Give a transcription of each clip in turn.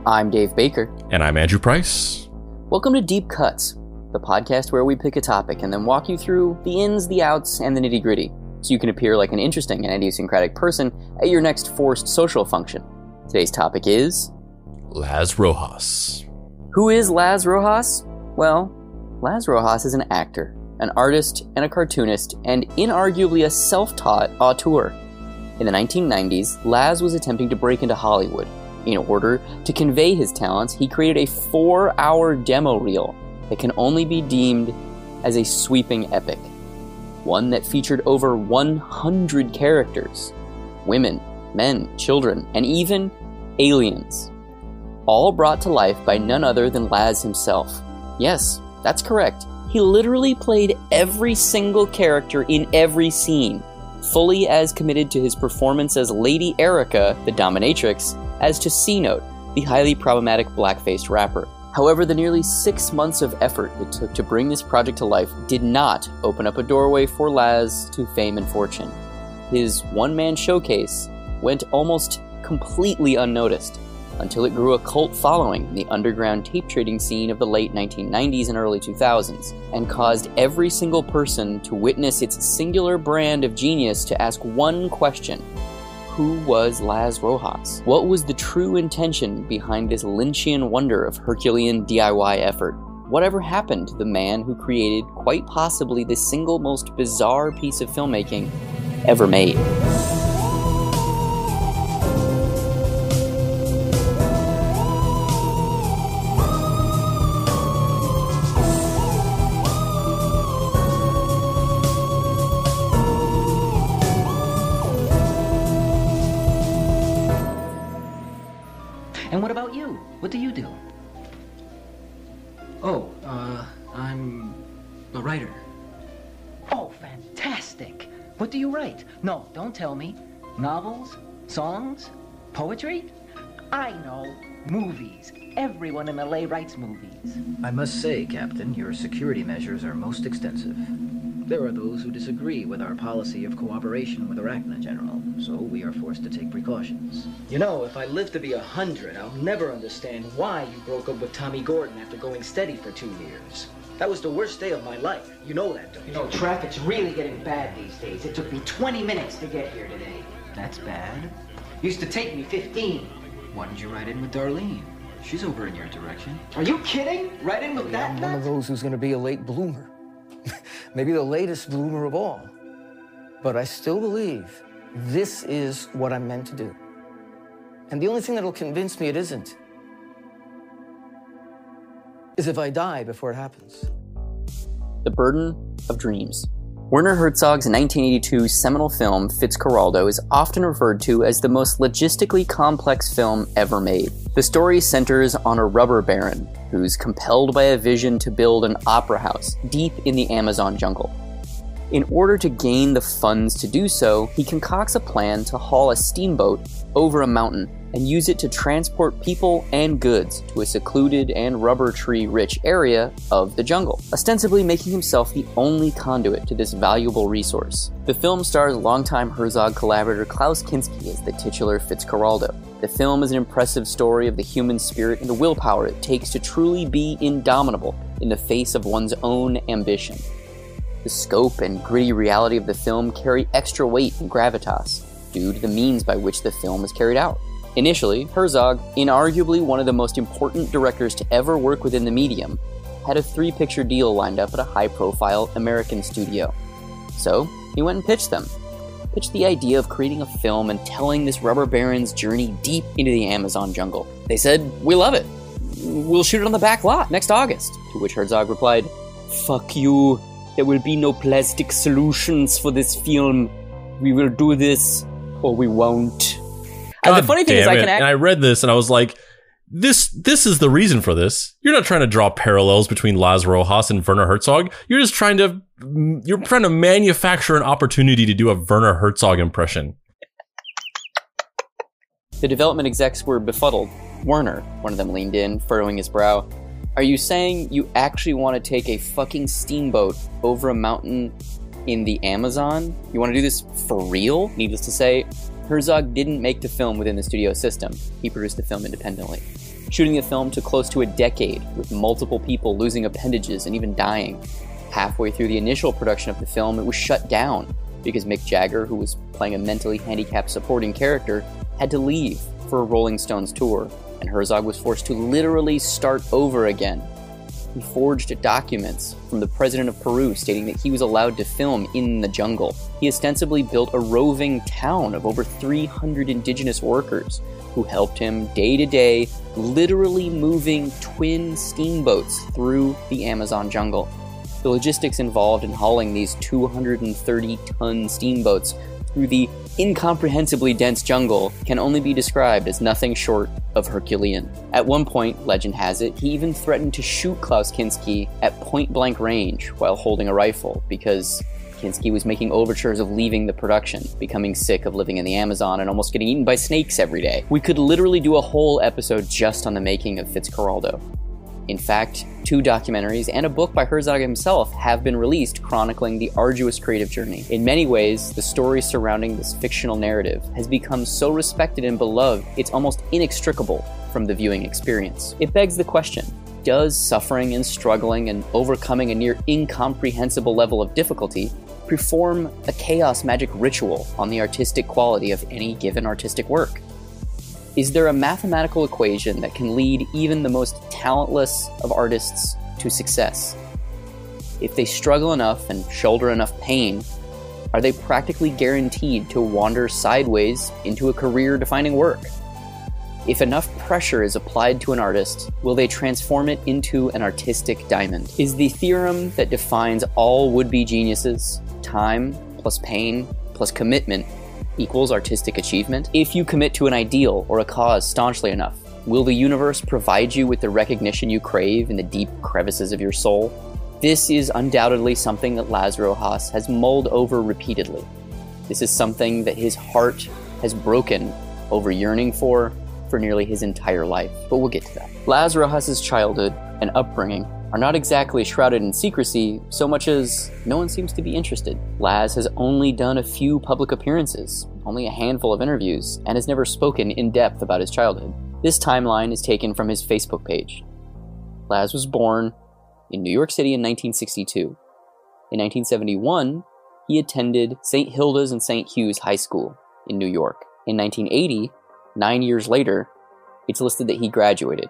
I'm Dave Baker. And I'm Andrew Price. Welcome to Deep Cuts, the podcast where we pick a topic and then walk you through the ins, the outs, and the nitty-gritty, so you can appear like an interesting and idiosyncratic person at your next forced social function. Today's topic is... Laz Rojas. Who is Laz Rojas? Well, Laz Rojas is an actor, an artist, and a cartoonist, and inarguably a self-taught auteur. In the 1990s, Laz was attempting to break into Hollywood. In order to convey his talents, he created a 4-hour demo reel that can only be deemed as a sweeping epic. One that featured over 100 characters. Women, men, children, and even aliens. All brought to life by none other than Laz himself. Yes, that's correct. He literally played every single character in every scene, fully as committed to his performance as Lady Erica, the dominatrix, as to C-Note, the highly problematic black-faced rapper. However, the nearly 6 months of effort it took to bring this project to life did not open up a doorway for Laz to fame and fortune. His one-man showcase went almost completely unnoticed, until it grew a cult following in the underground tape trading scene of the late 1990s and early 2000s, and caused every single person to witness its singular brand of genius to ask one question: who was Laz Rojas? What was the true intention behind this Lynchian wonder of Herculean DIY effort? Whatever happened to the man who created quite possibly the single most bizarre piece of filmmaking ever made? And what about you? What do you do? Oh, I'm a writer. Oh, fantastic! What do you write? No, don't tell me. Novels? Songs? Poetry? I know. Movies. Everyone in LA writes movies. I must say, Captain, your security measures are most extensive. There are those who disagree with our policy of cooperation with Arachna, General, so we are forced to take precautions. You know, if I live to be 100, I'll never understand why you broke up with Tommy Gordon after going steady for 2 years. That was the worst day of my life. You know that, don't you? You know, traffic's really getting bad these days. It took me 20 minutes to get here today. That's bad. Used to take me 15. Why didn't you ride in with Darlene? She's over in your direction. Are you kidding? Right in with that I'm one of those who's gonna be a late bloomer. Maybe the latest bloomer of all. But I still believe this is what I'm meant to do. And the only thing that'll convince me it isn't is if I die before it happens. The Burden of Dreams. Werner Herzog's 1982 seminal film Fitzcarraldo is often referred to as the most logistically complex film ever made. The story centers on a rubber baron who's compelled by a vision to build an opera house deep in the Amazon jungle. In order to gain the funds to do so, he concocts a plan to haul a steamboat over a mountain and use it to transport people and goods to a secluded and rubber tree-rich area of the jungle, ostensibly making himself the only conduit to this valuable resource. The film stars longtime Herzog collaborator Klaus Kinski as the titular Fitzcarraldo. The film is an impressive story of the human spirit and the willpower it takes to truly be indomitable in the face of one's own ambition. The scope and gritty reality of the film carry extra weight and gravitas due to the means by which the film is carried out. Initially, Herzog, inarguably one of the most important directors to ever work within the medium, had a 3-picture deal lined up at a high-profile American studio. So, he went and pitched them. Pitched the idea of creating a film and telling this rubber baron's journey deep into the Amazon jungle. They said, "We love it. We'll shoot it on the back lot next August." To which Herzog replied, "Fuck you. There will be no plastic solutions for this film. We will do this, or we won't." And the funny thing is, and I read this and I was like, this is the reason for this. You're not trying to draw parallels between Laz Rojas and Werner Herzog. You're just trying to manufacture an opportunity to do a Werner Herzog impression. The development execs were befuddled. Werner, one of them leaned in, furrowing his brow. "Are you saying you actually want to take a fucking steamboat over a mountain in the Amazon? You want to do this for real?" Needless to say, Herzog didn't make the film within the studio system. He produced the film independently. Shooting the film took close to a decade, with multiple people losing appendages and even dying. Halfway through the initial production of the film, it was shut down because Mick Jagger, who was playing a mentally handicapped supporting character, had to leave for a Rolling Stones tour, and Herzog was forced to literally start over again. He forged documents from the president of Peru stating that he was allowed to film in the jungle. He ostensibly built a roving town of over 300 indigenous workers who helped him day to day, literally moving twin steamboats through the Amazon jungle. The logistics involved in hauling these 230-ton steamboats through the incomprehensibly dense jungle can only be described as nothing short of Herculean. At one point, legend has it, he even threatened to shoot Klaus Kinski at point-blank range while holding a rifle because Kinski was making overtures of leaving the production, becoming sick of living in the Amazon and almost getting eaten by snakes every day. We could literally do a whole episode just on the making of Fitzcarraldo. In fact, 2 documentaries and a book by Herzog himself have been released chronicling the arduous creative journey. In many ways, the story surrounding this fictional narrative has become so respected and beloved, it's almost inextricable from the viewing experience. It begs the question, does suffering and struggling and overcoming a near incomprehensible level of difficulty perform a chaos magic ritual on the artistic quality of any given artistic work? Is there a mathematical equation that can lead even the most talentless of artists to success? If they struggle enough and shoulder enough pain, are they practically guaranteed to wander sideways into a career-defining work? If enough pressure is applied to an artist, will they transform it into an artistic diamond? Is the theorem that defines all would-be geniuses, time plus pain plus commitment, equals artistic achievement? If you commit to an ideal or a cause staunchly enough, will the universe provide you with the recognition you crave in the deep crevices of your soul? This is undoubtedly something that Laz Rojas has mulled over repeatedly. This is something that his heart has broken over yearning for nearly his entire life, but we'll get to that. Laz Rojas' childhood and upbringing are not exactly shrouded in secrecy so much as no one seems to be interested. Laz has only done a few public appearances, only a handful of interviews, and has never spoken in depth about his childhood. This timeline is taken from his Facebook page. Laz was born in New York City in 1962. In 1971, he attended St. Hilda's and St. Hugh's High School in New York. In 1980, 9 years later, it's listed that he graduated.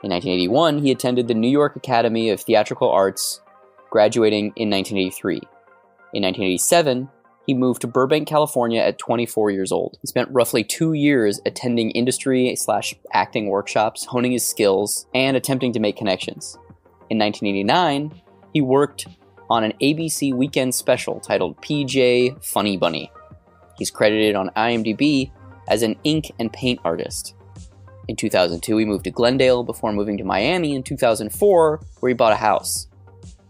In 1981, he attended the New York Academy of Theatrical Arts, graduating in 1983. In 1987, he moved to Burbank, California at 24 years old. He spent roughly 2 years attending industry/acting workshops, honing his skills, and attempting to make connections. In 1989, he worked on an ABC weekend special titled PJ Funny Bunny. He's credited on IMDb as an ink and paint artist. In 2002, he moved to Glendale before moving to Miami in 2004, where he bought a house.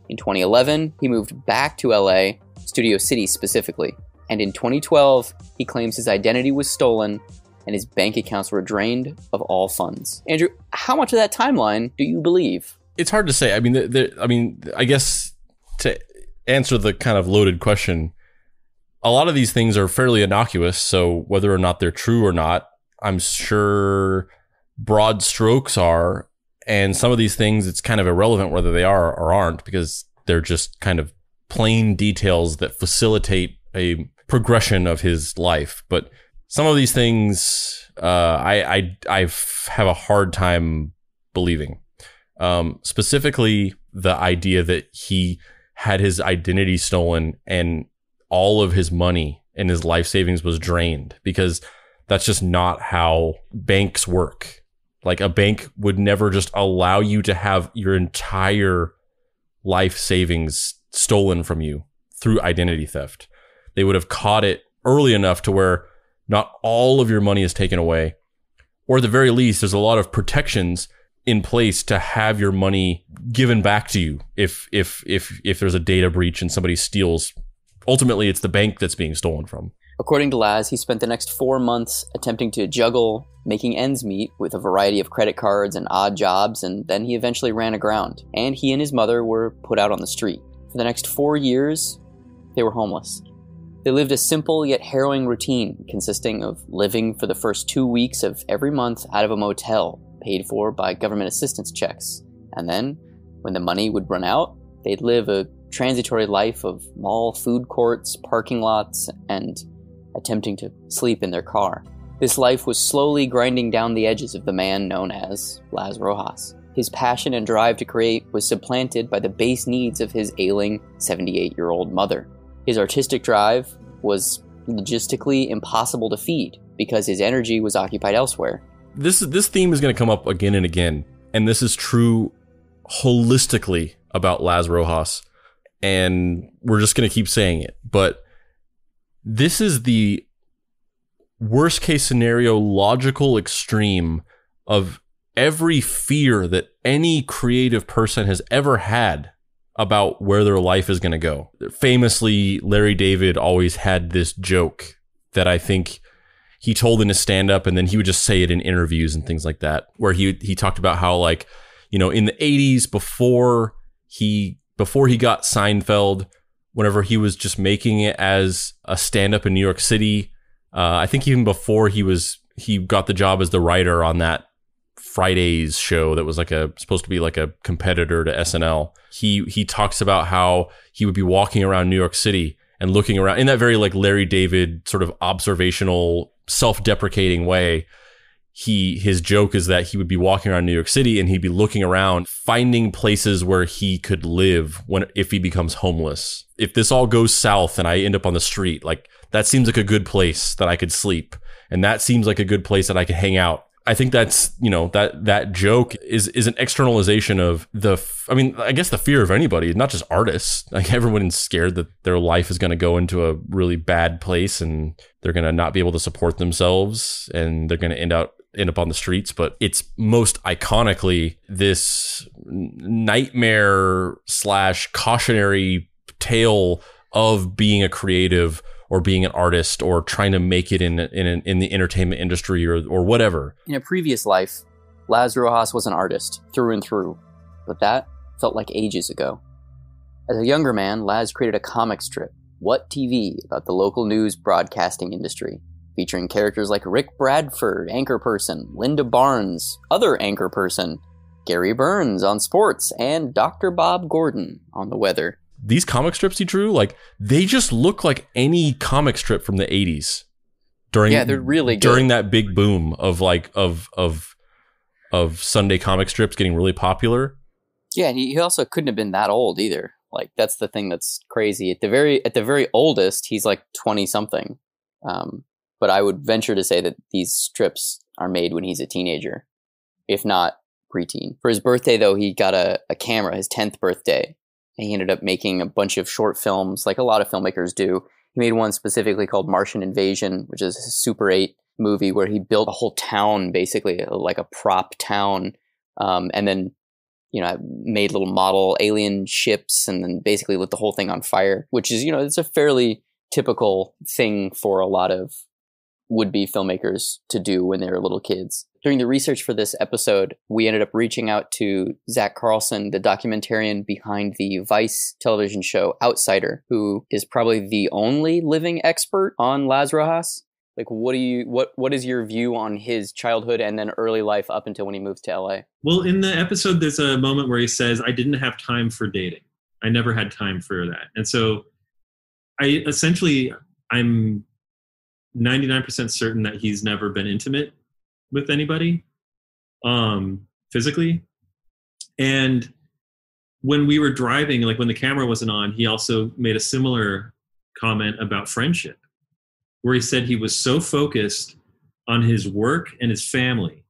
In 2011, he moved back to LA, Studio City specifically. And in 2012, he claims his identity was stolen and his bank accounts were drained of all funds. Andrew, how much of that timeline do you believe? It's hard to say. I mean, I guess to answer the kind of loaded question, a lot of these things are fairly innocuous, so whether or not they're true or not, I'm sure broad strokes are, and some of these things, it's kind of irrelevant whether they are or aren't, because they're just kind of plain details that facilitate a progression of his life. But some of these things, I have a hard time believing. Specifically, the idea that he had his identity stolen and all of his money and his life savings was drained, because that's just not how banks work. Like, a bank would never just allow you to have your entire life savings stolen from you through identity theft. They would have caught it early enough to where not all of your money is taken away, or at the very least, there's a lot of protections in place to have your money given back to you if there's a data breach and somebody steals. Ultimately, it's the bank that's being stolen from. According to Laz, he spent the next 4 months attempting to juggle making ends meet with a variety of credit cards and odd jobs, and then he eventually ran aground. And he and his mother were put out on the street. For the next 4 years, they were homeless. They lived a simple yet harrowing routine consisting of living for the first 2 weeks of every month out of a motel paid for by government assistance checks. And then, when the money would run out, they'd live a transitory life of mall food courts, parking lots, and attempting to sleep in their car. This life was slowly grinding down the edges of the man known as Laz Rojas. His passion and drive to create was supplanted by the base needs of his ailing 78-year-old mother. His artistic drive was logistically impossible to feed because his energy was occupied elsewhere. This theme is going to come up again and again, and this is true holistically about Laz Rojas, and we're just going to keep saying it, but this is the worst case scenario logical extreme of every fear that any creative person has ever had about where their life is going to go. Famously, Larry David always had this joke that I think he told in his stand-up, and then he would just say it in interviews and things like that, where he talked about how, like, you know, in the 80s, before he got Seinfeld, whenever he was just making it as a stand-up in New York City, I think even before he got the job as the writer on that Fridays show that was supposed to be like a competitor to SNL. He talks about how he would be walking around New York City and looking around in that very like Larry David sort of observational, self-deprecating way. His joke is that he would be walking around New York City and he'd be looking around, finding places where he could live if he becomes homeless. If this all goes south and I end up on the street, like, that seems like a good place that I could sleep, and that seems like a good place that I could hang out. I think that's, you know, that joke is an externalization of I guess the fear of anybody, not just artists. Like, everyone's scared that their life is going to go into a really bad place and they're going to not be able to support themselves and they're going to end up on the streets. But it's most iconically this nightmare / cautionary tale of being a creative or being an artist or trying to make it in the entertainment industry or whatever. In a previous life, Laz Rojas was an artist through and through, but that felt like ages ago. As a younger man, Laz created a comic strip, What TV, about the local news broadcasting industry, featuring characters like Rick Bradford, anchor person, Linda Barnes, other anchor person, Gary Burns on sports, and Dr. Bob Gordon on the weather. These comic strips he drew, like, they just look like any comic strip from the 80s. They're really good. During that big boom of Sunday comic strips getting really popular. Yeah, and he also couldn't have been that old either. Like, that's the thing that's crazy. At the very oldest, he's like 20 something. But I would venture to say that these strips are made when he's a teenager, if not preteen. For his birthday, though, he got a camera, his 10th birthday. And he ended up making a bunch of short films, like a lot of filmmakers do. He made one specifically called Martian Invasion, which is a Super 8 movie where he built a whole town, basically, like a prop town. And then, you know, made little model alien ships and then basically lit the whole thing on fire, which is, you know, it's a fairly typical thing for a lot of would-be filmmakers to do when they were little kids. During the research for this episode, we ended up reaching out to Zach Carlson, the documentarian behind the Vice television show Outsider, who is probably the only living expert on Laz Rojas. Like, what is your view on his childhood and then early life up until when he moved to LA? Well, in the episode, there's a moment where he says, I didn't have time for dating. I never had time for that. And so I'm 99% certain that he's never been intimate with anybody physically. And when we were driving, like when the camera wasn't on, he also made a similar comment about friendship, where he said he was so focused on his work and his family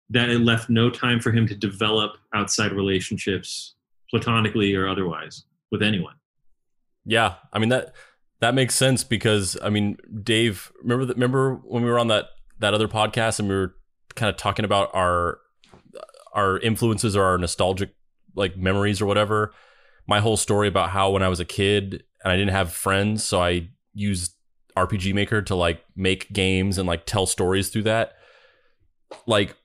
that it left no time for him to develop outside relationships, platonically or otherwise, with anyone. Yeah, I mean, that makes sense because, I mean, Dave, remember when we were on that other podcast and we were kind of talking about our influences or our nostalgic like memories or whatever? My whole story about how when I was a kid and I didn't have friends, so I used RPG Maker to like make games and like tell stories through that. Like,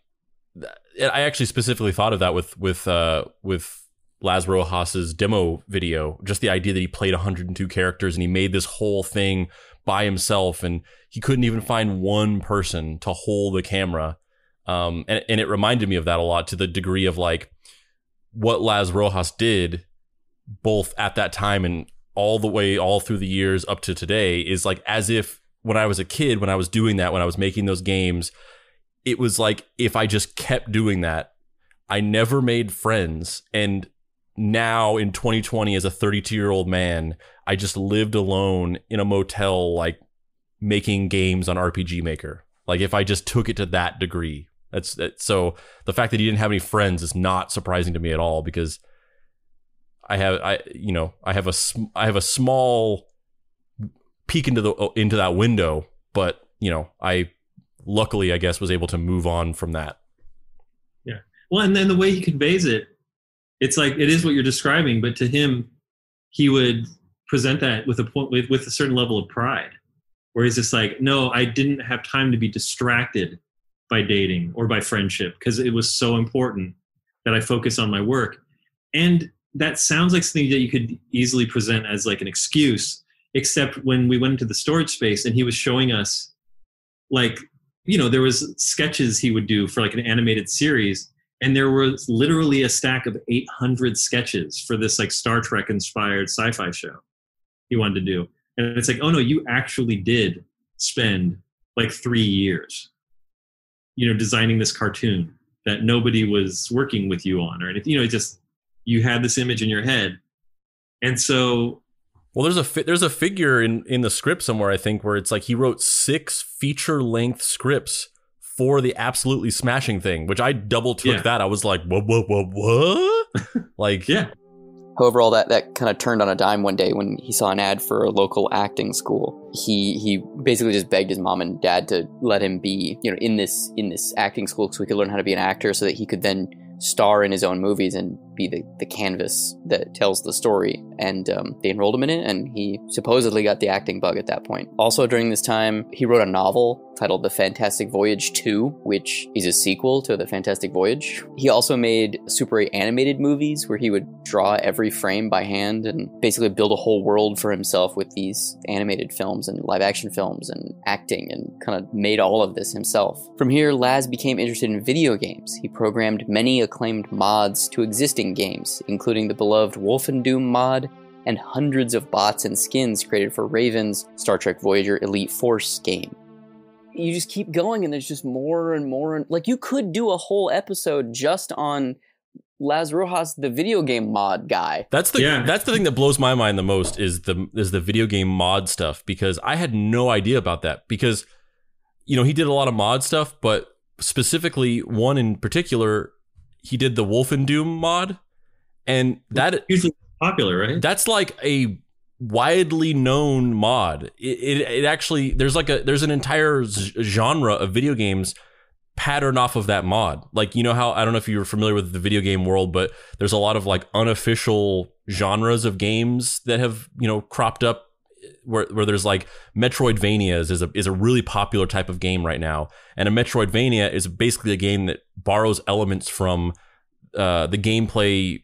I actually specifically thought of that with Laz Rojas's demo video, just the idea that he played 102 characters and he made this whole thing by himself, and he couldn't even find one person to hold the camera. And it reminded me of that a lot, to the degree of like what Laz Rojas did both at that time and all through the years up to today, is like as if when I was a kid, when I was doing that, when I was making those games, it was like if I just kept doing that, I never made friends. And now in 2020, as a 32-year-old man, I just lived alone in a motel, like making games on RPG Maker. Like if I just took it to that degree, so the fact that he didn't have any friends is not surprising to me at all, because I have a small peek into that window, but I luckily, I guess, was able to move on from that. Yeah. Well, and then the way he conveys it, it's like it is what you're describing, but to him, he would present that with a certain level of pride, where he's just like, no, I didn't have time to be distracted by dating or by friendship because it was so important that I focus on my work. And that sounds like something that you could easily present as like an excuse, except when we went into the storage space and he was showing us, like, there was sketches he would do for like an animated series, and there was literally a stack of 800 sketches for this like Star Trek inspired sci-fi show he wanted to do. And it's like, oh no, you actually did spend like 3 years, designing this cartoon that nobody was working with you on or anything. It just, you had this image in your head. And so, well, there's a figure in the script somewhere, I think, where it's like he wrote 6 feature-length scripts for the Absolutely Smashing thing, which I double took that. I was like, what? Like, yeah. However, all that kind of turned on a dime one day when he saw an ad for a local acting school. He basically just begged his mom and dad to let him be, in this acting school so he could learn how to be an actor, so that he could then star in his own movies and be the canvas that tells the story. And they enrolled him in it, and he supposedly got the acting bug at that point. Also during this time, he wrote a novel titled The Fantastic Voyage 2, which is a sequel to The Fantastic Voyage. He also made Super 8 animated movies where he would draw every frame by hand and basically build a whole world for himself with these animated films and live action films and acting, and kind of made all of this himself. From here, Laz became interested in video games. He programmed many acclaimed mods to existing games, including the beloved Wolfendoom mod and hundreds of bots and skins created for Raven's Star Trek Voyager Elite Force game. You just keep going, and there's just more and more. Like, you could do a whole episode just on Laz Rojas, the video game mod guy. That's the thing that blows my mind the most is the video game mod stuff, because I had no idea about that. Because he did a lot of mod stuff, but specifically one in particular, he did the Wolfendoom mod, and that usually popular, right? That's like a widely known mod. It actually, there's an entire genre of video games patterned off of that mod. Like, how, I don't know if you're familiar with the video game world, but there's a lot of like unofficial genres of games that have cropped up where there's like Metroidvanias is a really popular type of game right now. And a Metroidvania is basically a game that borrows elements from the gameplay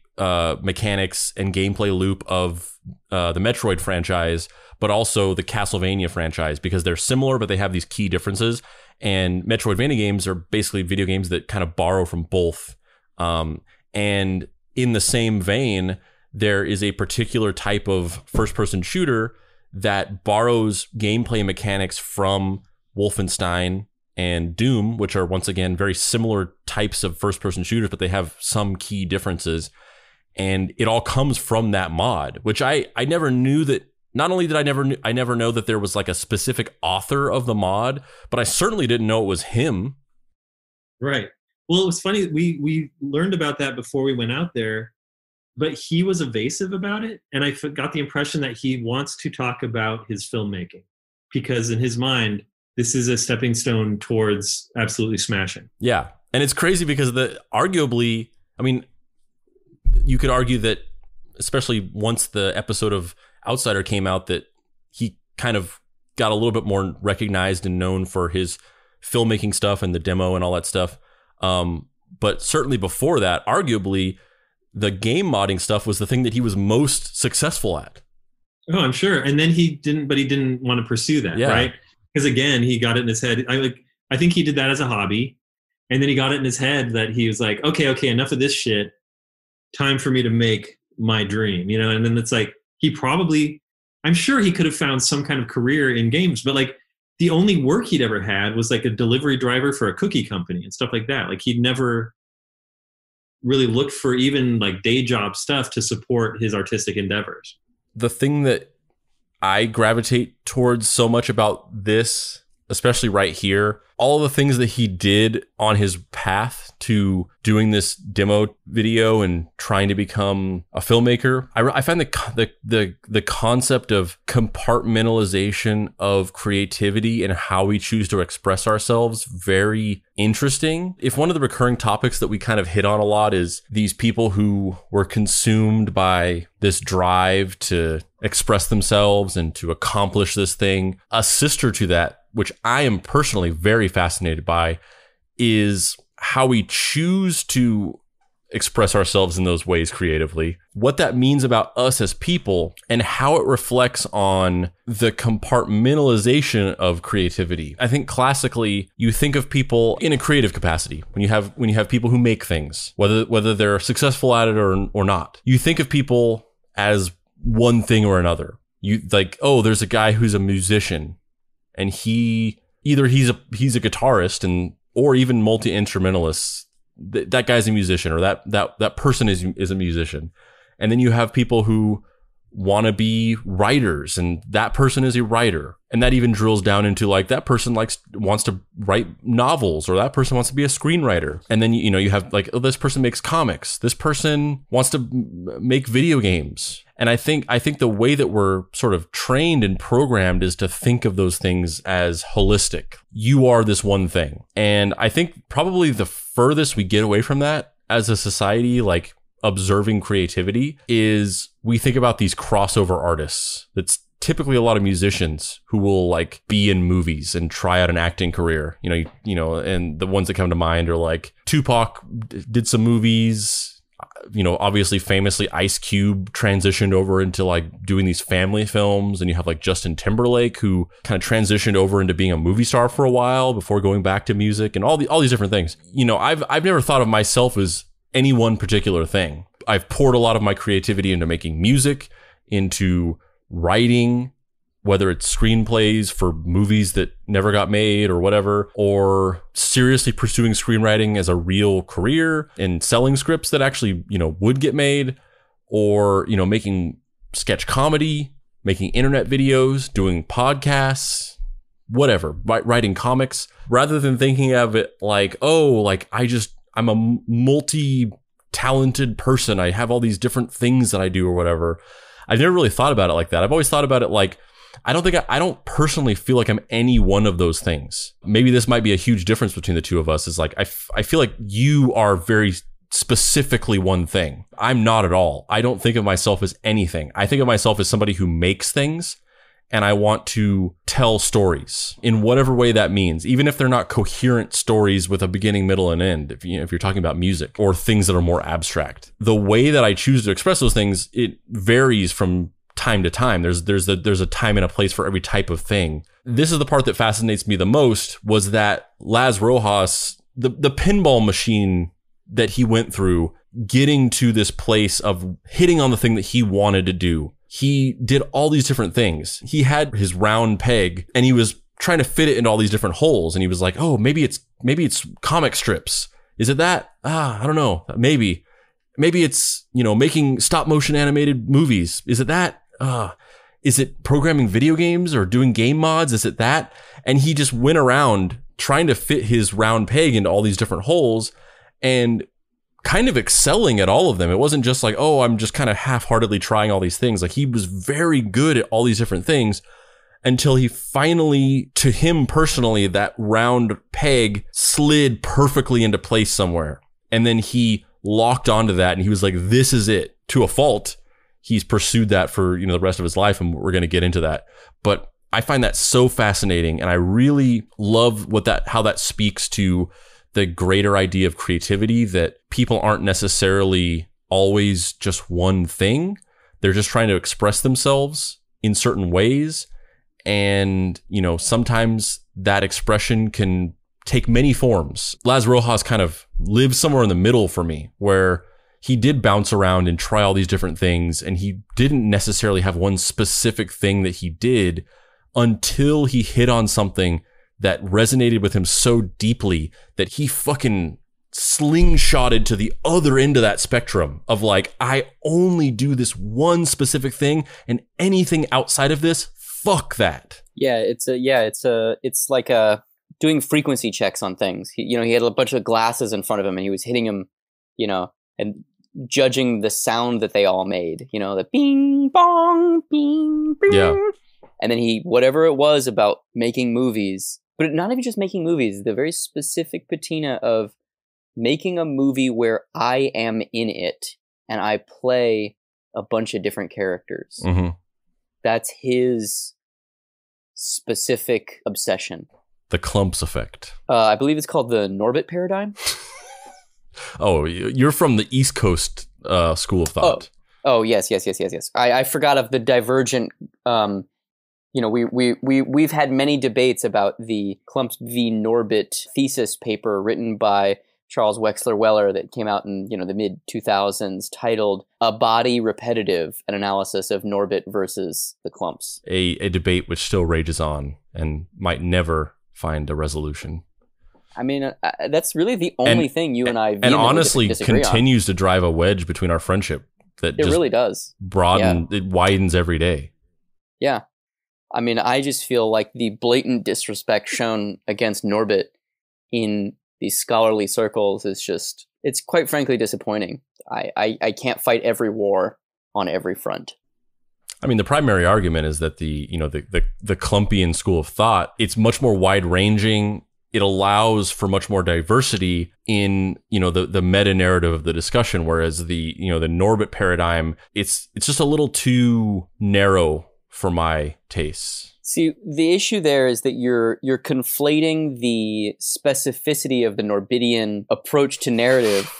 mechanics and gameplay loop of the Metroid franchise, but also the Castlevania franchise, because they're similar, but they have these key differences. And Metroidvania games are basically video games that kind of borrow from both. And in the same vein, there is a particular type of first-person shooter that borrows gameplay mechanics from Wolfenstein and Doom, which are once again very similar types of first-person shooters, but they have some key differences. And it all comes from that mod, which I never knew that. Not only did I never know that there was like a specific author of the mod, but I certainly didn't know it was him. Right. Well, it was funny. We learned about that before we went out there, but he was evasive about it. And I got the impression that he wants to talk about his filmmaking, because in his mind, this is a stepping stone towards Absolutely Smashing. Yeah. And it's crazy because arguably, I mean, you could argue that, especially once the episode of Outsider came out, that he kind of got a little bit more recognized and known for his filmmaking stuff and the demo and all that stuff. But certainly before that, arguably, the game modding stuff was the thing that he was most successful at. Oh, I'm sure. And then he didn't want to pursue that, right? Because again, he got it in his head. I think he did that as a hobby. And then he got it in his head that he was like, okay, enough of this shit. Time for me to make my dream, you know? And then it's like, I'm sure he could have found some kind of career in games, but like the only work he'd ever had was like a delivery driver for a cookie company and stuff like that. Like he'd never really looked for even like day job stuff to support his artistic endeavors. The thing that I gravitate towards so much about this, especially right here, all the things that he did on his path to doing this demo video and trying to become a filmmaker, I find the concept of compartmentalization of creativity and how we choose to express ourselves very interesting. If one of the recurring topics that we kind of hit on a lot is these people who were consumed by this drive to express themselves and to accomplish this thing, a sister to that, which I am personally very fascinated by, is how we choose to express ourselves in those ways creatively, what that means about us as people, and how it reflects on the compartmentalization of creativity. I think classically, you think of people in a creative capacity. When you have people who make things, whether they're successful at it or not, you think of people as one thing or another. You like, oh, there's a guy who's a musician, and he's a guitarist or even multi-instrumentalist. That guy's a musician, or that person is a musician. And then you have people who want to be writers, and that person is a writer. And that even drills down into like, that person wants to write novels, or that person wants to be a screenwriter. And then, you have like, oh, this person makes comics. This person wants to make video games. And I think the way that we're sort of trained and programmed is to think of those things as holistic. You are this one thing. And I think probably the furthest we get away from that as a society, like observing creativity, is we think about these crossover artists. That's typically a lot of musicians who will like be in movies and try out an acting career. And the ones that come to mind are like Tupac did some movies. Obviously, famously, Ice Cube transitioned over into like doing these family films, and you have like Justin Timberlake, who kind of transitioned over into being a movie star for a while before going back to music, and all these different things. I've never thought of myself as any one particular thing. I've poured a lot of my creativity into making music, into writing, whether it's screenplays for movies that never got made or whatever, or seriously pursuing screenwriting as a real career and selling scripts that actually, would get made, or, making sketch comedy, making internet videos, doing podcasts, whatever, writing comics, rather than thinking of it like, oh, like I'm a multi-talented person. I have all these different things that I do or whatever. I've never really thought about it like that. I've always thought about it like, I don't personally feel like I'm any one of those things. Maybe this might be a huge difference between the two of us, is like, I feel like you are very specifically one thing. I'm not at all. I don't think of myself as anything. I think of myself as somebody who makes things, and I want to tell stories in whatever way that means, even if they're not coherent stories with a beginning, middle, and end. If you're talking about music or things that are more abstract, the way that I choose to express those things, it varies from time to time. There's a time and a place for every type of thing. This is the part that fascinates me the most, was that Laz Rojas, the pinball machine that he went through, getting to this place of hitting on the thing that he wanted to do. He did all these different things. He had his round peg, and he was trying to fit it into all these different holes. And he was like, oh, maybe it's comic strips. Is it that? I don't know. Maybe it's, making stop motion animated movies. Is it that? Is it programming video games or doing game mods? Is it that? And he just went around trying to fit his round peg into all these different holes and kind of excelling at all of them. It wasn't just like, oh, I'm just kind of half-heartedly trying all these things. Like, he was very good at all these different things until he finally, to him personally, that round peg slid perfectly into place somewhere. And then he locked onto that, and he was like, this is it. To a fault, he's pursued that for, the rest of his life, and we're going to get into that. But I find that so fascinating, and I really love how that speaks to the greater idea of creativity, that people aren't necessarily always just one thing. They're just trying to express themselves in certain ways. And, you know, sometimes that expression can take many forms. Laz Rojas kind of lives somewhere in the middle for me, where he did bounce around and try all these different things, and he didn't necessarily have one specific thing that he did until he hit on something that resonated with him so deeply that he fucking slingshotted to the other end of that spectrum of like, I only do this one specific thing, and anything outside of this, fuck that. Yeah, it's like doing frequency checks on things. He had a bunch of glasses in front of him, and he was hitting them, you know, and judging the sound that they all made. You know, the bing bong, bing bing. Yeah. And then whatever it was about making movies, but not even just making movies, the very specific patina of making a movie where I am in it and I play a bunch of different characters. Mm-hmm. That's his specific obsession. The Klumps effect. I believe it's called the Norbit paradigm. Oh, you're from the East Coast school of thought. Oh, yes. I forgot of the divergent. We've had many debates about the Klumps v. Norbit thesis paper written by Charles Wexler Weller that came out in the mid 2000s, titled "A Body Repetitive: An Analysis of Norbit versus the Klumps." A debate which still rages on and might never find a resolution. I mean, that's really the only thing you and I and honestly disagree continues to drive a wedge between our friendship. That it really does. It widens every day. Yeah. I mean, I just feel like the blatant disrespect shown against Norbit in these scholarly circles is just, it's quite frankly disappointing. I can't fight every war on every front. I mean, the primary argument is that the Klumpian school of thought, it's much more wide ranging. It allows for much more diversity in, the meta narrative of the discussion. Whereas the Norbit paradigm, it's just a little too narrow for my tastes. See, the issue there is that you're conflating the specificity of the Norbidian approach to narrative.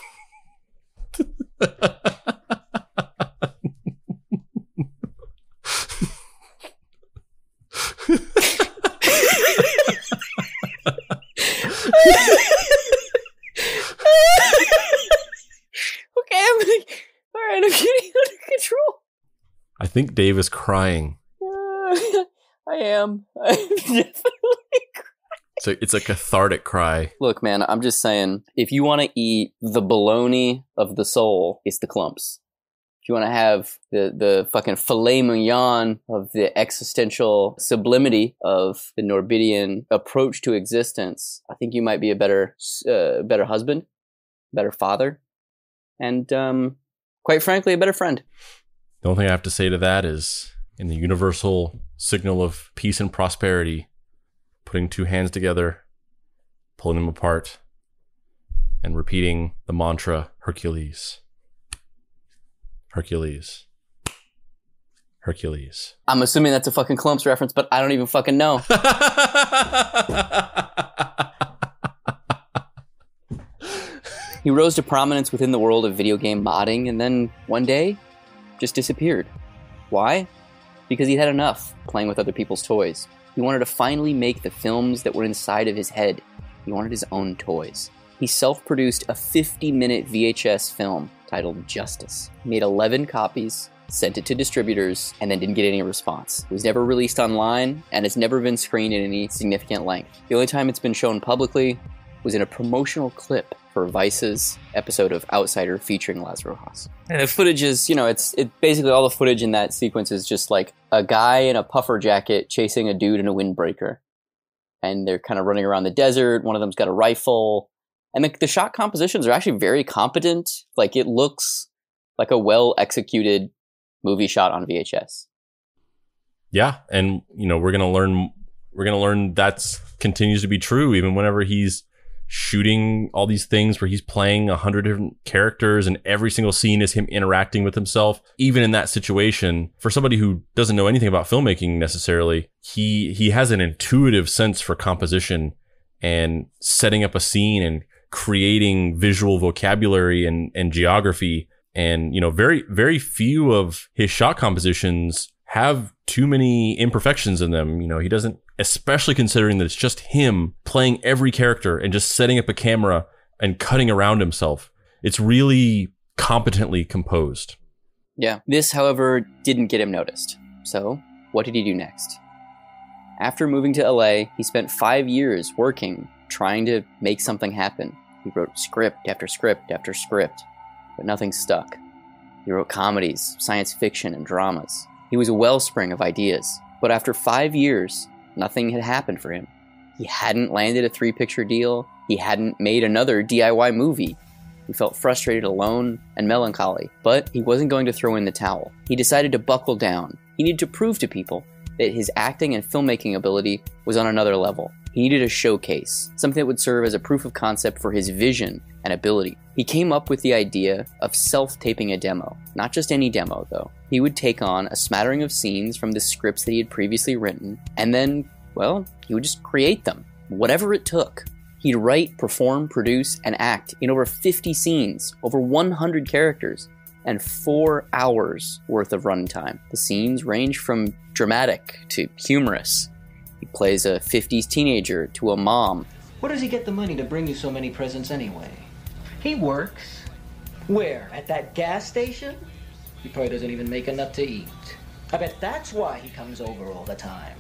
I'm getting under control. I think Dave is crying. I am. I'm definitely crying. So it's a cathartic cry. Look, man, I'm just saying, if you want to eat the bologna of the soul, it's the Klumps. If you want to have the fucking filet mignon of the existential sublimity of the Norbidian approach to existence, I think you might be a better husband, better father, and quite frankly, a better friend. The only thing I have to say to that is, in the universal signal of peace and prosperity, putting two hands together, pulling them apart, and repeating the mantra, Hercules. Hercules. Hercules. I'm assuming that's a fucking Klumps reference, but I don't even fucking know. He rose to prominence within the world of video game modding, and then one day just disappeared. Why? Because he had enough playing with other people's toys. He wanted to finally make the films that were inside of his head. He wanted his own toys. He self-produced a 50-minute VHS film titled Justice. He made 11 copies, sent it to distributors, and then didn't get any response. It was never released online, and it's never been screened in any significant length. The only time it's been shown publicly was in a promotional clip for Vice's episode of Outsider featuring Laz Rojas. And the footage is, it's basically all the footage in that sequence is just like a guy in a puffer jacket chasing a dude in a windbreaker. And they're kind of running around the desert. One of them's got a rifle. And the shot compositions are actually very competent. Like, it looks like a well-executed movie shot on VHS. Yeah, and we're gonna learn that continues to be true even whenever he's shooting all these things where he's playing 100 different characters and every single scene is him interacting with himself. Even in that situation, for somebody who doesn't know anything about filmmaking necessarily, he has an intuitive sense for composition and setting up a scene and creating visual vocabulary and geography And, very, very few of his shot compositions have too many imperfections in them. He doesn't, especially considering that it's just him playing every character and just setting up a camera and cutting around himself. It's really competently composed. Yeah. This, however, didn't get him noticed. So what did he do next? After moving to LA, he spent 5 years working, trying to make something happen. He wrote script after script after script, but nothing stuck. He wrote comedies, science fiction, and dramas. He was a wellspring of ideas, but after 5 years, nothing had happened for him. He hadn't landed a 3-picture deal. He hadn't made another DIY movie. He felt frustrated, alone, and melancholy, but he wasn't going to throw in the towel. He decided to buckle down. He needed to prove to people that his acting and filmmaking ability was on another level. He needed a showcase, something that would serve as a proof of concept for his vision and ability. He came up with the idea of self-taping a demo. Not just any demo, though. He would take on a smattering of scenes from the scripts that he had previously written, and then, well, he would just create them, whatever it took. He'd write, perform, produce, and act in over 50 scenes, over 100 characters, and 4 hours worth of runtime. The scenes range from dramatic to humorous. He plays a 50s teenager to a mom. Where does he get the money to bring you so many presents anyway? He works. Where? At that gas station? He probably doesn't even make enough to eat. I bet that's why he comes over all the time.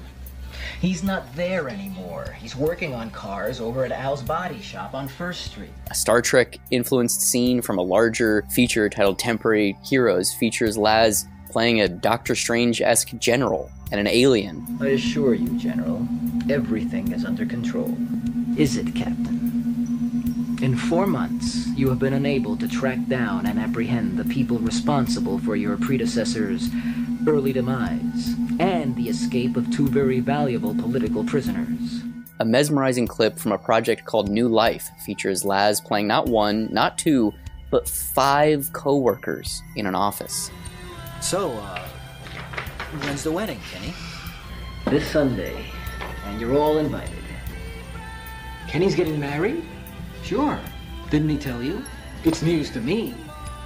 He's not there anymore. He's working on cars over at Al's Body Shop on First Street. A Star Trek-influenced scene from a larger feature titled Temporary Heroes features Laz playing a Doctor Strange-esque general and an alien. I assure you, General, everything is under control. Is it, Captain? In 4 months, you have been unable to track down and apprehend the people responsible for your predecessor's early demise and the escape of 2 very valuable political prisoners. A mesmerizing clip from a project called New Life features Laz playing not 1, not 2, but 5 co-workers in an office. So, when's the wedding, Kenny? This Sunday, and you're all invited. Kenny's getting married? Sure. Didn't he tell you? It's news to me.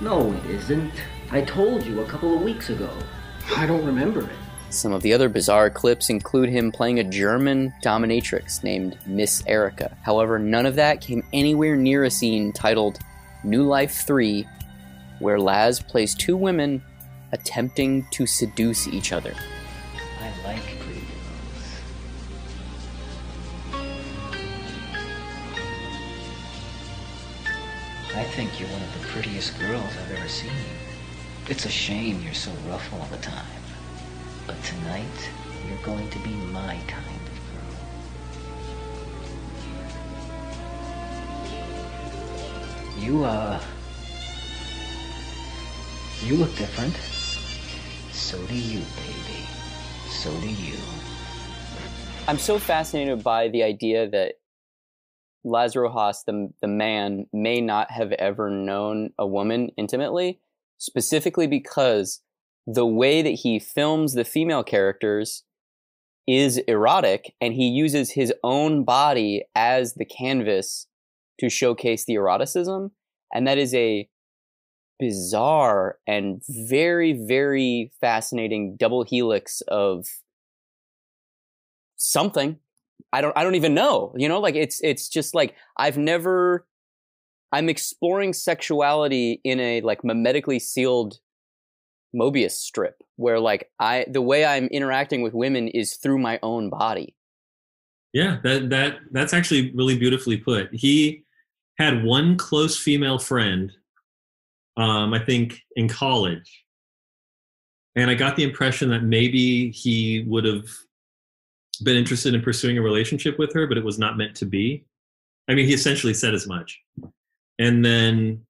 No, it isn't. I told you a couple of weeks ago. I don't remember it. Some of the other bizarre clips include him playing a German dominatrix named Miss Erica. However, none of that came anywhere near a scene titled New Life 3, where Laz plays 2 women attempting to seduce each other. I like pretty girls. I think you're one of the prettiest girls I've ever seen. It's a shame you're so rough all the time. But tonight, you're going to be my kind of girl. You look different. So do you, baby. So do you. I'm so fascinated by the idea that Laz Rojas, the man, may not have ever known a woman intimately, specifically because the way that he films the female characters is erotic, and he uses his own body as the canvas to showcase the eroticism. And that is a bizarre and very, very fascinating double helix of something. I don't even know, like it's just like, I'm exploring sexuality in a like mimetically sealed Mobius strip where like the way I'm interacting with women is through my own body. Yeah, that's actually really beautifully put. He had one close female friend, I think in college. And I got the impression that maybe he would have been interested in pursuing a relationship with her, but it was not meant to be. I mean, he essentially said as much. And then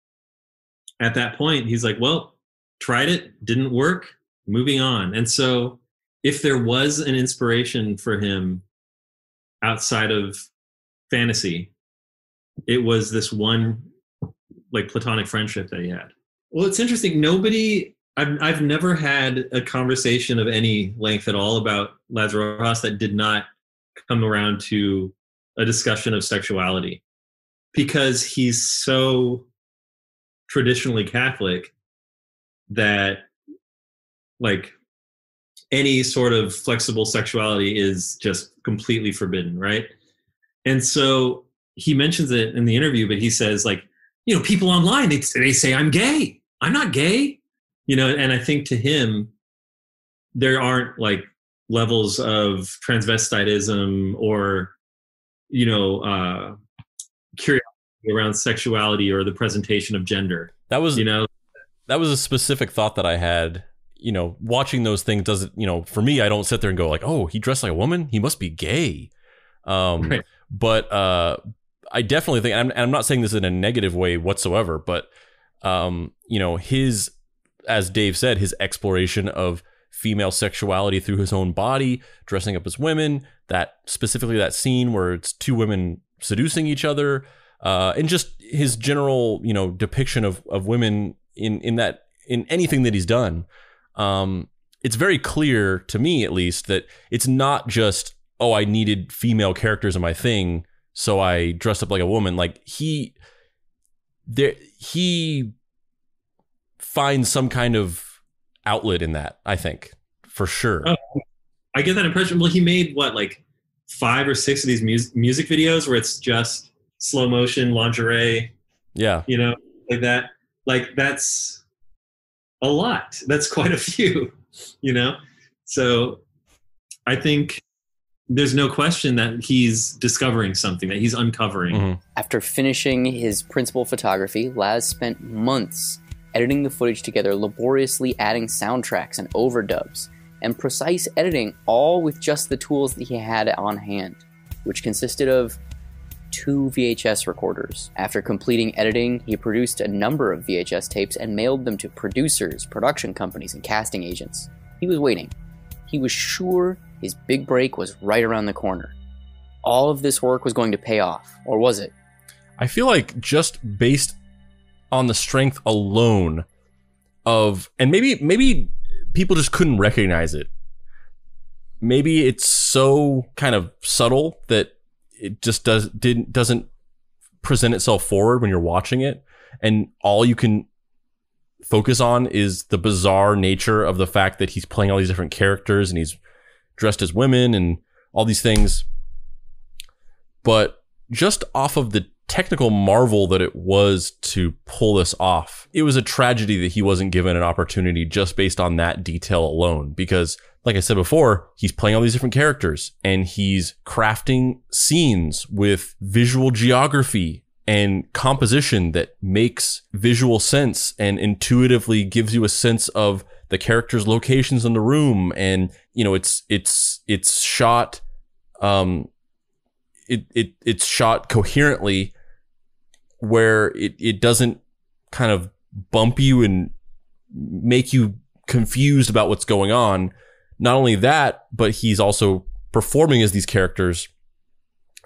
at that point, he's like, well, tried it, didn't work, moving on. And so if there was an inspiration for him outside of fantasy, it was this one like platonic friendship that he had. Well, it's interesting. I've never had a conversation of any length at all about Laz Rojas that did not come around to a discussion of sexuality, because he's so traditionally Catholic. that like any sort of flexible sexuality is just completely forbidden, right? And so he mentions it in the interview, but he says like, you know, people online, they say I'm gay. I'm not gay, you know, and I think to him, there aren't like levels of transvestitism or, you know, curiosity around sexuality or the presentation of gender. That was, you know, that was a specific thought that I had. You know, watching those things doesn't, you know, for me, I don't sit there and go like, oh, he dressed like a woman, he must be gay. Right. But I definitely think, and I'm not saying this in a negative way whatsoever, but you know, his, as Dave said, his exploration of female sexuality through his own body, dressing up as women, that specifically that scene where it's two women seducing each other, and just his general, you know, depiction of women in anything that he's done. It's very clear to me, at least, that it's not just, oh, I needed female characters in my thing, so I dressed up like a woman. Like he finds some kind of outlet in that, I think, for sure. Oh, I get that impression. Well, he made what, like 5 or 6 of these music videos where it's just slow motion lingerie. Yeah. You know, like that. Like that's a lot. That's quite a few, you know? So I think there's no question that he's discovering something, that he's uncovering. Mm-hmm. After finishing his principal photography, Laz spent months editing the footage together, laboriously adding soundtracks and overdubs, and precise editing, all with just the tools that he had on hand, which consisted of 2 VHS recorders. After completing editing, he produced a number of VHS tapes and mailed them to producers, production companies, and casting agents. He was waiting. He was sure his big break was right around the corner. All of this work was going to pay off, or was it? I feel like just based on the strength alone of, and maybe people just couldn't recognize it. Maybe it's so kind of subtle that it just doesn't present itself forward when you're watching it, and all you can focus on is the bizarre nature of the fact that he's playing all these different characters and he's dressed as women and all these things. But just off of the technical marvel that it was to pull this off, it was a tragedy that he wasn't given an opportunity just based on that detail alone. Because like I said before, he's playing all these different characters and he's crafting scenes with visual geography and composition that makes visual sense and intuitively gives you a sense of the characters' locations in the room. And, you know, it's shot, it's shot coherently, where it doesn't kind of bump you and make you confused about what's going on. Not only that, but he's also performing as these characters.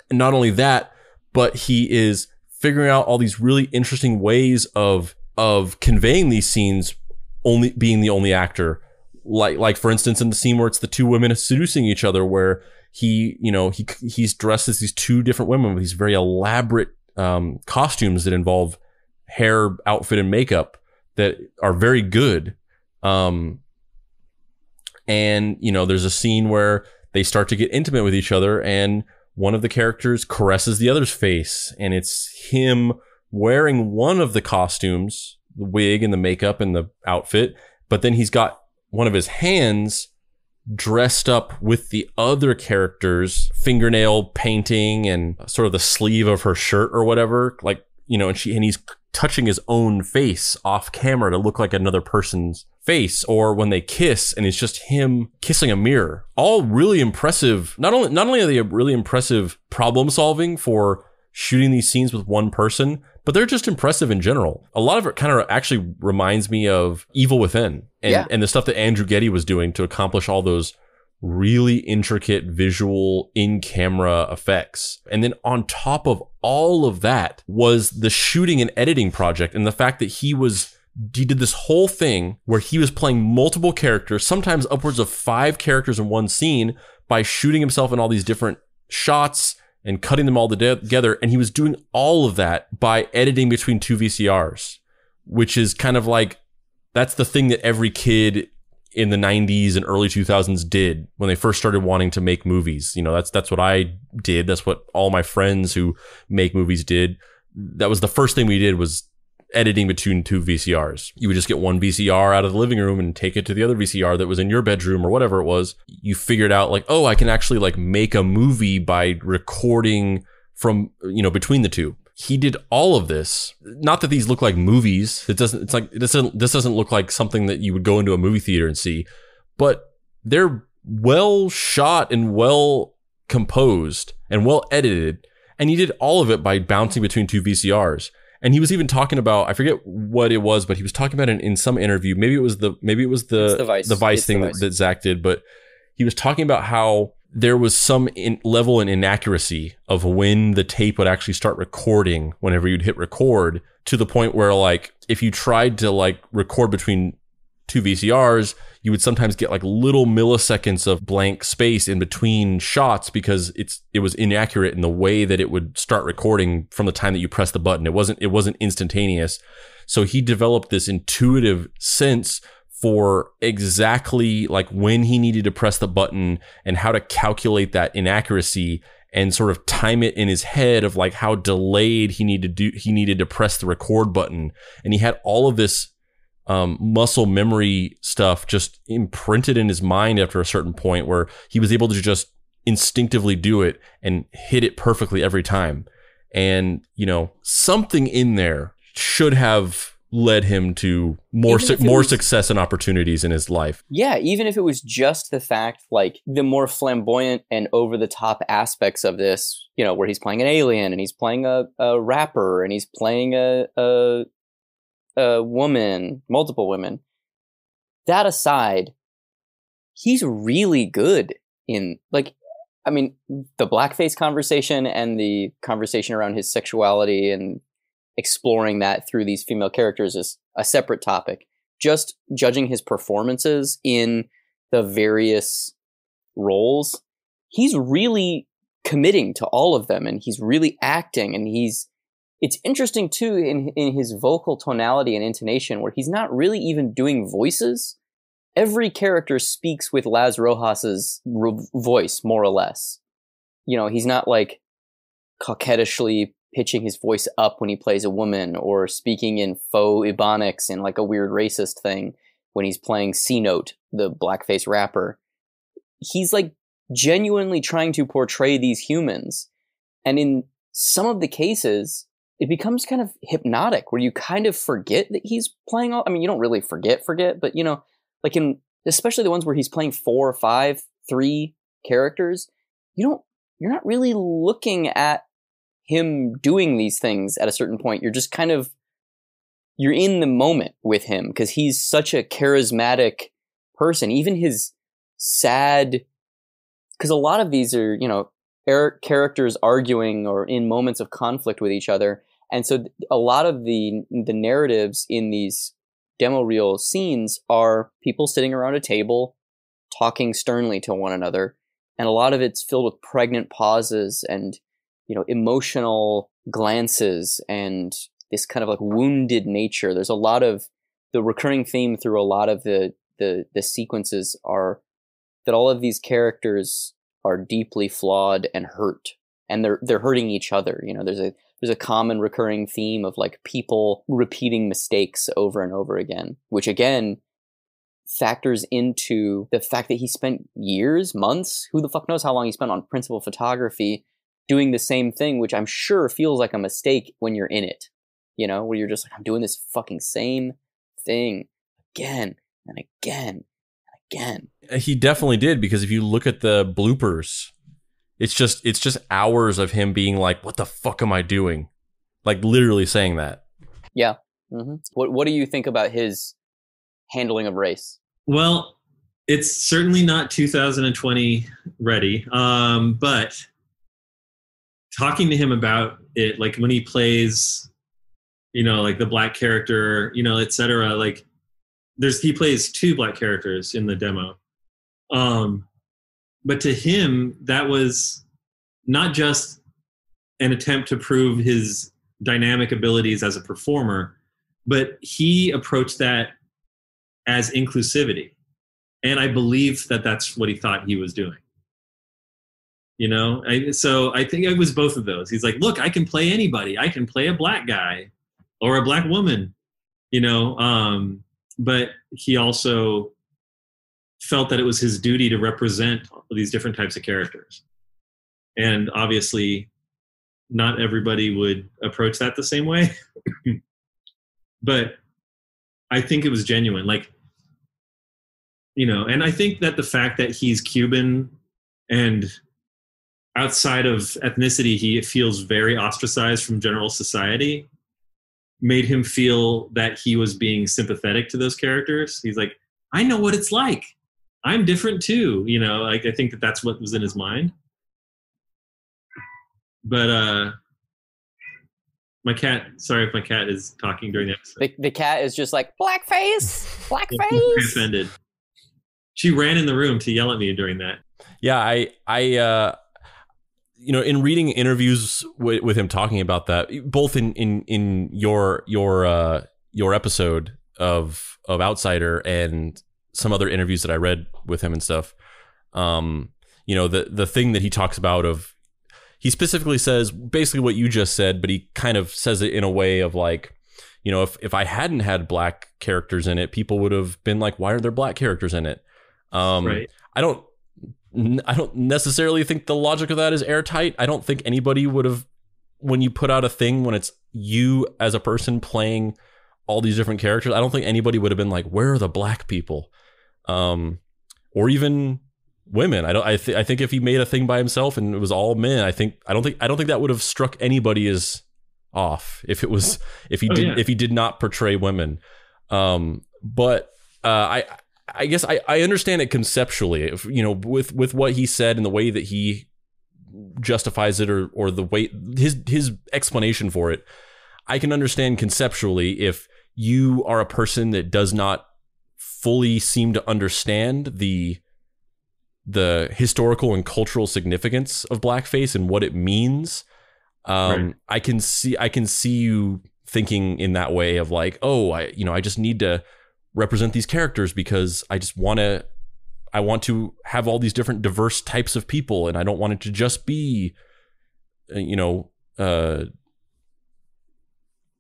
And not only that, but he is figuring out all these really interesting ways of conveying these scenes, only being the only actor. Like for instance, in the scene where it's the 2 women seducing each other, where he's dressed as these 2 different women with these very elaborate costumes that involve hair, outfit, and makeup that are very good. And, you know, there's a scene where they start to get intimate with each other and one of the characters caresses the other's face, and it's him wearing one of the costumes, the wig and the makeup and the outfit, but then he's got one of his hands dressed up with the other character's fingernail painting and sort of the sleeve of her shirt or whatever, like, you know, and he's touching his own face off camera to look like another person's face. Or when they kiss and it's just him kissing a mirror. All really impressive. Not only are they really impressive problem solving for shooting these scenes with one person, but they're just impressive in general. A lot of it kind of actually reminds me of Evil Within and the stuff that Andrew Getty was doing to accomplish all those really intricate visual in-camera effects. And then on top of all of that was the shooting and editing project, and the fact that he did this whole thing where he was playing multiple characters, sometimes upwards of 5 characters in one scene, by shooting himself in all these different shots and cutting them all together. And he was doing all of that by editing between 2 VCRs, which is kind of like that's the thing that every kid in the 90s and early 2000s did when they first started wanting to make movies. You know, that's what I did. That's what all my friends who make movies did. That was the first thing we did, was editing between two VCRs. You would just get one VCR out of the living room and take it to the other VCR that was in your bedroom or whatever it was. You figured out like, oh, I can actually like make a movie by recording from, you know, between the two. He did all of this. Not that these look like movies. This doesn't look like something that you would go into a movie theater and see, but they're well shot and well composed and well edited. And he did all of it by bouncing between two VCRs. And he was even talking about, I forget what it was, but he was talking about it in some interview. Maybe it was the Vice thing that Zach did, but he was talking about how there was some level in inaccuracy of when the tape would actually start recording whenever you'd hit record, to the point where like if you tried to like record between two VCRs, you would sometimes get like little milliseconds of blank space in between shots because it was inaccurate in the way that it would start recording from the time that you press the button. It wasn't instantaneous. So he developed this intuitive sense for exactly like when he needed to press the button and how to calculate that inaccuracy and sort of time it in his head of like how delayed he needed to press the record button. And he had all of this muscle memory stuff just imprinted in his mind after a certain point where he was able to just instinctively do it and hit it perfectly every time. And, you know, something in there should have led him to more success and opportunities in his life. Yeah, even if it was just the fact, like the more flamboyant and over the top aspects of this, you know, where he's playing an alien and he's playing a rapper and he's playing a woman, multiple women. That aside, he's really good in, like, I mean, the blackface conversation and the conversation around his sexuality and exploring that through these female characters is a separate topic. Just judging his performances in the various roles, he's really committing to all of them, and he's really acting, and it's interesting too in his vocal tonality and intonation where he's not really even doing voices. Every character speaks with Laz Rojas's voice, more or less. You know, he's not like coquettishly pitching his voice up when he plays a woman or speaking in faux ebonics in like a weird racist thing when he's playing C-Note, the blackface rapper. He's like genuinely trying to portray these humans. And in some of the cases, it becomes kind of hypnotic where you kind of forget that he's playing all, I mean, you don't really forget, but you know, like in, especially the ones where he's playing 4, 5, 3 characters, you're not really looking at him doing these things at a certain point. You're just kind of, you're in the moment with him because he's such a charismatic person. Even his sad, because a lot of these are, you know, characters arguing or in moments of conflict with each other. And so a lot of the narratives in these demo reel scenes are people sitting around a table talking sternly to one another. And a lot of it's filled with pregnant pauses and, you know, emotional glances and this kind of like wounded nature. There's a lot of the recurring theme through a lot of the sequences are that all of these characters are deeply flawed and hurt, and they're hurting each other. You know, there's a common recurring theme of like people repeating mistakes over and over again, which again factors into the fact that he spent years, months, who the fuck knows how long he spent on principal photography doing the same thing, which I'm sure feels like a mistake when you're in it, you know, where you're just like, I'm doing this fucking same thing again and again and again. He definitely did, because if you look at the bloopers, it's just hours of him being like, what the fuck am I doing? Like literally saying that. Yeah. Mm-hmm. What do you think about his handling of race? Well, it's certainly not 2020 ready. But talking to him about it, like when he plays, you know, like the black character, you know, et cetera, like he plays 2 black characters in the demo. But to him, that was not just an attempt to prove his dynamic abilities as a performer, but he approached that as inclusivity. And I believe that that's what he thought he was doing. You know, so I think it was both of those. He's like, look, I can play anybody. I can play a black guy or a black woman, you know, but he also felt that it was his duty to represent these different types of characters. And obviously not everybody would approach that the same way, but I think it was genuine. Like, you know, and I think that the fact that he's Cuban and outside of ethnicity, he feels very ostracized from general society, made him feel that he was being sympathetic to those characters. He's like, I know what it's like. I'm different too. You know, like, I think that that's what was in his mind. But my cat, sorry if my cat is talking during the episode. The cat is just like, blackface, blackface. Very offended. She ran in the room to yell at me during that. Yeah, I you know, in reading interviews with him talking about that, both in your episode of Outsider and some other interviews that I read with him and stuff, you know, the thing that he talks about of, he specifically says basically what you just said, but he kind of says it in a way of like, you know, if I hadn't had black characters in it, people would have been like, why are there black characters in it? Right. I don't necessarily think the logic of that is airtight. I don't think anybody would have, when you put out a thing when it's you as a person playing all these different characters, I don't think anybody would have been like, where are the black people? Or even women. I think if he made a thing by himself and it was all men, I don't think that would have struck anybody as off if he did not portray women. But I guess I understand it conceptually, if, you know, with what he said and the way that he justifies it, or the way his explanation for it. I can understand conceptually if you are a person that does not fully seem to understand the historical and cultural significance of blackface and what it means. Right. I can see you thinking in that way of like, oh, I just need to represent these characters because I want to have all these different diverse types of people, and I don't want it to just be, you know,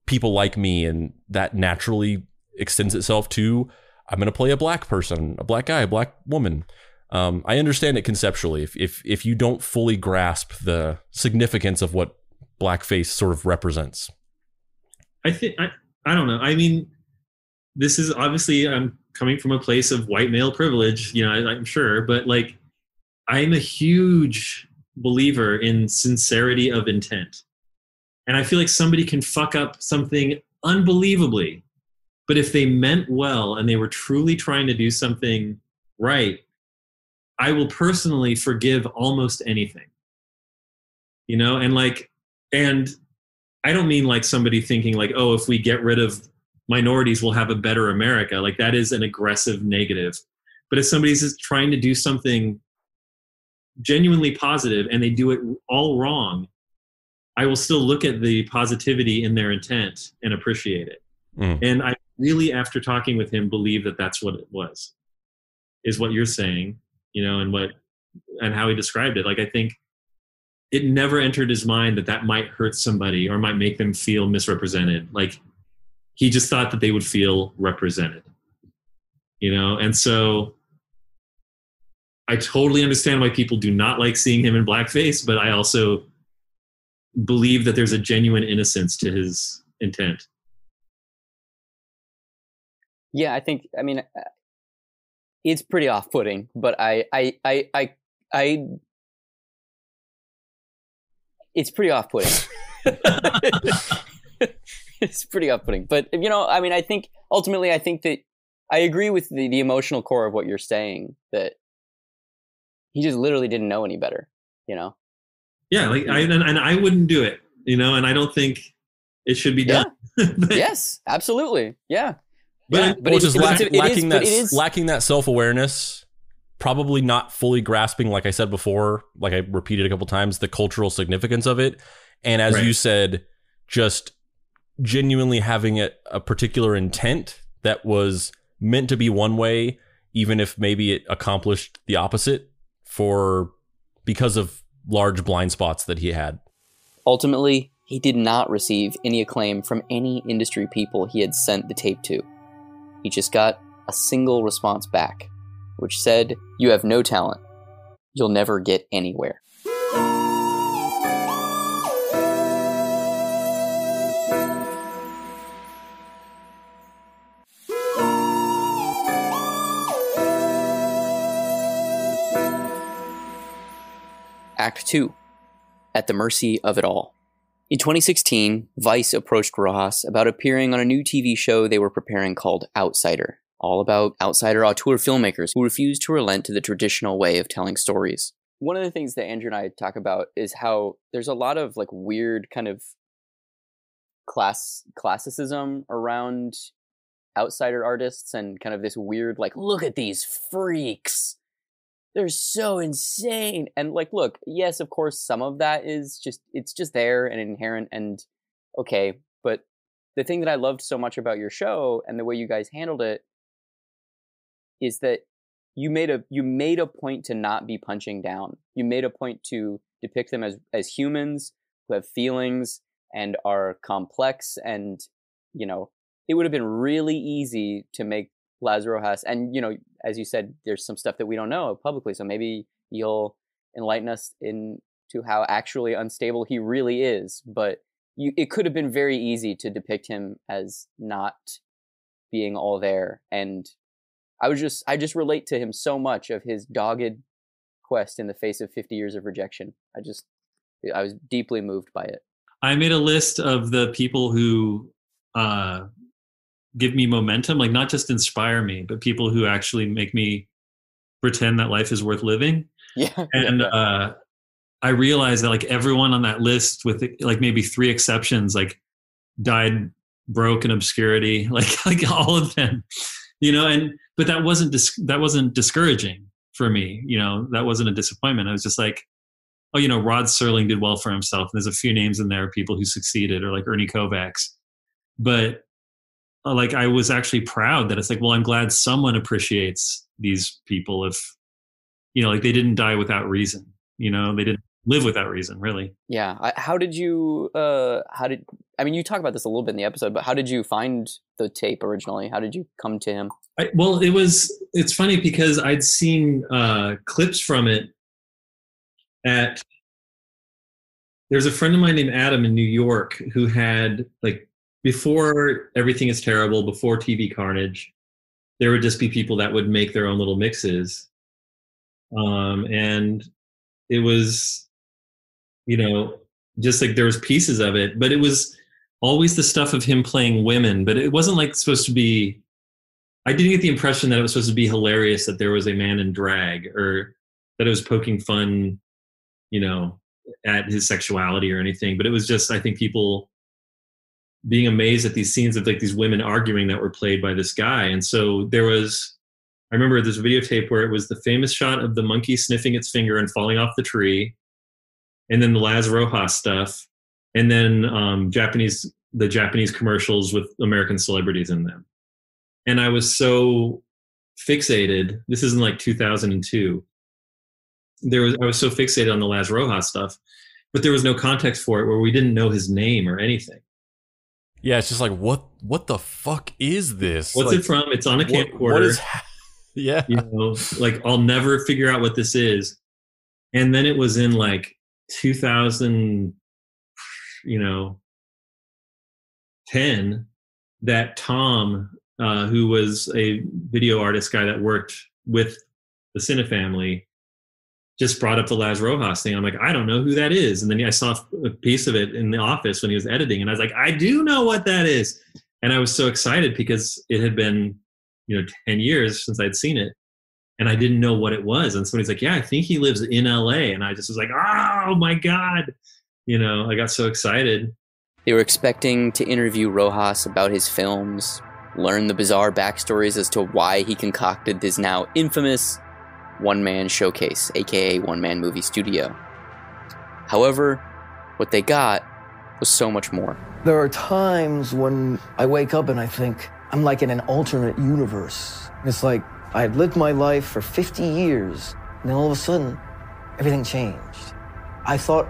people like me, and that naturally extends itself to, I'm going to play a black person, a black guy, a black woman. I understand it conceptually. If you don't fully grasp the significance of what blackface sort of represents. I don't know. I mean, this is obviously, I'm coming from a place of white male privilege, you know, I'm sure, but like, I'm a huge believer in sincerity of intent. And I feel like somebody can fuck up something unbelievably, but if they meant well and they were truly trying to do something right, I will personally forgive almost anything, you know? And I don't mean like somebody thinking like, oh, if we get rid of minorities, we'll have a better America. Like, that is an aggressive negative. But if somebody's just trying to do something genuinely positive and they do it all wrong, I will still look at the positivity in their intent and appreciate it. And I really, after talking with him, believe that that's what it was, is what you're saying, you know, and how he described it. Like, I think it never entered his mind that might hurt somebody or might make them feel misrepresented. Like, he just thought that they would feel represented, you know? And so I totally understand why people do not like seeing him in blackface, but I also believe that there's a genuine innocence to his intent. Yeah, I mean, it's pretty off-putting, but it's pretty off-putting. It's pretty off-putting, but you know, I mean, I think that I agree with the emotional core of what you're saying, that he just literally didn't know any better, you know? Yeah, like I wouldn't do it, you know, and I don't think it should be done. Yes, absolutely. Yeah. But lacking that self-awareness, probably not fully grasping, like I said before, like I repeated a couple times, the cultural significance of it. And as you said, just genuinely having a particular intent that was meant to be one way, even if maybe it accomplished the opposite because of large blind spots that he had. Ultimately, he did not receive any acclaim from any industry people he had sent the tape to. He just got a single response back, which said, "You have no talent. You'll never get anywhere." Act 2. At the mercy of it all. In 2016, Vice approached Rojas about appearing on a new TV show they were preparing called Outsider, all about outsider auteur filmmakers who refuse to relent to the traditional way of telling stories. One of the things that Andrew and I talk about is how there's a lot of like weird kind of classicism around outsider artists, and kind of this weird like, look at these freaks, they're so insane. And like, look, yes, of course, some of that is it's just there and inherent and okay. But the thing that I loved so much about your show and the way you guys handled it is that you made a point to not be punching down. You made a point to depict them as humans who have feelings and are complex. And, you know, it would have been really easy to make Laz Rojas, and, you know, as you said, there's some stuff that we don't know publicly, so maybe you'll enlighten us into how actually unstable he really is. But it could have been very easy to depict him as not being all there. And I just relate to him so much of his dogged quest in the face of 50 years of rejection. I was deeply moved by it. I made a list of the people who give me momentum, like not just inspire me, but people who actually make me pretend that life is worth living. Yeah. And I realized that like everyone on that list, with like maybe 3 exceptions, like died broke in obscurity, like all of them, you know. But that wasn't discouraging for me, you know. That wasn't a disappointment. I was just like, oh, you know, Rod Serling did well for himself. And there's a few names in there, people who succeeded, or like Ernie Kovacs. But like, I was actually proud that it's like, well, I'm glad someone appreciates these people. If, you know, like they didn't die without reason, you know, they didn't live without reason, really. Yeah. I mean, you talk about this a little bit in the episode, but how did you find the tape originally? How did you come to him? It's funny because I'd seen clips from it there's a friend of mine named Adam in New York who had, like, before Everything Is Terrible, before TV Carnage, there would just be people that would make their own little mixes. And it was, you know, just like there was pieces of it, but it was always the stuff of him playing women. But it wasn't like supposed to be, I didn't get the impression that it was supposed to be hilarious that there was a man in drag, or that it was poking fun, you know, at his sexuality or anything. But it was just, I think, people being amazed at these scenes of like these women arguing that were played by this guy. And so I remember this videotape where it was the famous shot of the monkey sniffing its finger and falling off the tree, and then the Laz Rojas stuff, and then the Japanese commercials with American celebrities in them. And I was so fixated. This is in like 2002. I was so fixated on the Laz Rojas stuff, but there was no context for it, where we didn't know his name or anything. Yeah, it's just like, what the fuck is this? What's it from? It's on a camcorder. Yeah. You know, like, I'll never figure out what this is. And then it was in like 2000, 10, that Tom, who was a video artist guy that worked with the Cine family, just brought up the Laz Rojas thing. I'm like, I don't know who that is. And then I saw a piece of it in the office when he was editing, and I was like, I do know what that is. And I was so excited because it had been, 10 years since I'd seen it, and I didn't know what it was. And somebody's like, yeah, I think he lives in LA. And I just was like, oh my God. I got so excited. They were expecting to interview Rojas about his films, learn the bizarre backstories as to why he concocted this now infamous one-man showcase, aka one-man movie studio. However, what they got was so much more. There are times when I wake up and I think, I'm like in an alternate universe. It's like I had lived my life for 50 years, and then all of a sudden, everything changed. I thought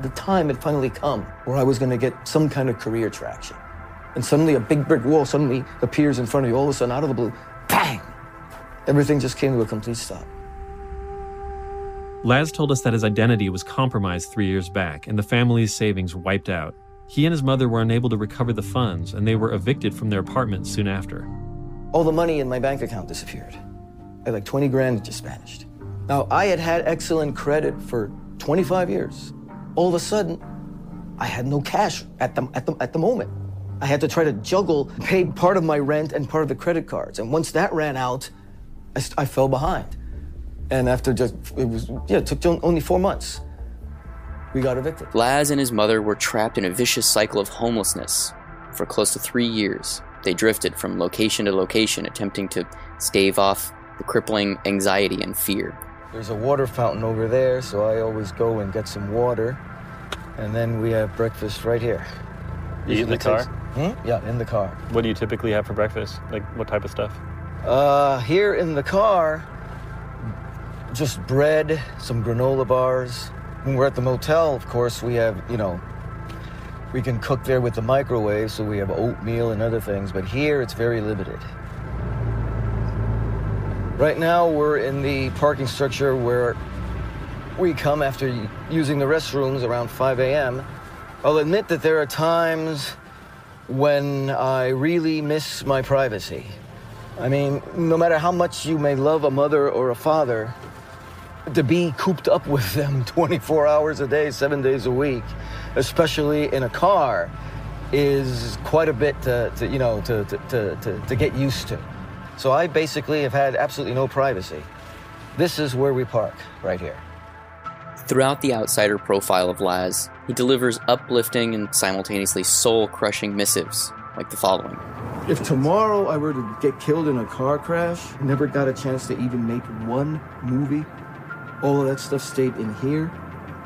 the time had finally come where I was going to get some kind of career traction. And suddenly a big brick wall suddenly appears in front of you, all of a sudden, out of the blue, bang! Everything just came to a complete stop. Laz told us that his identity was compromised 3 years back and the family's savings wiped out. He and his mother were unable to recover the funds, and they were evicted from their apartment soon after. All the money in my bank account disappeared. I had like 20 grand just vanished. Now, I had had excellent credit for 25 years. All of a sudden, I had no cash at the moment. I had to try to juggle, pay part of my rent and part of the credit cards. And once that ran out, I fell behind. And after it took only 4 months, we got evicted. Laz and his mother were trapped in a vicious cycle of homelessness for close to 3 years. They drifted from location to location, attempting to stave off the crippling anxiety and fear. There's a water fountain over there, so I always go and get some water. And then we have breakfast right here. You eat in the car? Yeah, in the car. What do you typically have for breakfast? Like, what type of stuff? Here in the car, just bread, some granola bars. When we're at the motel, of course, we have, we can cook there with the microwave, so we have oatmeal and other things, but here it's very limited. Right now, we're in the parking structure where we come after using the restrooms around 5 a.m. I'll admit that there are times when I really miss my privacy. I mean, no matter how much you may love a mother or a father, to be cooped up with them 24 hours a day, 7 days a week, especially in a car, is quite a bit to get used to. So I basically have had absolutely no privacy. This is where we park, right here. Throughout the outsider profile of Laz, he delivers uplifting and simultaneously soul-crushing missives, like the following. If tomorrow I were to get killed in a car crash, never got a chance to even make one movie, all of that stuff stayed in here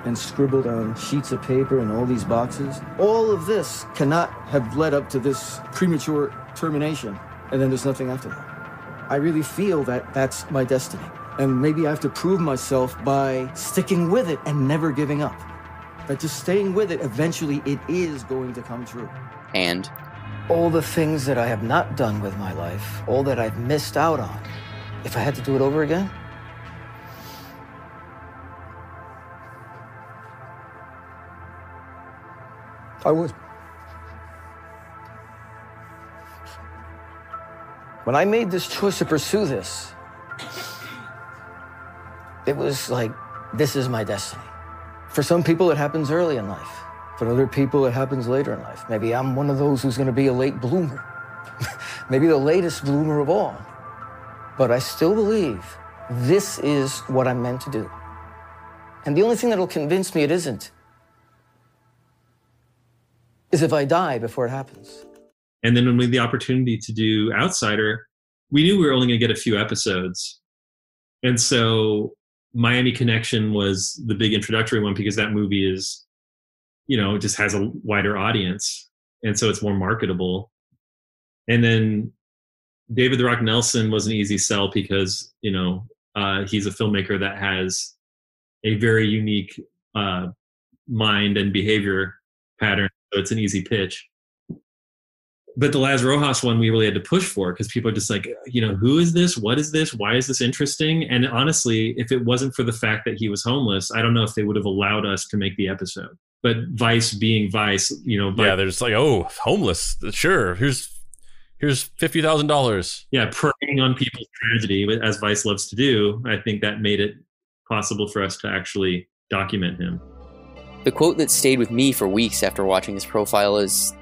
and scribbled on sheets of paper and all these boxes. All of this cannot have led up to this premature termination, and then there's nothing after that. I really feel that that's my destiny. And maybe I have to prove myself by sticking with it and never giving up. But just staying with it, eventually it is going to come true. And all the things that I have not done with my life, all that I've missed out on, if I had to do it over again, I would. When I made this choice to pursue this, it was like, this is my destiny. For some people, it happens early in life. For other people, it happens later in life. Maybe I'm one of those who's going to be a late bloomer. Maybe the latest bloomer of all. But I still believe this is what I'm meant to do. And the only thing that'll convince me it isn't is if I die before it happens. And then when we had the opportunity to do Outsider, we knew we were only going to get a few episodes. And so Miami Connection was the big introductory one because that movie is, just has a wider audience. And so it's more marketable. And then David the Rock Nelson was an easy sell because, he's a filmmaker that has a very unique mind and behavior pattern. So it's an easy pitch. But the Laz Rojas one, we really had to push for because people are just like, who is this? What is this? Why is this interesting? And honestly, if it wasn't for the fact that he was homeless, I don't know if they would have allowed us to make the episode. But Vice being Vice, yeah, they're just like, oh, homeless. Sure. Here's $50,000. Yeah, preying on people's tragedy, as Vice loves to do. I think that made it possible for us to actually document him. the quote that stayed with me for weeks after watching his profile is,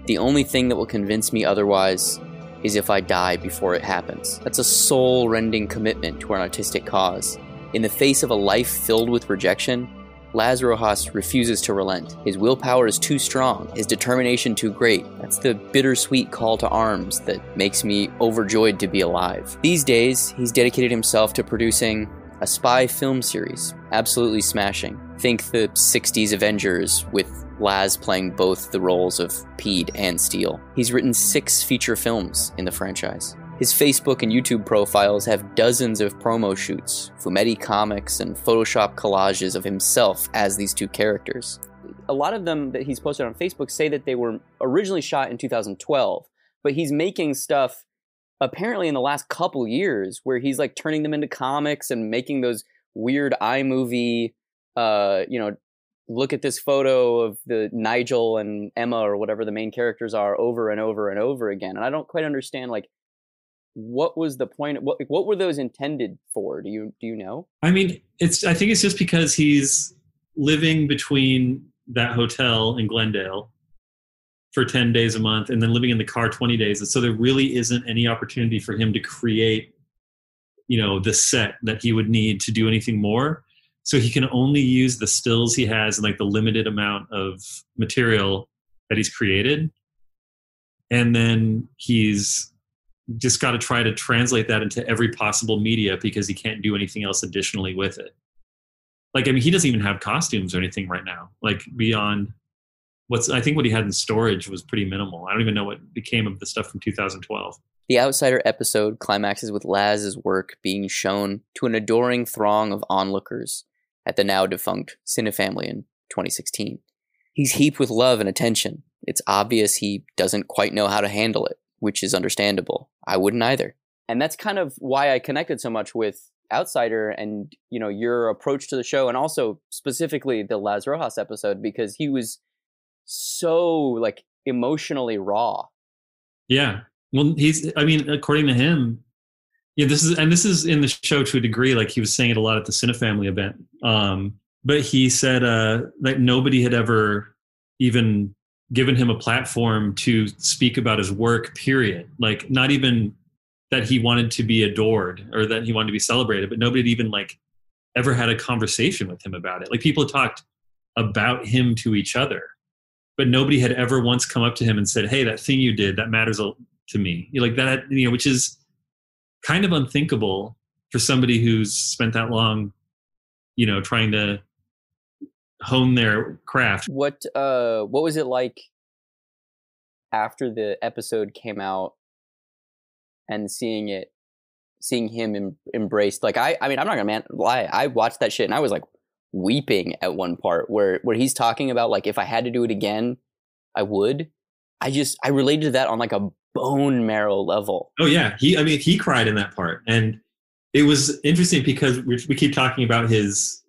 "The only thing that will convince me otherwise is if I die before it happens." That's a soul-rending commitment to an artistic cause. In the face of a life filled with rejection, Laz Rojas refuses to relent. His willpower is too strong, his determination too great. That's the bittersweet call to arms that makes me overjoyed to be alive. These days, he's dedicated himself to producing a spy film series, absolutely smashing. Think the 60s Avengers with Laz playing both the roles of Pete and Steele. He's written 6 feature films in the franchise. His Facebook and YouTube profiles have dozens of promo shoots, Fumetti comics, and Photoshop collages of himself as these 2 characters. A lot of them that he's posted on Facebook say that they were originally shot in 2012, but he's making stuff apparently in the last couple years where he's like turning them into comics and making those weird iMovie, look at this photo of the Nigel and Emma or whatever the main characters are over and over and over again. And I don't quite understand, like, what was the point? What were those intended for? Do you know? I mean, I think it's just because he's living between that hotel in Glendale for 10 days a month and then living in the car 20 days. And so there really isn't any opportunity for him to create, the set that he would need to do anything more. So he can only use the stills he has and like the limited amount of material that he's created. And then he's just got to try to translate that into every possible media because he can't do anything else additionally with it. Like, I mean, he doesn't even have costumes or anything right now, like beyond I think what he had in storage was pretty minimal. I don't even know what became of the stuff from 2012. The Outsider episode climaxes with Laz's work being shown to an adoring throng of onlookers at the now defunct Cinefamily in 2016. He's heaped with love and attention. It's obvious he doesn't quite know how to handle it, which is understandable. I wouldn't either. And that's kind of why I connected so much with Outsider and, your approach to the show, and also specifically the Laz Rojas episode, because he was so like emotionally raw. Yeah. Well, according to him, this is in the show to a degree, like he was saying it a lot at the Cinefamily event. But he said that nobody had ever even given him a platform to speak about his work, period. Like, not even that he wanted to be adored or that he wanted to be celebrated, but nobody had even like ever had a conversation with him about it. Like, people had talked about him to each other, but nobody had ever once come up to him and said, hey, that thing you did, that matters to me. Like that, which is kind of unthinkable for somebody who's spent that long, trying to hone their craft. What was it like after the episode came out and seeing him embraced? Like, I'm not gonna lie. I watched that shit and I was like weeping at one part where he's talking about like, if I had to do it again, I would. I related to that on like a bone marrow level. Oh yeah. He cried in that part. And it was interesting because we keep talking about his,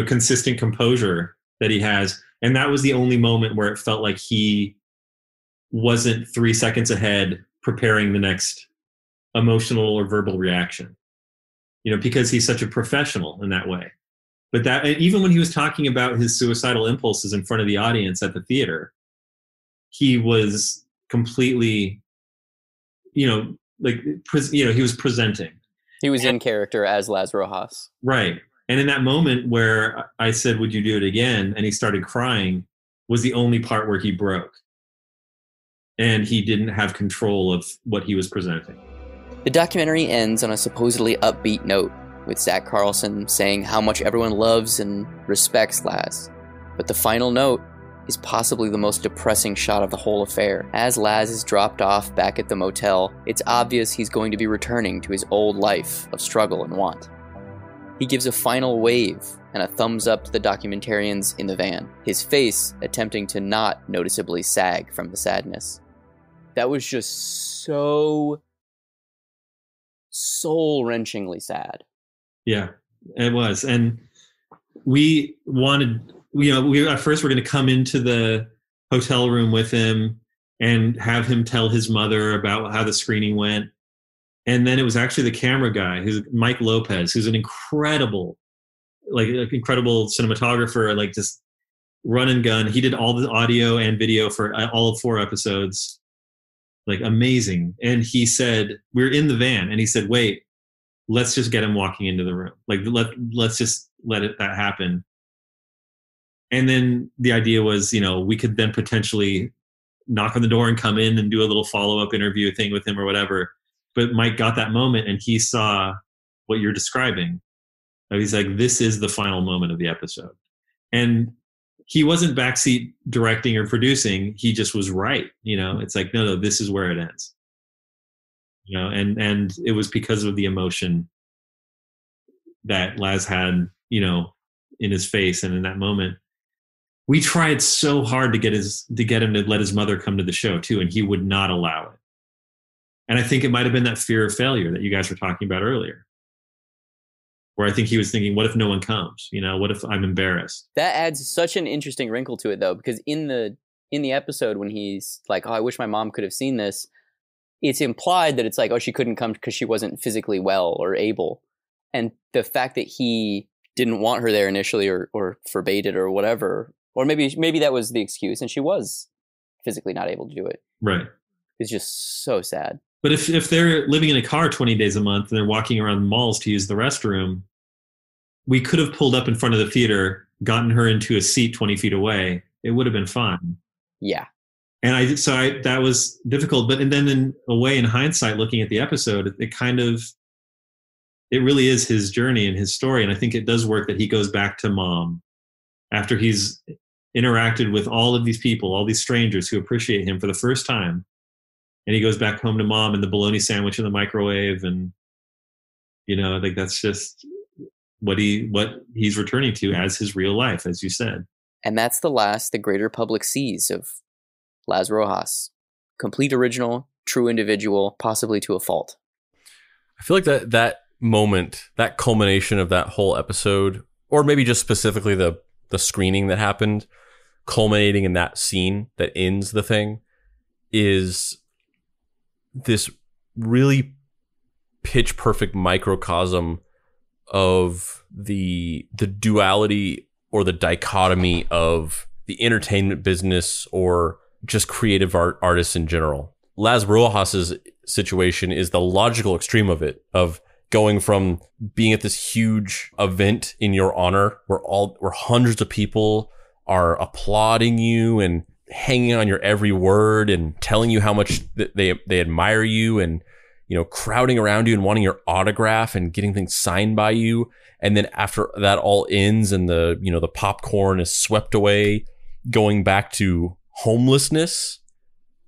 consistent composure that he has. And that was the only moment where it felt like he wasn't 3 seconds ahead preparing the next emotional or verbal reaction, because he's such a professional in that way. But that, even when he was talking about his suicidal impulses in front of the audience at the theater, he was completely, he was presenting. He was in character as Laz Rojas. Right. And in that moment where I said, would you do it again? And he started crying was the only part where he broke. And he didn't have control of what he was presenting. The documentary ends on a supposedly upbeat note, with Zach Carlson saying how much everyone loves and respects Laz. But the final note is possibly the most depressing shot of the whole affair. As Laz is dropped off back at the motel, it's obvious he's going to be returning to his old life of struggle and want. He gives a final wave and a thumbs up to the documentarians in the van, his face attempting to not noticeably sag from the sadness. That was just so soul-wrenchingly sad. Yeah, it was. And we wanted, we at first were going to come into the hotel room with him and have him tell his mother about how the screening went. And then it was actually the camera guy, who's Mike Lopez, who's an incredible cinematographer, like just run and gun. He did all the audio and video for all of 4 episodes. Like, amazing. And he said, we're in the van, and he said, wait, let's just get him walking into the room. Like, let's just let that happen. And then the idea was, we could then potentially knock on the door and come in and do a little follow-up interview thing with him or whatever. But Mike got that moment and he saw what you're describing. He's like, this is the final moment of the episode. And he wasn't backseat directing or producing. He just was right. You know, it's like, no, this is where it ends. You know, and it was because of the emotion that Laz had, you know, in his face and in that moment. We tried so hard to get him to let his mother come to the show too, and he would not allow it. And I think it might have been that fear of failure that you guys were talking about earlier, where I think he was thinking, what if no one comes? You know, what if I'm embarrassed? That adds such an interesting wrinkle to it, though, because in the episode when he's like, oh, I wish my mom could have seen this, it's implied that it's like, oh, she couldn't come because she wasn't physically well or able. And the fact that he didn't want her there initially or forbade it or whatever, or maybe that was the excuse and she was physically not able to do it. Right. It's just so sad. But if they're living in a car 20 days a month and they're walking around malls to use the restroom, we could have pulled up in front of the theater, gotten her into a seat 20 feet away. It would have been fine. Yeah. And that was difficult. But and then in a way, in hindsight, looking at the episode, it really is his journey and his story. And I think it does work that he goes back to mom after he's interacted with all of these people, all these strangers who appreciate him for the first time. And he goes back home to mom and the bologna sandwich in the microwave. And, you know, I think that's just what he's returning to as his real life, as you said. And that's the last the greater public sees of Laz Rojas. Complete original, true individual, possibly to a fault. I feel like that moment, that culmination of that whole episode, or maybe just specifically the screening that happened, culminating in that scene that ends the thing, is this really pitch perfect microcosm of the duality or the dichotomy of the entertainment business or just creative artists in general. Laz Rojas's situation is the logical extreme of it, of going from being at this huge event in your honor where hundreds of people are applauding you and hanging on your every word and telling you how much they admire you and, you know, crowding around you and wanting your autograph and getting things signed by you. And then after that all ends and the popcorn is swept away, going back to homelessness.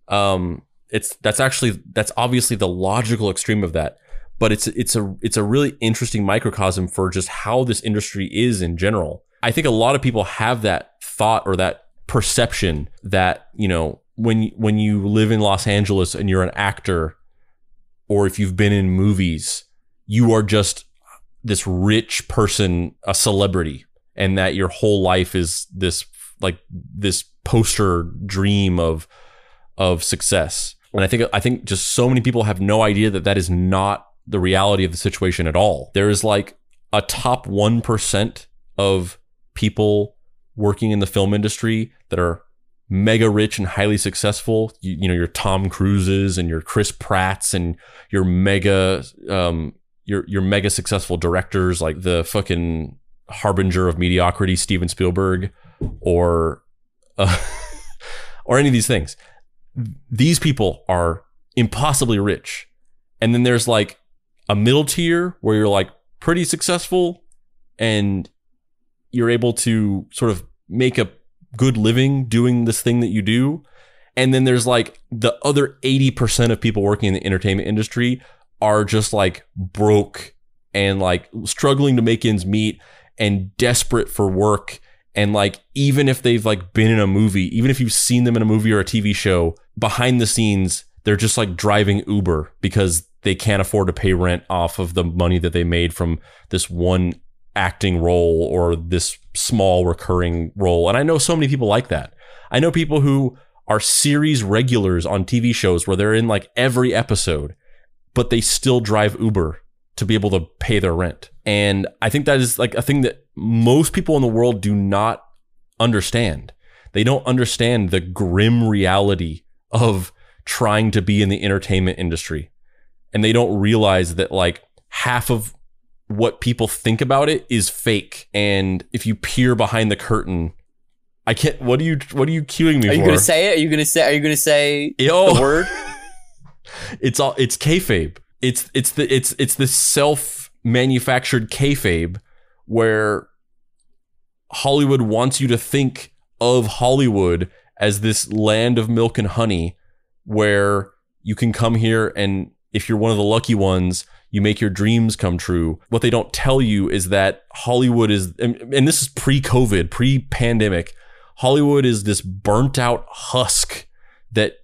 That's obviously the logical extreme of that. But it's a really interesting microcosm for just how this industry is in general. I think a lot of people have that thought or that perception that, you know, when you live in Los Angeles and you're an actor, or if you've been in movies, you are just this rich person, a celebrity, and that your whole life is this poster dream of success. And I think just so many people have no idea that is not the reality of the situation at all. There is like a top 1% of people working in the film industry that are mega rich and highly successful. You know, your Tom Cruises and your Chris Pratts and your mega successful directors like the fucking harbinger of mediocrity, Steven Spielberg, or any of these things. These people are impossibly rich. And then there's like a middle tier where you're like pretty successful and you're able to sort of make a good living doing this thing that you do. And then there's like the other 80% of people working in the entertainment industry are just like broke and like struggling to make ends meet and desperate for work. And like, even if they've like been in a movie, even if you've seen them in a movie or a TV show, behind the scenes, they're just like driving Uber because they can't afford to pay rent off of the money that they made from this one acting role or this small recurring role. And I know so many people like that. I know people who are series regulars on TV shows where they're in like every episode, but they still drive Uber to be able to pay their rent. And I think that is like a thing that most people in the world do not understand. They don't understand the grim reality of trying to be in the entertainment industry. And they don't realize that like half of what people think about it is fake. And if you peer behind the curtain, I can't. What are you cueing me for? Are you gonna say it? Are you gonna say the word? It's kayfabe. It's the self-manufactured kayfabe where Hollywood wants you to think of Hollywood as this land of milk and honey where you can come here and if you're one of the lucky ones, you make your dreams come true. What they don't tell you is that Hollywood is, and this is pre-COVID, pre-pandemic, Hollywood is this burnt out husk that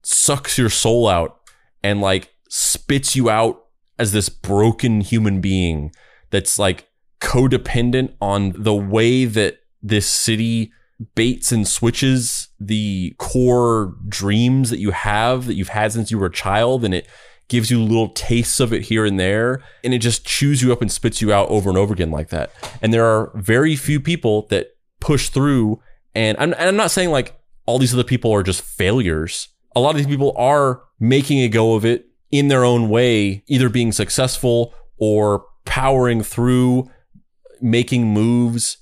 sucks your soul out and like spits you out as this broken human being that's like codependent on the way that this city baits and switches the core dreams that you've had since you were a child, and it gives you little tastes of it here and there, and it just chews you up and spits you out over and over again like that. And there are very few people that push through, and I'm not saying like all these other people are just failures. A lot of these people are making a go of it in their own way, either being successful or powering through, making moves,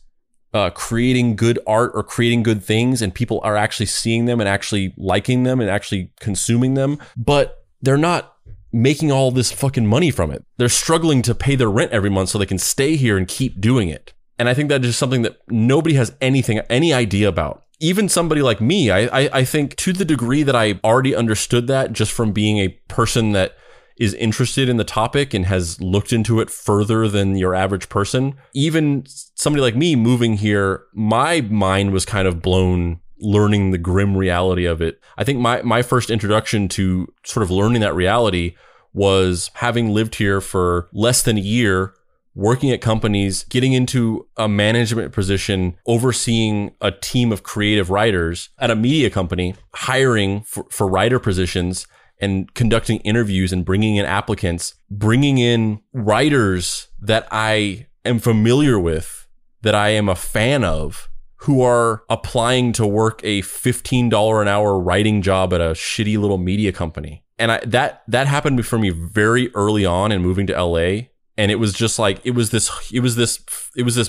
creating good art or creating good things, and people are actually seeing them and actually liking them and actually consuming them, but they're not making all this fucking money from it. They're struggling to pay their rent every month so they can stay here and keep doing it. And I think that is something that nobody has any idea about. Even somebody like me, I think to the degree that I already understood that just from being a person that is interested in the topic and has looked into it further than your average person, even somebody like me moving here, my mind was kind of blown learning the grim reality of it. I think my first introduction to sort of learning that reality was having lived here for less than a year, working at companies, getting into a management position, overseeing a team of creative writers at a media company, hiring for writer positions and conducting interviews and bringing in applicants, bringing in writers that I am familiar with, that I am a fan of, who are applying to work a $15 an hour writing job at a shitty little media company. And that happened for me very early on in moving to LA. And it was just like, it was this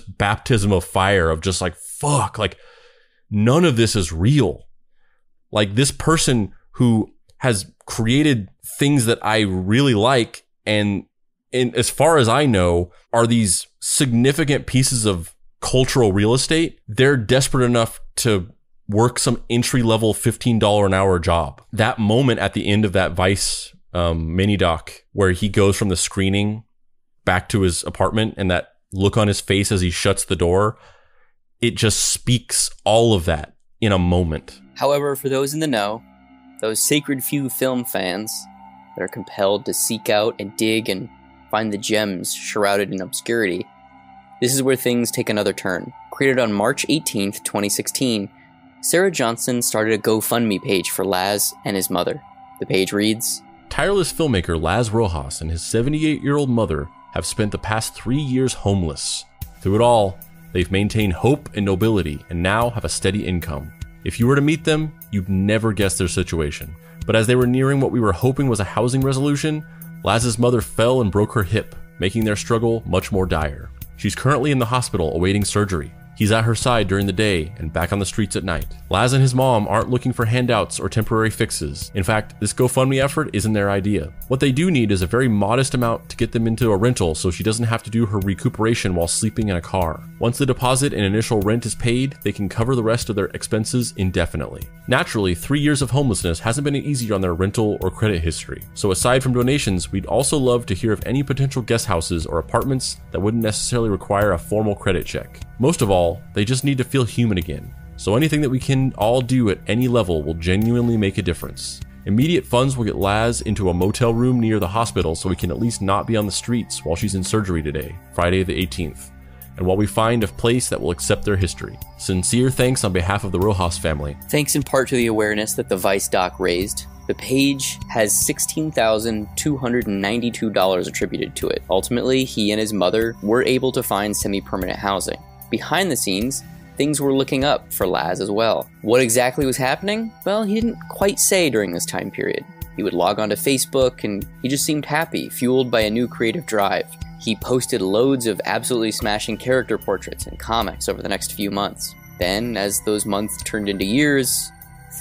baptism of fire of just like, fuck, like none of this is real. Like this person who has created things that I really like, and as far as I know, are these significant pieces of cultural real estate, they're desperate enough to work some entry-level $15 an hour job. That moment at the end of that Vice mini doc where he goes from the screening back to his apartment and that look on his face as he shuts the door, it just speaks all of that in a moment. However, for those in the know, those sacred few film fans that are compelled to seek out and dig and find the gems shrouded in obscurity, this is where things take another turn. Created on March 18th, 2016, Sarah Johnson started a GoFundMe page for Laz and his mother. The page reads, "Tireless filmmaker Laz Rojas and his 78-year-old mother have spent the past 3 years homeless. Through it all, they've maintained hope and nobility and now have a steady income. If you were to meet them, you'd never guess their situation. But as they were nearing what we were hoping was a housing resolution, Laz's mother fell and broke her hip, making their struggle much more dire. She's currently in the hospital awaiting surgery. He's at her side during the day and back on the streets at night. Laz and his mom aren't looking for handouts or temporary fixes. In fact, this GoFundMe effort isn't their idea. What they do need is a very modest amount to get them into a rental so she doesn't have to do her recuperation while sleeping in a car. Once the deposit and initial rent is paid, they can cover the rest of their expenses indefinitely. Naturally, 3 years of homelessness hasn't been easy on their rental or credit history. So aside from donations, we'd also love to hear of any potential guest houses or apartments that wouldn't necessarily require a formal credit check. Most of all, they just need to feel human again. So anything that we can all do at any level will genuinely make a difference. Immediate funds will get Laz into a motel room near the hospital so we can at least not be on the streets while she's in surgery today, Friday the 18th. And while we find a place that will accept their history. Sincere thanks on behalf of the Rojas family." Thanks in part to the awareness that the Vice doc raised, the page has $16,292 attributed to it. Ultimately, he and his mother were able to find semi-permanent housing. Behind the scenes, things were looking up for Laz as well. What exactly was happening? Well, he didn't quite say during this time period. He would log onto Facebook and he just seemed happy, fueled by a new creative drive. He posted loads of absolutely smashing character portraits and comics over the next few months. Then, as those months turned into years,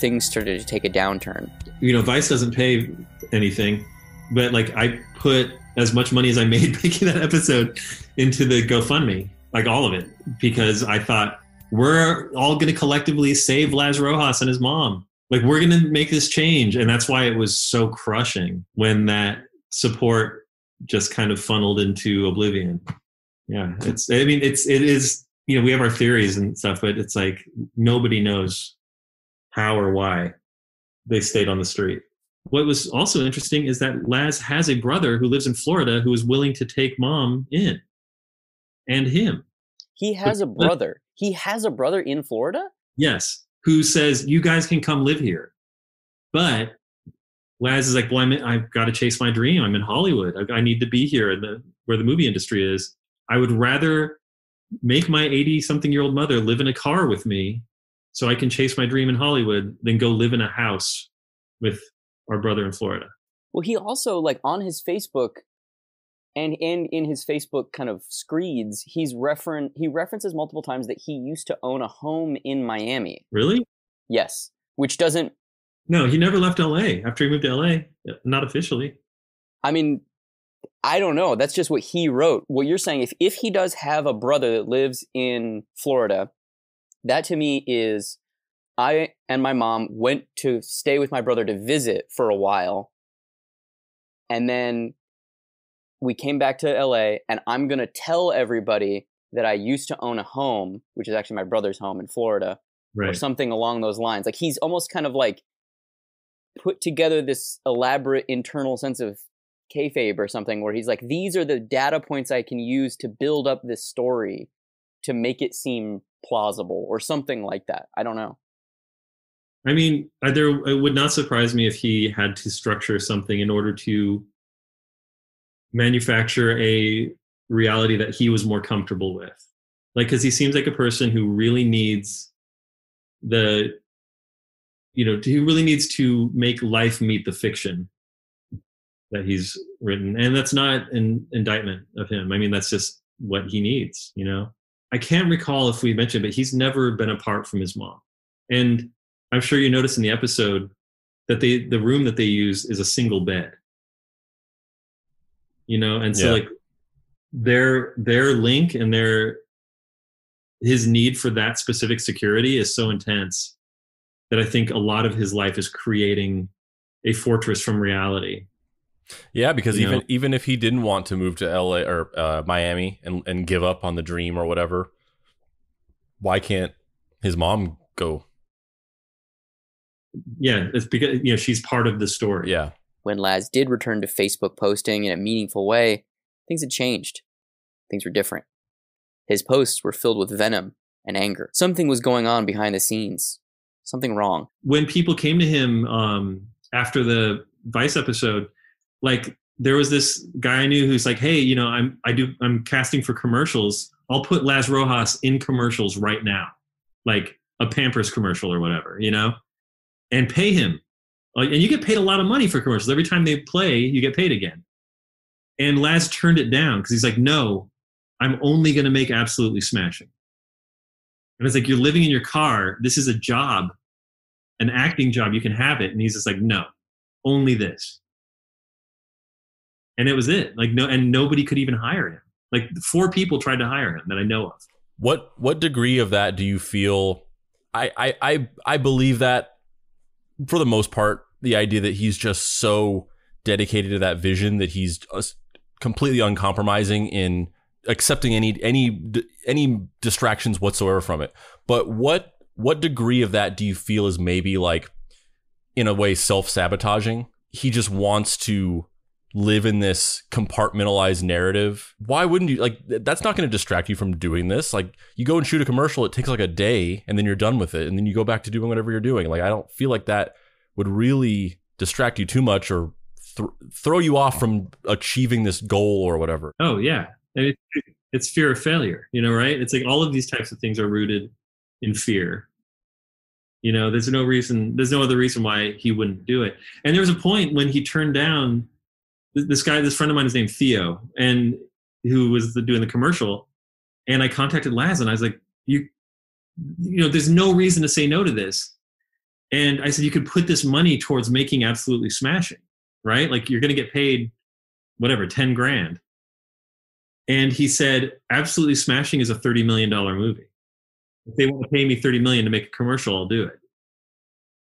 things started to take a downturn. You know, Vice doesn't pay anything, but like I put as much money as I made making that episode into the GoFundMe. Like all of it, because I thought we're all going to collectively save Laz Rojas and his mom. Like, we're going to make this change. And that's why it was so crushing when that support just kind of funneled into oblivion. Yeah. It is, we have our theories and stuff, but it's like nobody knows how or why they stayed on the street. What was also interesting is that Laz has a brother who lives in Florida who is willing to take mom in, and him. He has a brother. He has a brother in Florida? Yes. Who says, you guys can come live here. But Laz is like, well, I've got to chase my dream. I'm in Hollywood. I need to be here where the movie industry is. I would rather make my 80-something-year-old mother live in a car with me so I can chase my dream in Hollywood than go live in a house with our brother in Florida. Well, he also, like, on his Facebook and in his Facebook kind of screeds, he references multiple times that he used to own a home in Miami. Really? Yes. Which doesn't... No, he never left LA after he moved to LA. Not officially. I mean, I don't know. That's just what he wrote. What you're saying, if he does have a brother that lives in Florida, that to me is, I and my mom went to stay with my brother to visit for a while. And then we came back to LA, and I'm going to tell everybody that I used to own a home, which is actually my brother's home in Florida, right, or something along those lines. Like, he's almost kind of like put together this elaborate internal sense of kayfabe or something, where he's like, these are the data points I can use to build up this story to make it seem plausible or something like that. I don't know. I mean, it would not surprise me if he had to structure something in order to manufacture a reality that he was more comfortable with. Like, because he seems like a person who really needs he really needs to make life meet the fiction that he's written. And that's not an indictment of him. I mean, that's just what he needs, I can't recall if we mentioned, but he's never been apart from his mom. And I'm sure you noticed in the episode that the room that they use is a single bed. And so like their link and his need for that specific security is so intense that I think a lot of his life is creating a fortress from reality. Yeah, because even if he didn't want to move to LA or Miami and give up on the dream or whatever, why can't his mom go? Yeah, it's because she's part of the story. Yeah. When Laz did return to Facebook posting in a meaningful way, things had changed. Things were different. His posts were filled with venom and anger. Something was going on behind the scenes. Something wrong. When people came to him after the Vice episode, like, there was this guy I knew who's like, hey, I'm casting for commercials. I'll put Laz Rojas in commercials right now, like a Pampers commercial or whatever, and pay him. And you get paid a lot of money for commercials. Every time they play, you get paid again. And Laz turned it down because he's like, no, I'm only going to make absolutely smashing. And it's like, you're living in your car. This is a job, an acting job. You can have it. And he's just like, no, only this. And it was it. Like, no, and nobody could even hire him. Like, 4 people tried to hire him that I know of. What degree of that do you feel? I believe that, for the most part, the idea that he's just so dedicated to that vision that he's completely uncompromising in accepting any distractions whatsoever from it. But what degree of that do you feel is maybe, like, in a way, self-sabotaging? He just wants to live in this compartmentalized narrative. Why wouldn't you? Like, that's not going to distract you from doing this. Like, you go and shoot a commercial, it takes like a day, and then you're done with it, and then you go back to doing whatever you're doing. Like, I don't feel like that would really distract you too much or throw you off from achieving this goal or whatever. Oh yeah, and it's fear of failure, right? It's like all of these types of things are rooted in fear. There's no other reason why he wouldn't do it. And there was a point when he turned down this friend of mine is named Theo, and who was doing the commercial. And I contacted Laz, and I was like, there's no reason to say no to this. And I said, you could put this money towards making absolutely smashing, right? Like, you're going to get paid, whatever, 10 grand. And he said, absolutely smashing is a $30 million movie. If they want to pay me $30 million to make a commercial, I'll do it.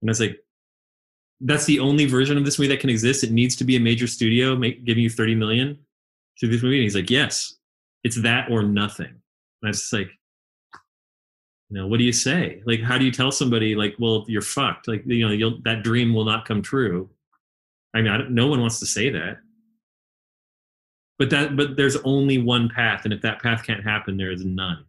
And I was like, that's the only version of this movie that can exist. It needs to be a major studio giving you $30 million to this movie. And he's like, yes, it's that or nothing. And I was just like, what do you say? Like, how do you tell somebody like, well, you're fucked. Like, that dream will not come true. I mean, no one wants to say that. But there's only one path. And if that path can't happen, there is none.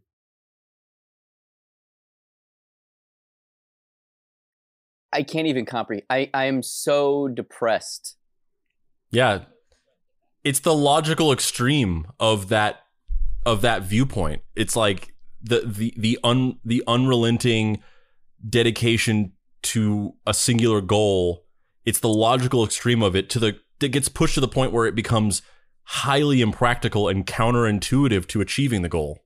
I can't even comprehend. I am so depressed. Yeah. It's the logical extreme of that viewpoint. It's like the unrelenting dedication to a singular goal. It's the logical extreme of it that gets pushed to the point where it becomes highly impractical and counterintuitive to achieving the goal.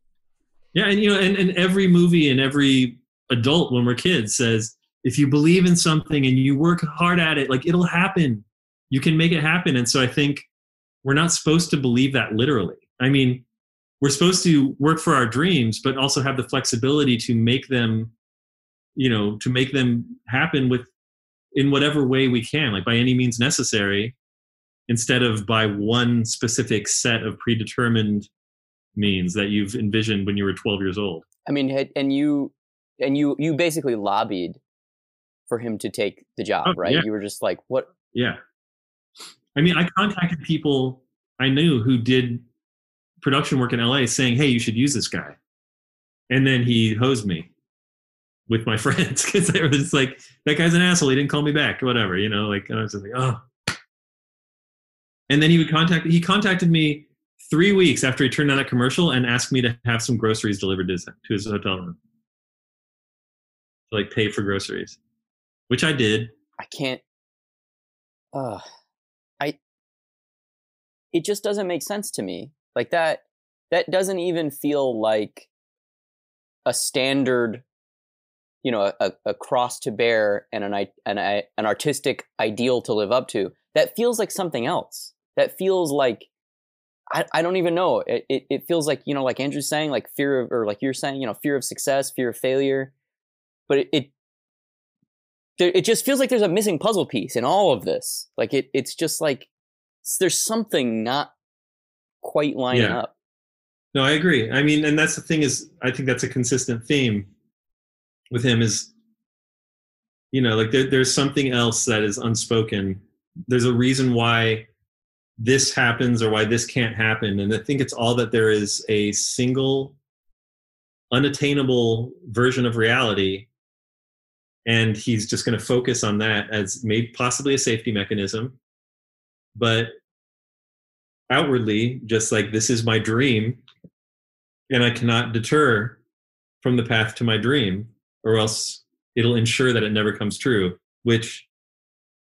Yeah, and and every movie and every adult when we're kids says, if you believe in something and you work hard at it, like, it'll happen. You can make it happen. And so I think we're not supposed to believe that literally. I mean, we're supposed to work for our dreams, but also have the flexibility to make them, happen in whatever way we can, like by any means necessary, instead of by one specific set of predetermined means that you've envisioned when you were 12 years old. I mean, and you basically lobbied for him to take the job, right? Yeah. You were just like, what? Yeah. I mean, I contacted people I knew who did production work in LA saying, hey, you should use this guy. And then he hosed me with my friends because they were just like, that guy's an asshole. He didn't call me back or whatever, and I was just like, oh. And then he contacted me 3 weeks after he turned down that commercial and asked me to have some groceries delivered to his hotel room. To like pay for groceries, which I did. I can't. It just doesn't make sense to me. Like that doesn't even feel like a standard, a cross to bear and an artistic ideal to live up to. That feels like something else. That feels like, I don't even know. It feels like, like Andrew's saying, like fear of, or like you're saying, fear of success, fear of failure. But it just feels like there's a missing puzzle piece in all of this. Like it's just like there's something not quite lining up. No, I agree. I mean, and that's the thing is, I think that's a consistent theme with him is, like there's something else that is unspoken. There's a reason why this happens or why this can't happen. And I think it's all that there is a single unattainable version of reality. And he's just going to focus on that as maybe possibly a safety mechanism, but outwardly, just like, this is my dream and I cannot deter from the path to my dream, or else it'll ensure that it never comes true, which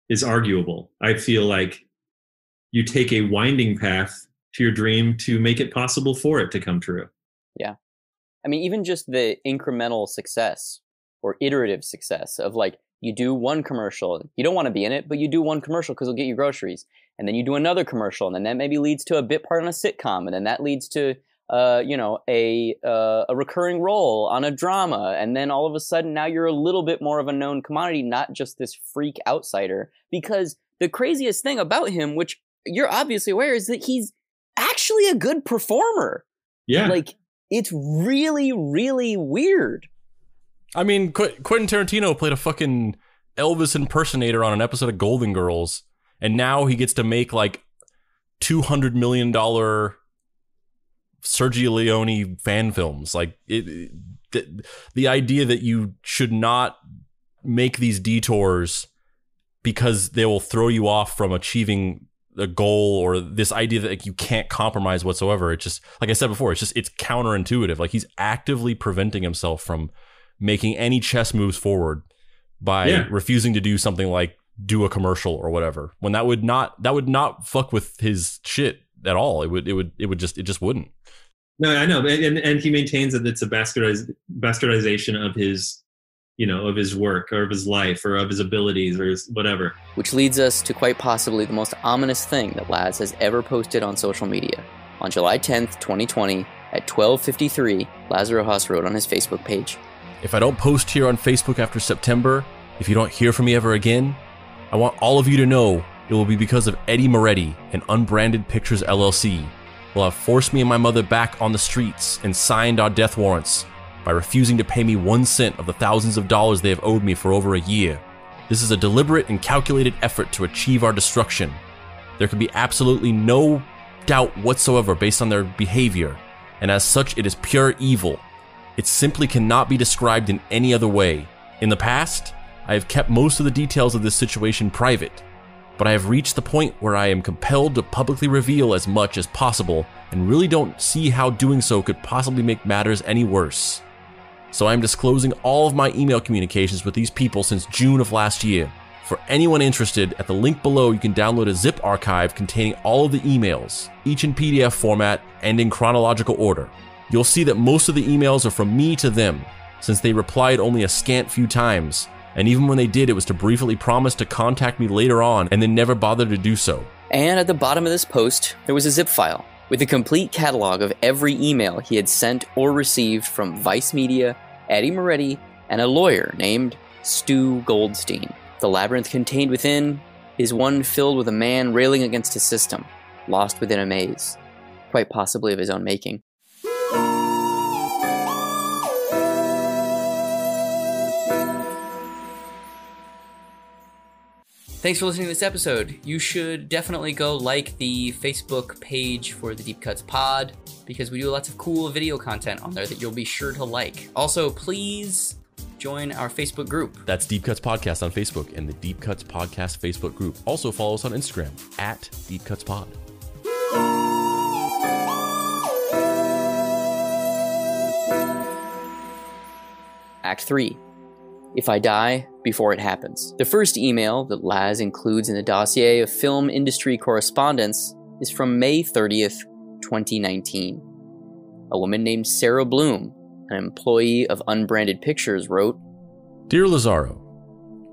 is arguable. I feel like you take a winding path to your dream to make it possible for it to come true. Yeah. I mean, even just the incremental success or iterative success of like, you do one commercial, you don't want to be in it, but you do one commercial because it'll get you groceries. And then you do another commercial, and then that maybe leads to a bit part on a sitcom. And then that leads to, a recurring role on a drama. And then all of a sudden now you're a little bit more of a known commodity, not just this freak outsider. Because the craziest thing about him, which you're obviously aware, is that he's actually a good performer. Yeah. Like, it's really, really weird. I mean, Quentin Tarantino played a fucking Elvis impersonator on an episode of Golden Girls, and now he gets to make like $200 million Sergio Leone fan films. Like, the idea that you should not make these detours because they will throw you off from achieving a goal, or this idea that like, you can't compromise whatsoever. It's just, like I said before, it's counterintuitive. Like, he's actively preventing himself from making any chess moves forward by refusing to do something like do a commercial or whatever, when that would not fuck with his shit at all. It just wouldn't. No, I know. And he maintains that it's a bastardization of his, of his work or of his life or of his abilities or his whatever. Which leads us to quite possibly the most ominous thing that Laz has ever posted on social media. On July 10th, 2020, at 12:53, Laz Rojas wrote on his Facebook page, if I don't post here on Facebook after September, if you don't hear from me ever again, I want all of you to know it will be because of Eddie Moretti and Unbranded Pictures LLC will have forced me and my mother back on the streets and signed our death warrants by refusing to pay me 1 cent of the thousands of dollars they have owed me for over a year. This is a deliberate and calculated effort to achieve our destruction. There can be absolutely no doubt whatsoever based on their behavior, and as such it is pure evil. It simply cannot be described in any other way. In the past, I have kept most of the details of this situation private, but I have reached the point where I am compelled to publicly reveal as much as possible and really don't see how doing so could possibly make matters any worse. So I am disclosing all of my email communications with these people since June of last year. For anyone interested, at the link below you can download a zip archive containing all of the emails, each in PDF format and in chronological order. You'll see that most of the emails are from me to them, since they replied only a scant few times, and even when they did, it was to briefly promise to contact me later on and then never bothered to do so. And at the bottom of this post, there was a zip file with a complete catalog of every email he had sent or received from Vice Media, Eddie Moretti, and a lawyer named Stu Goldstein. The labyrinth contained within is one filled with a man railing against a system, lost within a maze, quite possibly of his own making. Thanks for listening to this episode. You should definitely go like the Facebook page for the Deep Cuts Pod, because we do lots of cool video content on there that you'll be sure to like. Also, please join our Facebook group. That's Deep Cuts Podcast on Facebook and the Deep Cuts Podcast Facebook group. Also follow us on Instagram at Deep Cuts Pod. Act 3. If I die before it happens. The first email that Laz includes in the dossier of film industry correspondence is from May 30th, 2019. A woman named Sarah Bloom, an employee of Unbranded Pictures, wrote, Dear Lazaro,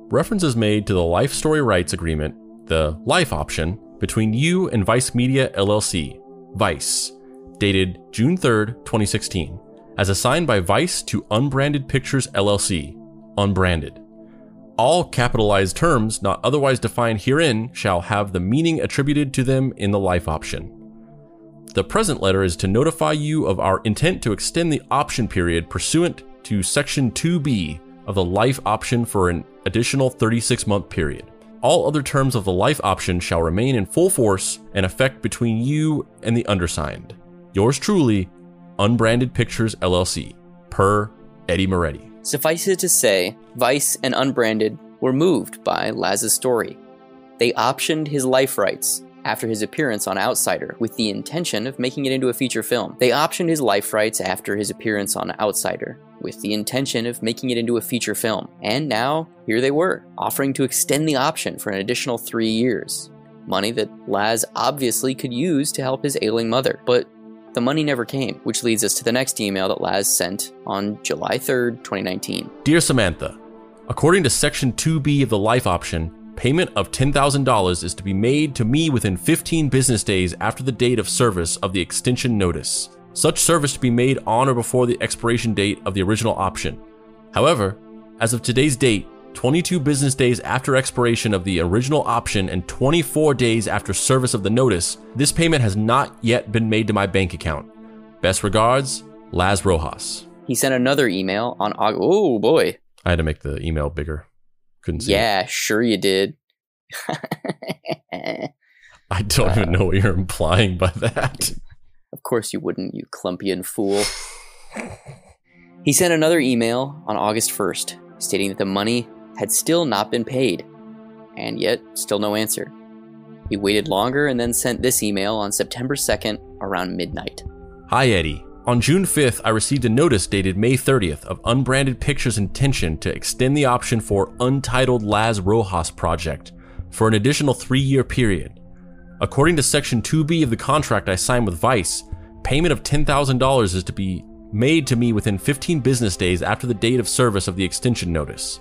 reference is made to the Life Story Rights Agreement, the Life Option, between you and Vice Media LLC, Vice, dated June 3rd, 2016, as assigned by Vice to Unbranded Pictures LLC, Unbranded. All capitalized terms not otherwise defined herein shall have the meaning attributed to them in the Life Option. The present letter is to notify you of our intent to extend the option period pursuant to Section 2B of the Life Option for an additional 36-month period. All other terms of the Life Option shall remain in full force and effect between you and the undersigned. Yours truly, Unbranded Pictures LLC, per Eddie Moretti. Suffice it to say, Vice and Unbranded were moved by Laz's story. They optioned his life rights after his appearance on Outsider with the intention of making it into a feature film. They optioned his life rights after his appearance on Outsider with the intention of making it into a feature film. And now, here they were, offering to extend the option for an additional 3 years. Money that Laz obviously could use to help his ailing mother. But the money never came, which leads us to the next email that Laz sent on July 3rd, 2019. Dear Samantha, according to Section 2B of the Life Option, payment of $10,000 is to be made to me within 15 business days after the date of service of the extension notice. Such service to be made on or before the expiration date of the original option. However, as of today's date, 22 business days after expiration of the original option and 24 days after service of the notice, this payment has not yet been made to my bank account. Best regards, Laz Rojas. He sent another email on August. Oh boy. I had to make the email bigger. Couldn't see. Yeah, sure you did. I don't even know what you're implying by that. Of course you wouldn't, you clumpian fool. He sent another email on August 1st, stating that the money had still not been paid, and yet still no answer. He waited longer and then sent this email on September 2nd around midnight. Hi Eddie. On June 5th, I received a notice dated May 30th of Unbranded Pictures' intention to extend the option for Untitled Laz Rojas project for an additional 3-year period. According to Section 2B of the contract I signed with Vice, payment of $10,000 is to be made to me within 15 business days after the date of service of the extension notice.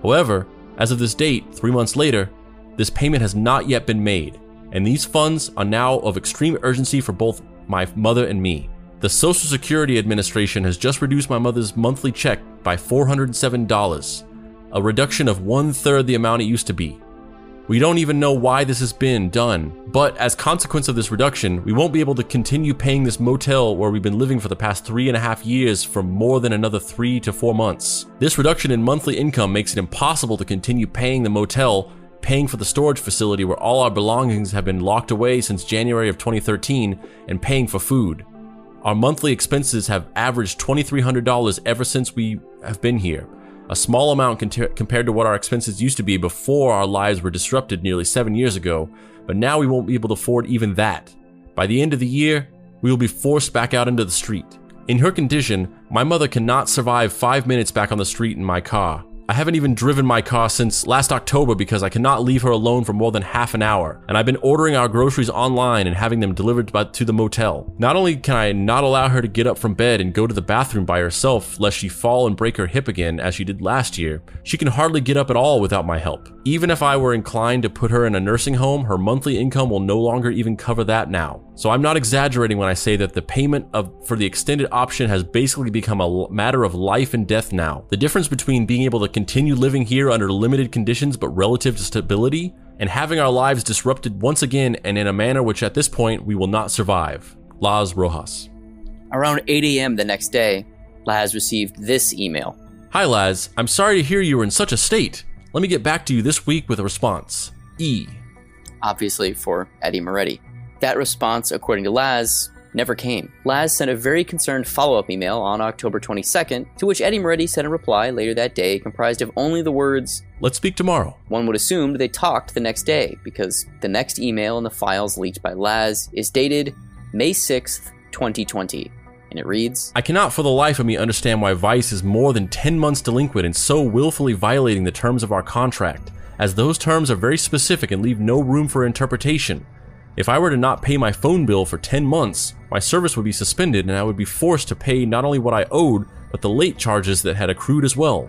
However, as of this date, 3 months later, this payment has not yet been made, and these funds are now of extreme urgency for both my mother and me. The Social Security Administration has just reduced my mother's monthly check by $407, a reduction of 1/3 the amount it used to be. We don't even know why this has been done, but as consequence of this reduction, we won't be able to continue paying this motel where we've been living for the past 3.5 years for more than another 3 to 4 months. This reduction in monthly income makes it impossible to continue paying the motel, paying for the storage facility where all our belongings have been locked away since January of 2013, and paying for food. Our monthly expenses have averaged $2,300 ever since we have been here. A small amount compared to what our expenses used to be before our lives were disrupted nearly 7 years ago, but now we won't be able to afford even that. By the end of the year, we will be forced back out into the street. In her condition, my mother cannot survive 5 minutes back on the street in my car. I haven't even driven my car since last October because I cannot leave her alone for more than half an hour, and I've been ordering our groceries online and having them delivered to the motel. Not only can I not allow her to get up from bed and go to the bathroom by herself lest she fall and break her hip again as she did last year, she can hardly get up at all without my help. Even if I were inclined to put her in a nursing home, her monthly income will no longer even cover that now. So I'm not exaggerating when I say that the payment for the extended option has basically become a matter of life and death now. The difference between being able to continue living here under limited conditions but relative to stability, and having our lives disrupted once again and in a manner which at this point we will not survive. Laz Rojas. Around 8 a.m. the next day, Laz received this email. Hi Laz, I'm sorry to hear you were in such a state. Let me get back to you this week with a response. E. Obviously for Eddie Moretti. That response, according to Laz, never came. Laz sent a very concerned follow-up email on October 22nd, to which Eddie Moretti sent a reply later that day comprised of only the words, "Let's speak tomorrow." One would assume they talked the next day, because the next email in the files leaked by Laz is dated May 6th, 2020, and it reads, I cannot for the life of me understand why Vice is more than 10 months delinquent and so willfully violating the terms of our contract, as those terms are very specific and leave no room for interpretation. If I were to not pay my phone bill for 10 months, my service would be suspended and I would be forced to pay not only what I owed, but the late charges that had accrued as well.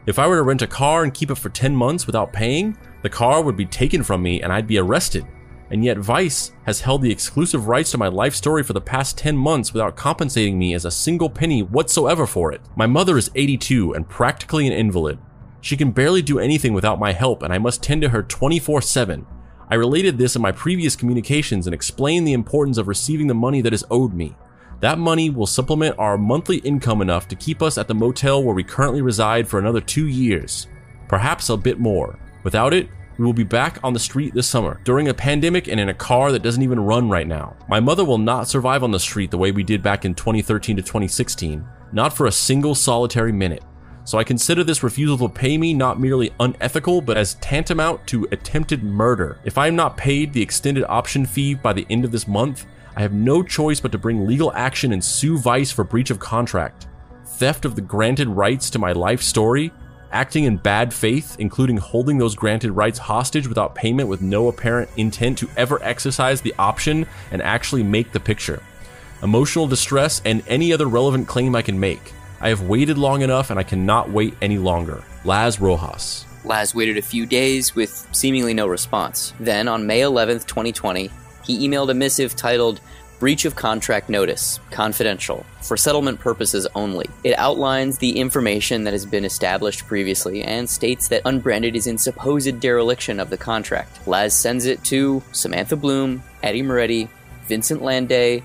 If I were to rent a car and keep it for 10 months without paying, the car would be taken from me and I'd be arrested. And yet Vice has held the exclusive rights to my life story for the past 10 months without compensating me as a single penny whatsoever for it. My mother is 82 and practically an invalid. She can barely do anything without my help and I must tend to her 24/7. I related this in my previous communications and explained the importance of receiving the money that is owed me. That money will supplement our monthly income enough to keep us at the motel where we currently reside for another 2 years, perhaps a bit more. Without it, we will be back on the street this summer, during a pandemic and in a car that doesn't even run right now. My mother will not survive on the street the way we did back in 2013 to 2016, not for a single solitary minute. So I consider this refusal to pay me not merely unethical, but as tantamount to attempted murder. If I am not paid the extended option fee by the end of this month, I have no choice but to bring legal action and sue Vice for breach of contract, theft of the granted rights to my life story, acting in bad faith, including holding those granted rights hostage without payment with no apparent intent to ever exercise the option and actually make the picture, emotional distress, and any other relevant claim I can make. I have waited long enough and I cannot wait any longer. Laz Rojas. Laz waited a few days with seemingly no response. Then, on May 11th, 2020, he emailed a missive titled Breach of Contract Notice, Confidential, for settlement purposes only. It outlines the information that has been established previously and states that Unbranded is in supposed dereliction of the contract. Laz sends it to Samantha Bloom, Eddie Moretti, Vincent Landay,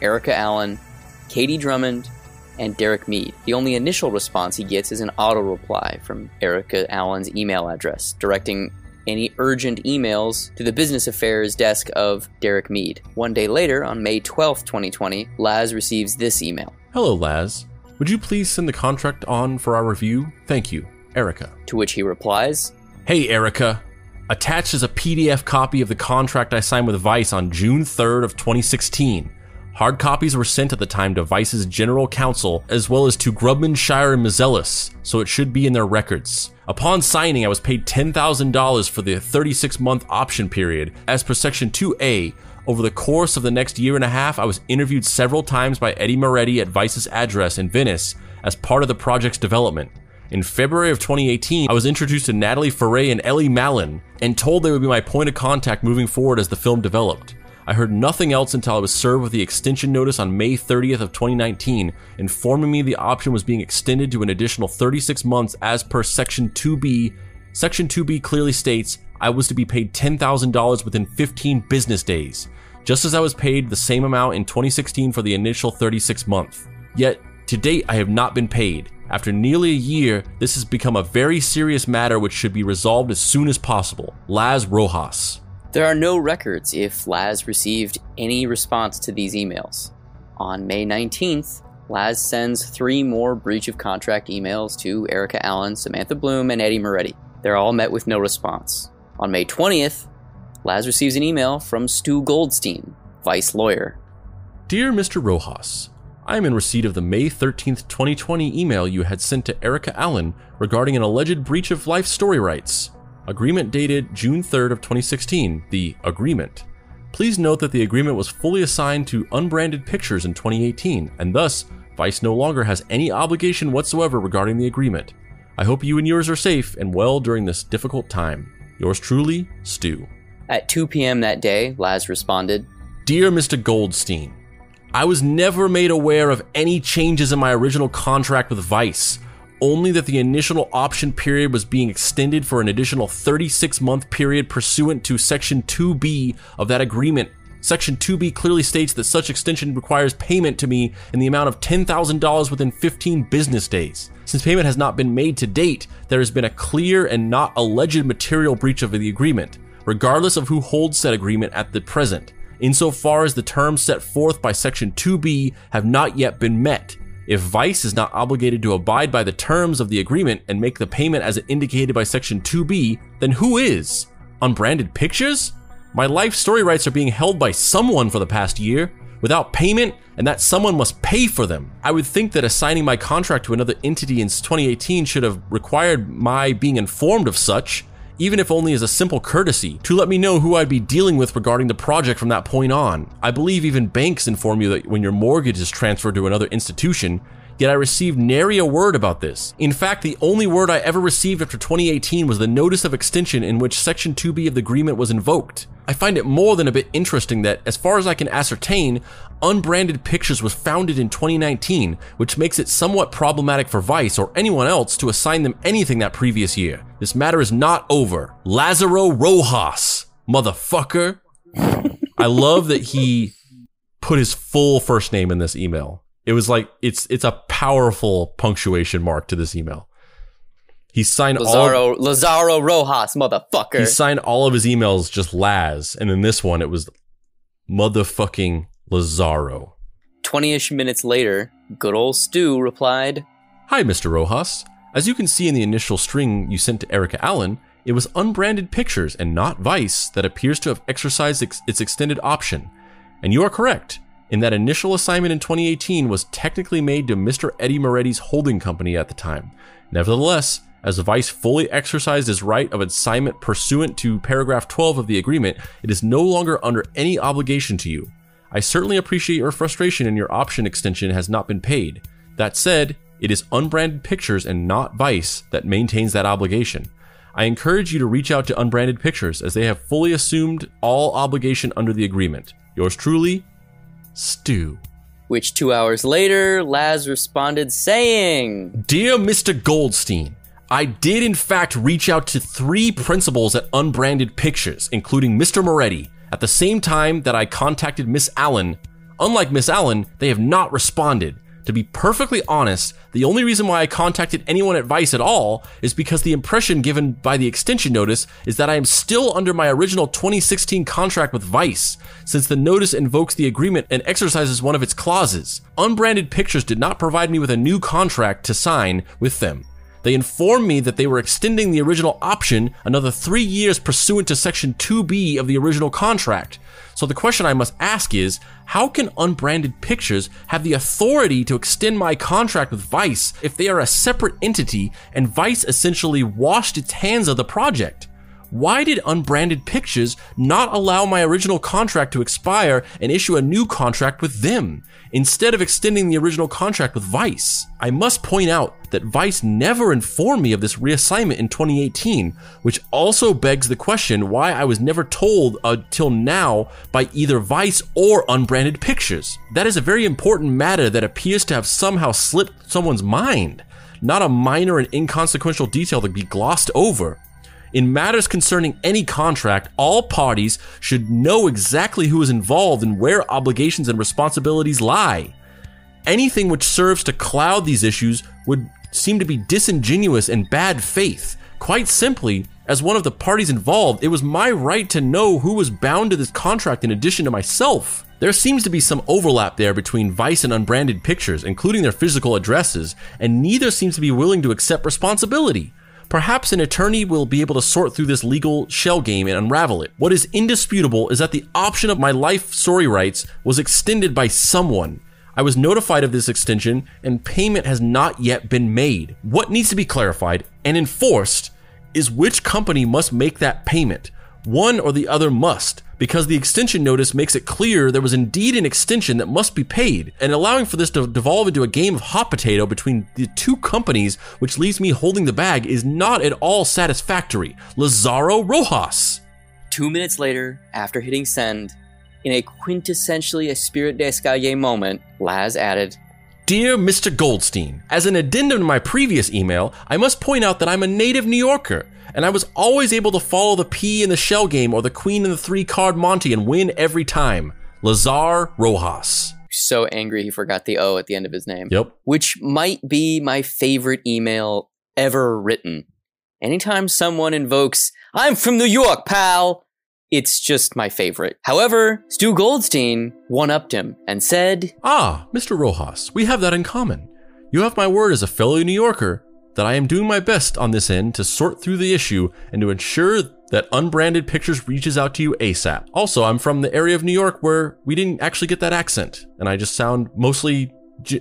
Erica Allen, Katie Drummond, and Derek Mead. The only initial response he gets is an auto-reply from Erica Allen's email address, directing any urgent emails to the business affairs desk of Derek Mead. One day later, on May 12th, 2020, Laz receives this email. Hello, Laz. Would you please send the contract on for our review? Thank you, Erica. To which he replies, Hey, Erica. Attached is a PDF copy of the contract I signed with Vice on June 3rd of 2016. Hard copies were sent at the time to Vice's general counsel, as well as to Grubman, Shire, and Mazelis, so it should be in their records. Upon signing, I was paid $10,000 for the 36-month option period. As per Section 2A, over the course of the next year and a half, I was interviewed several times by Eddie Moretti at Vice's address in Venice as part of the project's development. In February of 2018, I was introduced to Natalie Foray and Ellie Mallon and told they would be my point of contact moving forward as the film developed. I heard nothing else until I was served with the extension notice on May 30th of 2019, informing me the option was being extended to an additional 36 months as per Section 2B. Section 2B clearly states I was to be paid $10,000 within 15 business days, just as I was paid the same amount in 2016 for the initial 36 month. Yet, to date, I have not been paid. After nearly a year, this has become a very serious matter which should be resolved as soon as possible. Laz Rojas. There are no records if Laz received any response to these emails. On May 19th, Laz sends 3 more breach of contract emails to Erica Allen, Samantha Bloom, and Eddie Moretti. They're all met with no response. On May 20th, Laz receives an email from Stu Goldstein, Vice lawyer. Dear Mr. Rojas, I am in receipt of the May 13th, 2020 email you had sent to Erica Allen regarding an alleged breach of life story rights. Agreement dated June 3rd of 2016, the agreement. Please note that the agreement was fully assigned to Unbranded Pictures in 2018, and thus, Vice no longer has any obligation whatsoever regarding the agreement. I hope you and yours are safe and well during this difficult time. Yours truly, Stu. At 2 p.m. that day, Laz responded, Dear Mr. Goldstein, I was never made aware of any changes in my original contract with Vice, only that the initial option period was being extended for an additional 36-month period pursuant to Section 2B of that agreement. Section 2B clearly states that such extension requires payment to me in the amount of $10,000 within 15 business days. Since payment has not been made to date, there has been a clear and not alleged material breach of the agreement, regardless of who holds said agreement at the present, insofar as the terms set forth by Section 2B have not yet been met. If Vice is not obligated to abide by the terms of the agreement and make the payment as indicated by Section 2B, then who is? Unbranded Pictures? My life story rights are being held by someone for the past year, without payment, and that someone must pay for them. I would think that assigning my contract to another entity in 2018 should have required my being informed of such, even if only as a simple courtesy, to let me know who I'd be dealing with regarding the project from that point on. I believe even banks inform you that when your mortgage is transferred to another institution, yet I received nary a word about this. In fact, the only word I ever received after 2018 was the notice of extension in which Section 2B of the agreement was invoked. I find it more than a bit interesting that, as far as I can ascertain, Unbranded Pictures was founded in 2019, which makes it somewhat problematic for Vice or anyone else to assign them anything that previous year. This matter is not over. Laz Rojas, motherfucker. I love that he put his full first name in this email. It was like, it's a powerful punctuation mark to this email. He signed Lazaro Rojas, motherfucker. He signed all of his emails just Laz, and in this one it was motherfucking Lazaro. 20-ish minutes later, good old Stu replied, Hi, Mr. Rojas. As you can see in the initial string you sent to Erica Allen, it was Unbranded Pictures and not Vice that appears to have exercised its extended option. And you are correct, in that initial assignment in 2018 was technically made to Mr. Eddie Moretti's holding company at the time. Nevertheless, as Vice fully exercised his right of assignment pursuant to paragraph 12 of the agreement, it is no longer under any obligation to you. I certainly appreciate your frustration and your option extension has not been paid. That said, it is Unbranded Pictures and not Vice that maintains that obligation. I encourage you to reach out to Unbranded Pictures as they have fully assumed all obligation under the agreement. Yours truly, Stu. Which 2 hours later, Laz responded saying, Dear Mr. Goldstein, I did in fact reach out to 3 principals at Unbranded Pictures, including Mr. Moretti, at the same time that I contacted Miss Allen. Unlike Miss Allen, they have not responded. To be perfectly honest, the only reason why I contacted anyone at Vice at all is because the impression given by the extension notice is that I am still under my original 2016 contract with Vice, since the notice invokes the agreement and exercises one of its clauses. Unbranded Pictures did not provide me with a new contract to sign with them. They informed me that they were extending the original option another 3 years pursuant to Section 2B of the original contract. So the question I must ask is, how can Unbranded Pictures have the authority to extend my contract with Vice if they are a separate entity and Vice essentially washed its hands of the project? Why did Unbranded Pictures not allow my original contract to expire and issue a new contract with them, instead of extending the original contract with Vice? I must point out that Vice never informed me of this reassignment in 2018, which also begs the question why I was never told until now by either Vice or Unbranded Pictures. That is a very important matter that appears to have somehow slipped someone's mind, not a minor and inconsequential detail to be glossed over. In matters concerning any contract, all parties should know exactly who is involved and where obligations and responsibilities lie. Anything which serves to cloud these issues would seem to be disingenuous and bad faith. Quite simply, as one of the parties involved, it was my right to know who was bound to this contract in addition to myself. There seems to be some overlap there between Vice and Unbranded Pictures, including their physical addresses, and neither seems to be willing to accept responsibility. Perhaps an attorney will be able to sort through this legal shell game and unravel it. What is indisputable is that the option of my life story rights was extended by someone. I was notified of this extension, and payment has not yet been made. What needs to be clarified and enforced is which company must make that payment. One or the other must, because the extension notice makes it clear there was indeed an extension that must be paid, and allowing for this to devolve into a game of hot potato between the two companies, which leaves me holding the bag, is not at all satisfactory. Laz Rojas. 2 minutes later, after hitting send, in a quintessentially Esprit d'Escalier moment, Laz added, Dear Mr. Goldstein, as an addendum to my previous email, I must point out that I'm a native New Yorker, and I was always able to follow the P in the shell game or the Queen in the 3-card Monte and win every time. Laz Rojas. So angry he forgot the O at the end of his name. Yep. Which might be my favorite email ever written. Anytime someone invokes, I'm from New York, pal, it's just my favorite. However, Stu Goldstein one-upped him and said, Ah, Mr. Rojas, we have that in common. You have my word as a fellow New Yorker that I am doing my best on this end to sort through the issue and to ensure that Unbranded Pictures reaches out to you ASAP. Also, I'm from the area of New York where we didn't actually get that accent, and I just sound mostly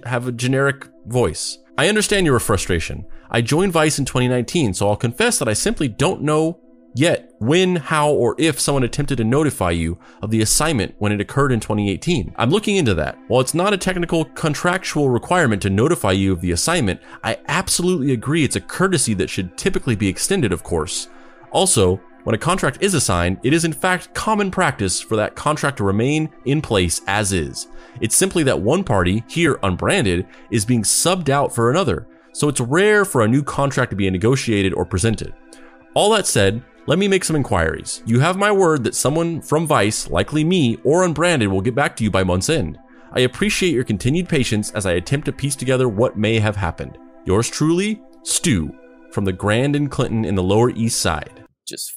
have a generic voice. I understand your frustration. I joined Vice in 2019, so I'll confess that I simply don't know yet when, how, or if someone attempted to notify you of the assignment when it occurred in 2018. I'm looking into that. While it's not a technical contractual requirement to notify you of the assignment, I absolutely agree it's a courtesy that should typically be extended, of course. Also, when a contract is assigned, it is in fact common practice for that contract to remain in place as is. It's simply that one party, here Unbranded, is being subbed out for another, so it's rare for a new contract to be negotiated or presented. All that said, let me make some inquiries. You have my word that someone from Vice, likely me or Unbranded, will get back to you by month's end. I appreciate your continued patience as I attempt to piece together what may have happened. Yours truly, Stu, from the Grand and Clinton in the Lower East Side. Just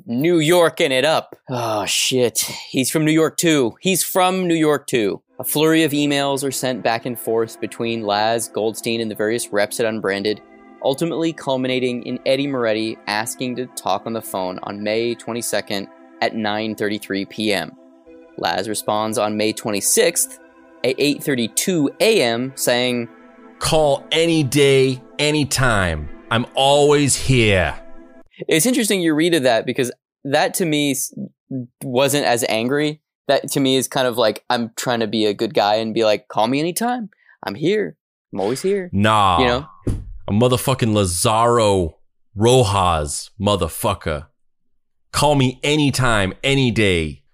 New Yorking it up. Oh, shit. He's from New York, too. A flurry of emails are sent back and forth between Laz, Goldstein, and the various reps at Unbranded, ultimately culminating in Eddie Moretti asking to talk on the phone on May 22nd at 9:33 p.m. Laz responds on May 26th at 8:32 a.m. saying, Call any day, anytime. I'm always here. It's interesting you read of that because that to me wasn't as angry. That to me is kind of like, I'm trying to be a good guy and be like, call me anytime. I'm here. I'm always here. Nah. You know? A motherfucking Laz Rojas, motherfucker. Call me anytime, any day.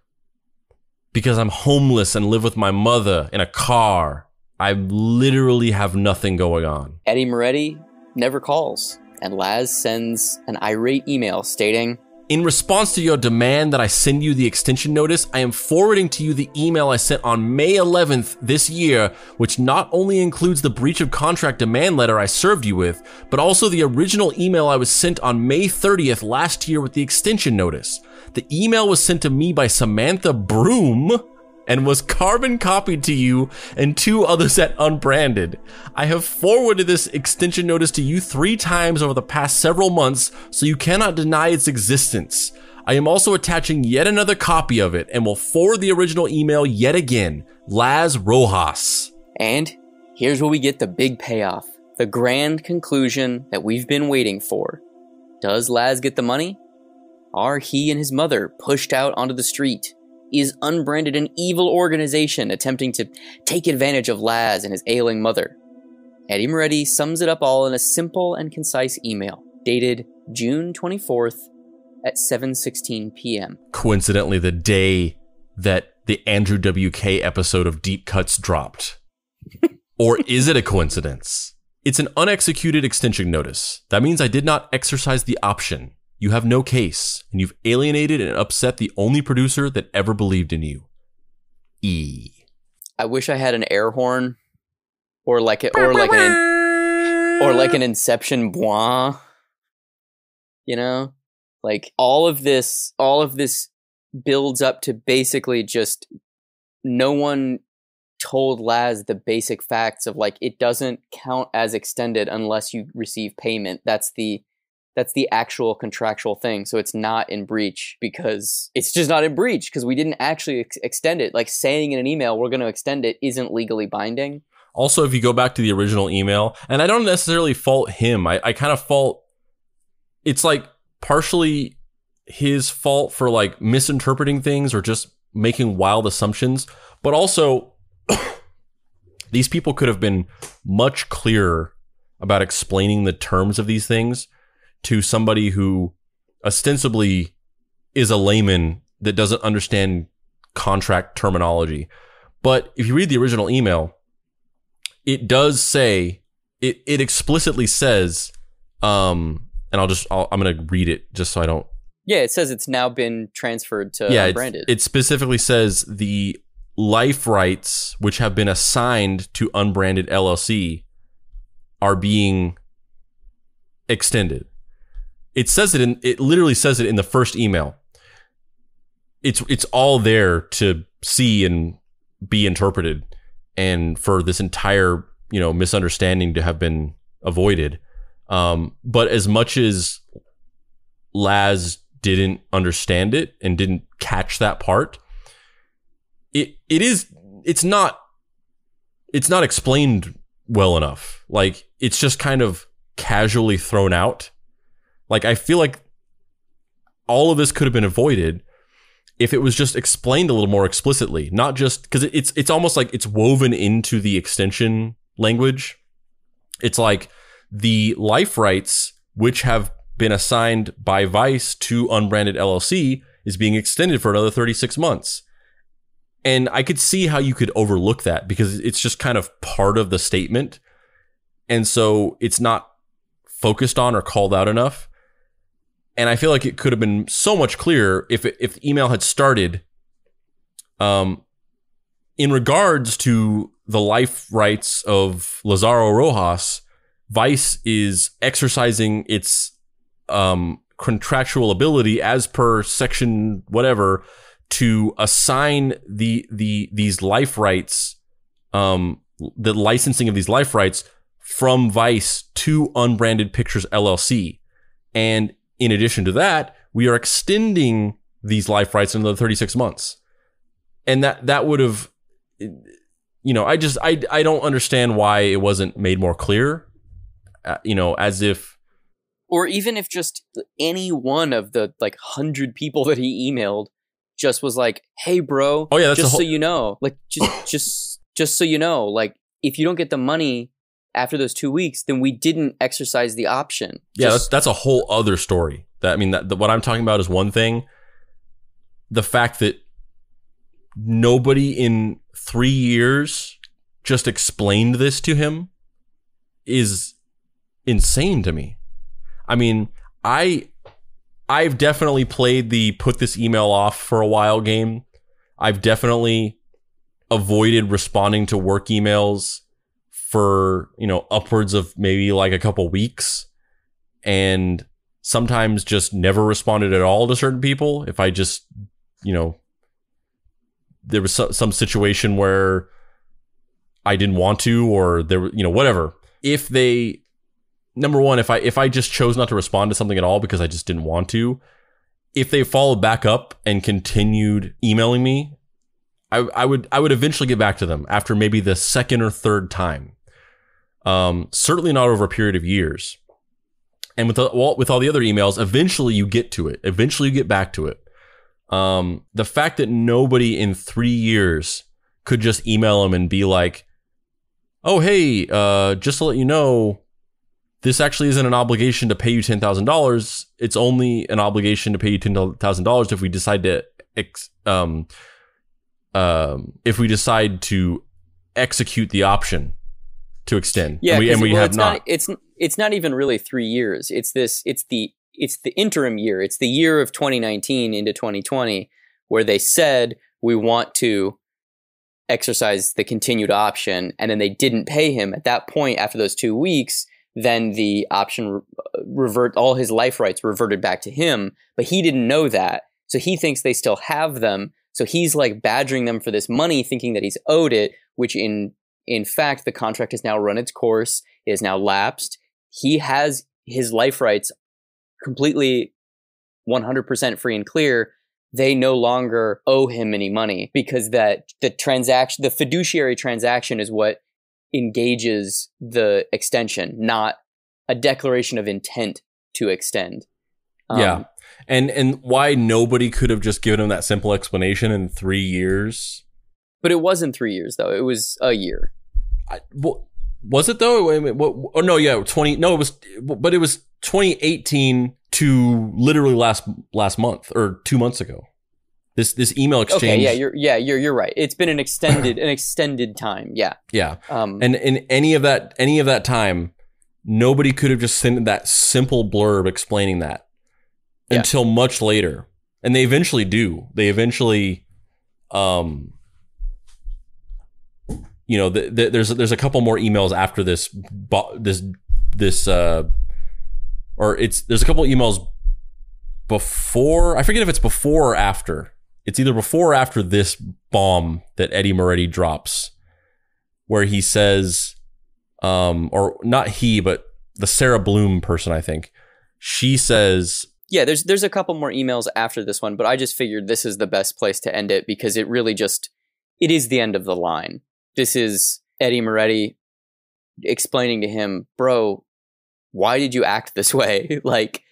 Because I'm homeless and live with my mother in a car. I literally have nothing going on. Eddie Moretti never calls, and Laz sends an irate email stating, In response to your demand that I send you the extension notice, I am forwarding to you the email I sent on May 11th this year, which not only includes the breach of contract demand letter I served you with, but also the original email I was sent on May 30th last year with the extension notice. The email was sent to me by Samantha Broom and was carbon copied to you and 2 others at Unbranded. I have forwarded this extension notice to you 3 times over the past several months, so you cannot deny its existence. I am also attaching yet another copy of it and will forward the original email yet again. Laz Rojas. And here's where we get the big payoff, the grand conclusion that we've been waiting for. Does Laz get the money? Are he and his mother pushed out onto the street? Is Unbranded an evil organization attempting to take advantage of Laz and his ailing mother? Eddie Moretti sums it up all in a simple and concise email, dated June 24th at 7:16 p.m. Coincidentally, the day that the Andrew WK episode of Deep Cuts dropped. Or is it a coincidence? It's an unexecuted extension notice. That means I did not exercise the option. You have no case, and you've alienated and upset the only producer that ever believed in you. E. I wish I had an air horn, or like an Inception boing. You know, like all of this builds up to basically just no one told Laz the basic facts of like it doesn't count as extended unless you receive payment. That's the actual contractual thing. So it's not in breach because it's just not in breach because we didn't actually extend it. Like saying in an email we're going to extend it isn't legally binding. Also, if you go back to the original email, and I don't necessarily fault him, I kind of fault, it's like partially his fault for like misinterpreting things or just making wild assumptions, but also these people could have been much clearer about explaining the terms of these things to somebody who ostensibly is a layman that doesn't understand contract terminology. But if you read the original email, it does say, it explicitly says, and I'm going to read it just so I don't. Yeah, it says it's now been transferred to Unbranded. It specifically says the life rights which have been assigned to Unbranded LLC are being extended. It says it literally says it in the first email. It's all there to see and be interpreted, and for this entire, misunderstanding to have been avoided. But as much as Laz didn't understand it and didn't catch that part, it's not explained well enough. Like it's just kind of casually thrown out. Like I feel like all of this could have been avoided if it was just explained a little more explicitly, not just because it's almost like it's woven into the extension language. It's like the life rights which have been assigned by Vice to Unbranded LLC is being extended for another 36 months. And I could see how you could overlook that because it's just kind of part of the statement. And so it's not focused on or called out enough. And I feel like it could have been so much clearer if the email had started in regards to the life rights of Laz Rojas. Vice is exercising its contractual ability as per section whatever to assign these life rights, the licensing of these life rights from Vice to Unbranded Pictures LLC. And in addition to that, we are extending these life rights another 36 months. And that would have, I don't understand why it wasn't made more clear, as if. Or even if just any one of the 100 people that he emailed just was like, hey bro, oh, yeah, so you know, like just so you know, like if you don't get the money after those 2 weeks, then we didn't exercise the option. Yeah, that's a whole other story. What I'm talking about is one thing. The fact that nobody in 3 years just explained this to him is insane to me. I mean, I've definitely played the put this email off for a while game. I've definitely avoided responding to work emails for, upwards of maybe like a couple weeks, and sometimes just never responded at all to certain people. If I just, there was some situation where I didn't want to, or there, whatever. If they, number one, if I just chose not to respond to something at all because I just didn't want to, if they followed back up and continued emailing me, I would eventually get back to them after maybe the second or third time. Certainly not over a period of years. And with all the other emails, eventually you get to it. Eventually you get back to it. The fact that nobody in 3 years could just email him and be like, oh, hey, just to let you know, this actually isn't an obligation to pay you $10,000. It's only an obligation to pay you $10,000 if we decide to execute the option to extend. Yeah, and we have not. It's not even really 3 years. It's the interim year. It's the year of 2019 into 2020 where they said we want to exercise the continued option, and then they didn't pay him. At that point, after those 2 weeks, then the option all his life rights reverted back to him, but he didn't know that. So he thinks they still have them. So he's like badgering them for this money, thinking that he's owed it, which in fact, the contract has now run its course. It has now lapsed. He has his life rights completely 100% free and clear. They no longer owe him any money because the fiduciary transaction is what engages the extension, not a declaration of intent to extend. Yeah. And why nobody could have just given him that simple explanation in 3 years. But it wasn't 3 years, though. It was a year. Was it, though? Wait a minute. Oh, no, yeah. But it was 2018 to literally last month or 2 months ago. This email exchange. Okay, you're right. It's been an extended time. Yeah. Yeah. And in any of that time, nobody could have just sent that simple blurb explaining that until much later. And they eventually do. They eventually, there's a couple more emails after there's a couple emails before. I forget if it's before or after. It's either before or after this bomb that Eddie Moretti drops, where he says, or not he, but the Sarah Bloom person, I think, she says. Yeah, there's a couple more emails after this one, but I just figured this is the best place to end it because it really it is the end of the line. This is Eddie Moretti explaining to him, bro, why did you act this way? Like,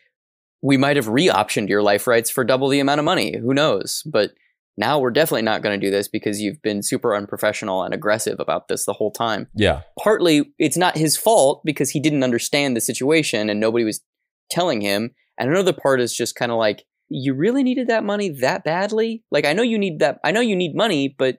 we might have re-optioned your life rights for double the amount of money. Who knows? But now we're definitely not going to do this because you've been super unprofessional and aggressive about this the whole time. Yeah. Partly, it's not his fault because he didn't understand the situation and nobody was telling him. And another part is just kind of like, you really needed that money that badly? Like, I know you need money, but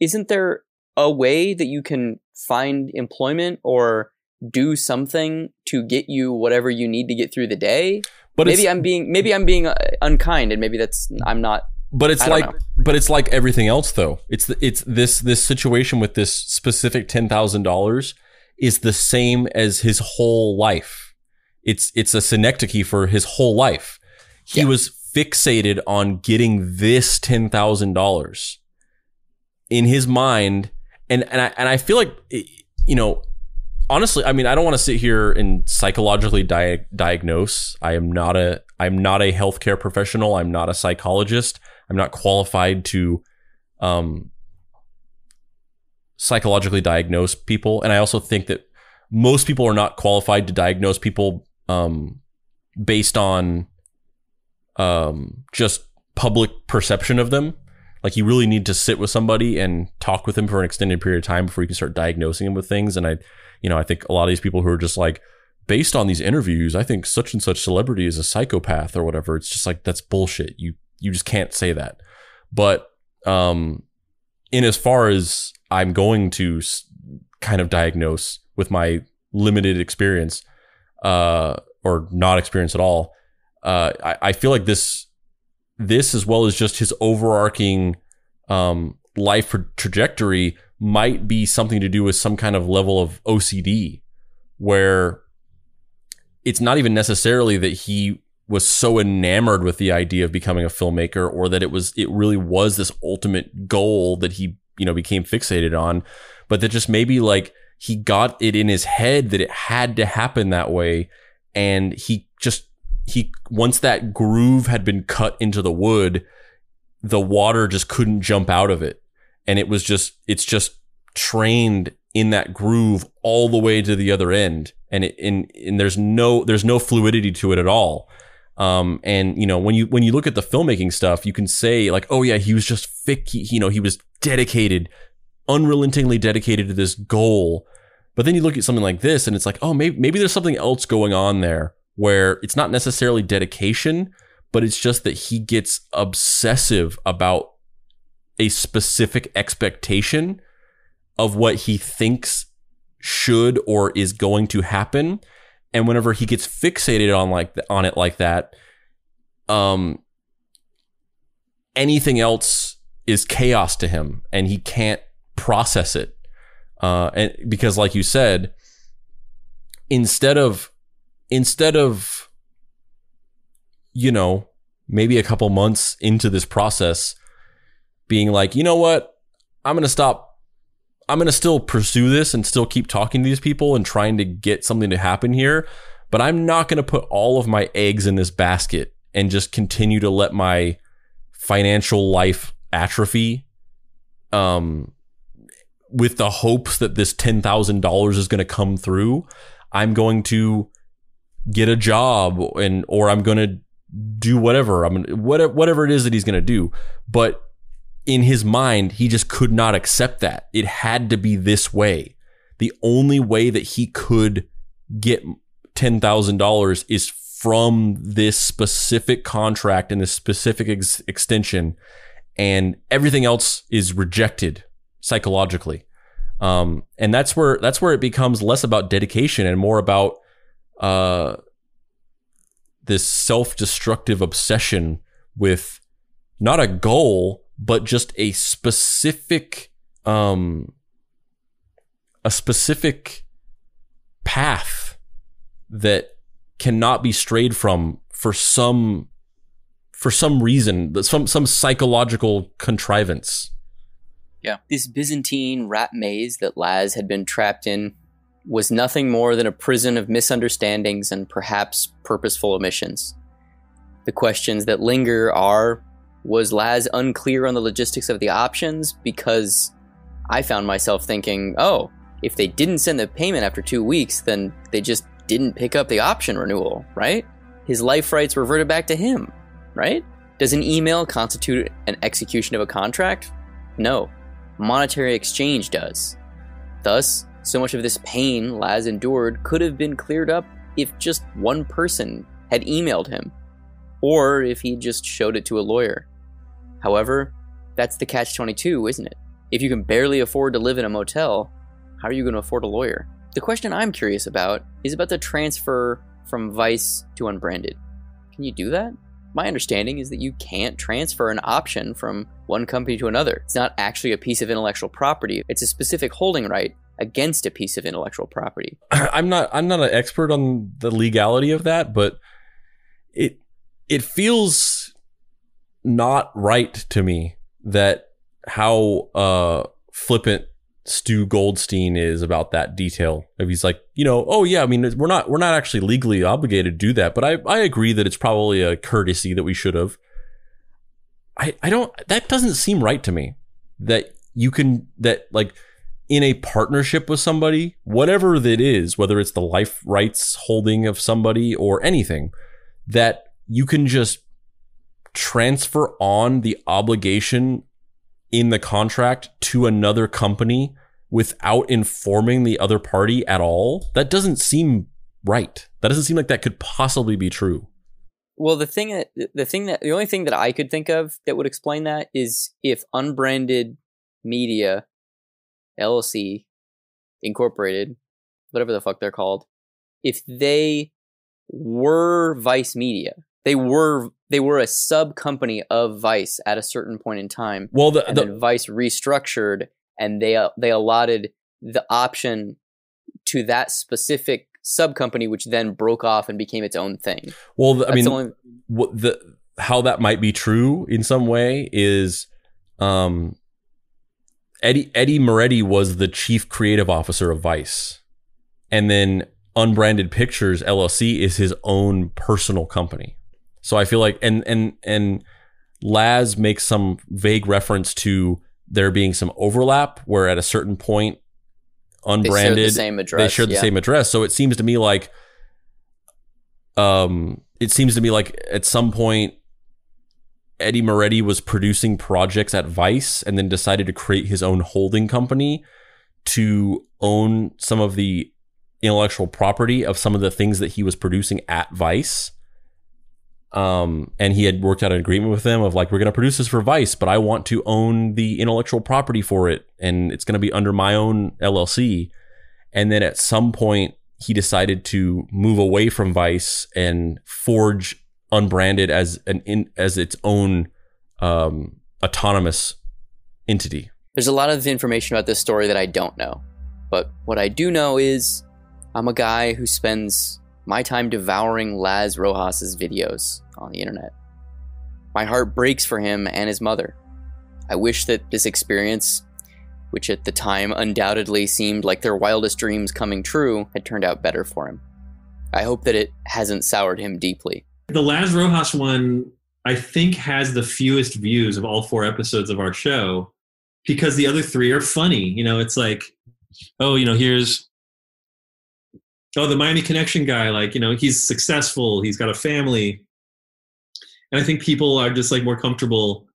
isn't there a way that you can find employment or do something to get you whatever you need to get through the day? But maybe I'm being unkind, and maybe I'm not. But it's like everything else, though. It's this situation with this specific $10,000 is the same as his whole life. It's a synecdoche for his whole life. He was fixated on getting this $10,000 in his mind, and I feel like, honestly, I mean, I don't want to sit here and psychologically diagnose. I'm not a healthcare professional. I'm not a psychologist. I'm not qualified to psychologically diagnose people. And I also think that most people are not qualified to diagnose people based on just public perception of them. Like, you really need to sit with somebody and talk with them for an extended period of time before you can start diagnosing them with things. And I think a lot of these people who are just like, based on these interviews, I think such and such celebrity is a psychopath or whatever. It's just like, that's bullshit. You just can't say that. But in as far as I'm going to kind of diagnose with my limited experience or not experience at all, I feel like this as well as just his overarching life trajectory might be something to do with some kind of level of OCD, where it's not even necessarily that he was so enamored with the idea of becoming a filmmaker, or that it really was this ultimate goal that he, became fixated on, but that just maybe like he got it in his head that it had to happen that way. And he once that groove had been cut into the wood, the water just couldn't jump out of it. And it's just trained in that groove all the way to the other end, and there's no fluidity to it at all. And you know, when you look at the filmmaking stuff, you can say like, oh yeah, he was just he was dedicated, unrelentingly dedicated to this goal. But then you look at something like this, and it's like, oh, maybe there's something else going on there where it's not necessarily dedication, but it's just that he gets obsessive about a specific expectation of what he thinks should or is going to happen. And whenever he gets fixated on it like that, anything else is chaos to him, and he can't process it. And because, like you said, instead of you know, maybe a couple months into this process, being like, you know what, I'm going to still pursue this and still keep talking to these people and trying to get something to happen here, but I'm not going to put all of my eggs in this basket and just continue to let my financial life atrophy, with the hopes that this $10,000 is going to come through. I'm going to get a job or I'm going to do whatever. Whatever it is that he's going to do. But in his mind, he just could not accept that. It had to be this way. The only way that he could get $10,000 is from this specific contract and this specific extension, and everything else is rejected psychologically. And that's where it becomes less about dedication and more about this self-destructive obsession with not a goal, but just a specific path that cannot be strayed from for some reason, some psychological contrivance. Yeah. This Byzantine rat maze that Laz had been trapped in was nothing more than a prison of misunderstandings and perhaps purposeful omissions. The questions that linger are, was Laz unclear on the logistics of the options? Because I found myself thinking, oh, if they didn't send the payment after 2 weeks, then they just didn't pick up the option renewal, right? His life rights reverted back to him, right? Does an email constitute an execution of a contract? No. Monetary exchange does. Thus, so much of this pain Laz endured could have been cleared up if just one person had emailed him, or if he just showed it to a lawyer. However, that's the catch-22, isn't it? If you can barely afford to live in a motel, how are you going to afford a lawyer? The question I'm curious about is about the transfer from Vice to Unbranded. Can you do that? My understanding is that you can't transfer an option from one company to another. It's not actually a piece of intellectual property. It's a specific holding right against a piece of intellectual property. I'm not an expert on the legality of that, but it feels not right to me that how flippant Stu Goldstein is about that detail. If he's like, you know, oh yeah, I mean, we're not actually legally obligated to do that, but I agree that it's probably a courtesy that we should have. That doesn't seem right to me, that like in a partnership with somebody, whatever that is, whether it's the life rights holding of somebody or anything, that you can just transfer on the obligation in the contract to another company without informing the other party at all. That doesn't seem right. That doesn't seem like that could possibly be true. Well, the only thing that I could think of that would explain that is if Unbranded Media LLC Incorporated, whatever the fuck they're called, if they were Vice Media, they were a sub company of Vice at a certain point in time. Well, then Vice restructured and they allotted the option to that specific sub company, which then broke off and became its own thing. Well, how that might be true in some way is, Eddie Moretti was the chief creative officer of Vice, and then Unbranded Pictures LLC is his own personal company. So I feel like, and Laz makes some vague reference to there being some overlap where at a certain point, unbranded. They shared the same address. They shared the same address. So it seems to me like, at some point, Eddie Moretti was producing projects at Vice and then decided to create his own holding company to own some of the intellectual property of some of the things that he was producing at Vice. And he had worked out an agreement with them of like, we're going to produce this for Vice, but I want to own the intellectual property for it. And it's going to be under my own LLC. And then at some point he decided to move away from Vice and forge Unbranded as its own autonomous entity. There's a lot of information about this story that I don't know. But what I do know is I'm a guy who spends my time devouring Laz Rojas' videos on the internet. My heart breaks for him and his mother. I wish that this experience, which at the time undoubtedly seemed like their wildest dreams coming true, had turned out better for him. I hope that it hasn't soured him deeply. The Laz Rojas one, I think, has the fewest views of all 4 episodes of our show because the other 3 are funny. You know, it's like, here's the Miami Connection guy, like, he's successful, he's got a family. And I think people are just like more comfortable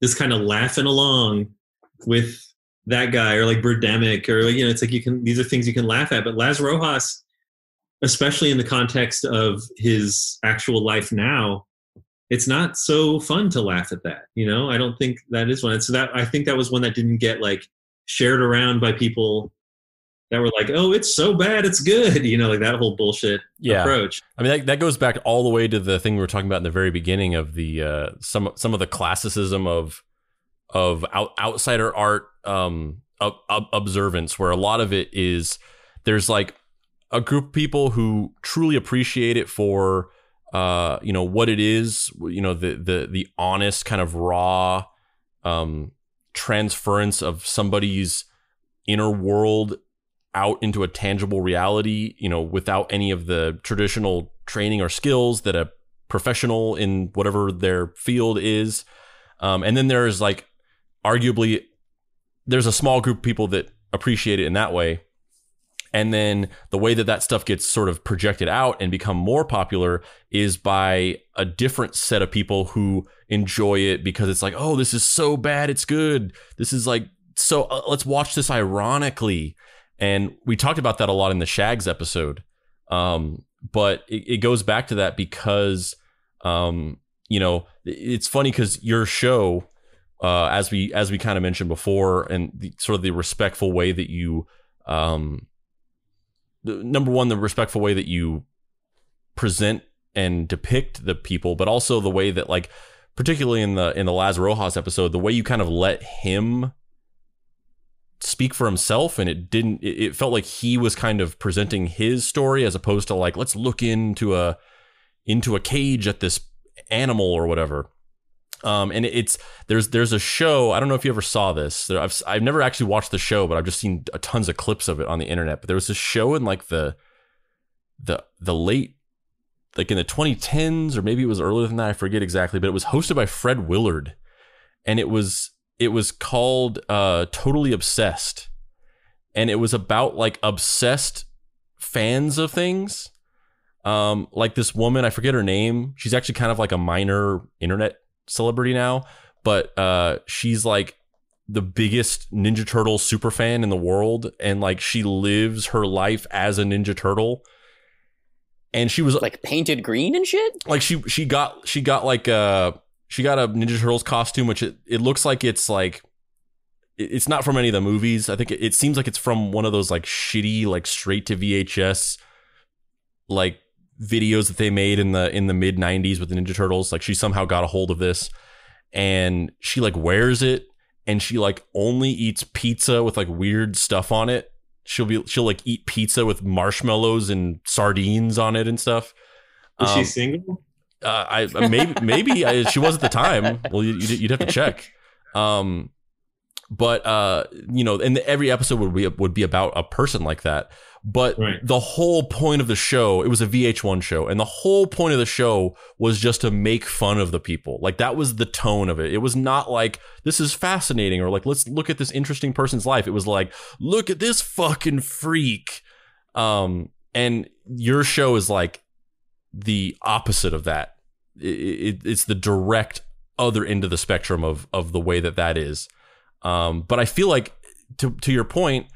just kind of laughing along with that guy, or like Birdemic, or it's like these are things you can laugh at. But Laz Rojas, especially in the context of his actual life now, it's not so fun to laugh at that. I don't think that is one. And so I think that was one that didn't get like shared around by people that were like, oh, it's so bad, it's good. Like that whole bullshit approach. I mean, that goes back all the way to the thing we were talking about in the very beginning of the some of the classicism of outsider art observance, where a lot of it is there's like a group of people who truly appreciate it for what it is, the honest kind of raw transference of somebody's inner world out into a tangible reality, without any of the traditional training or skills that a professional in whatever their field is. And then there's like, arguably, there's a small group of people that appreciate it in that way. And then the way that stuff gets sort of projected out and become more popular is by a different set of people who enjoy it because it's like, oh, this is so bad, it's good. This is like, so let's watch this ironically. And we talked about that a lot in the Shags episode. But it goes back to that because, it's funny because your show, as we kind of mentioned before, and the respectful way that you, number one, the respectful way that you present and depict the people, but also the way that, like, particularly in the Laz Rojas episode, the way you kind of let him speak for himself, and it felt like he was kind of presenting his story as opposed to like, let's look into a cage at this animal or whatever. And there's a show, I don't know if you ever saw this. I've never actually watched the show, but I've just seen tons of clips of it on the internet. But there was this show in like the late, like in the 2010s, or maybe it was earlier than that, I forget exactly, but it was hosted by Fred Willard, and it was called Totally Obsessed, and it was about like obsessed fans of things. Like this woman, I forget her name. She's actually kind of like a minor internet celebrity now, but she's like the biggest Ninja Turtle super fan in the world, and like she lives her life as a Ninja Turtle. And she was like painted green and shit. Like she got like a Ninja Turtles costume, which it looks like it's not from any of the movies. I think it seems like it's from one of those like shitty, like straight to VHS like videos that they made in the mid 90s with the Ninja Turtles. Like she somehow got a hold of this, and she like wears it, and she like only eats pizza with like weird stuff on it. She'll like eat pizza with marshmallows and sardines on it and stuff. Is she single? Maybe she was at the time. Well, you'd have to check. But and every episode would be about a person like that. But the whole point of the show, it was a VH1 show, and the whole point of the show was just to make fun of the people. Like, that was the tone of it. It was not like, this is fascinating, or like, let's look at this interesting person's life. It was like, look at this fucking freak. And your show is like the opposite of that. It's the direct other end of the spectrum of the way that is. But I feel like, to your point,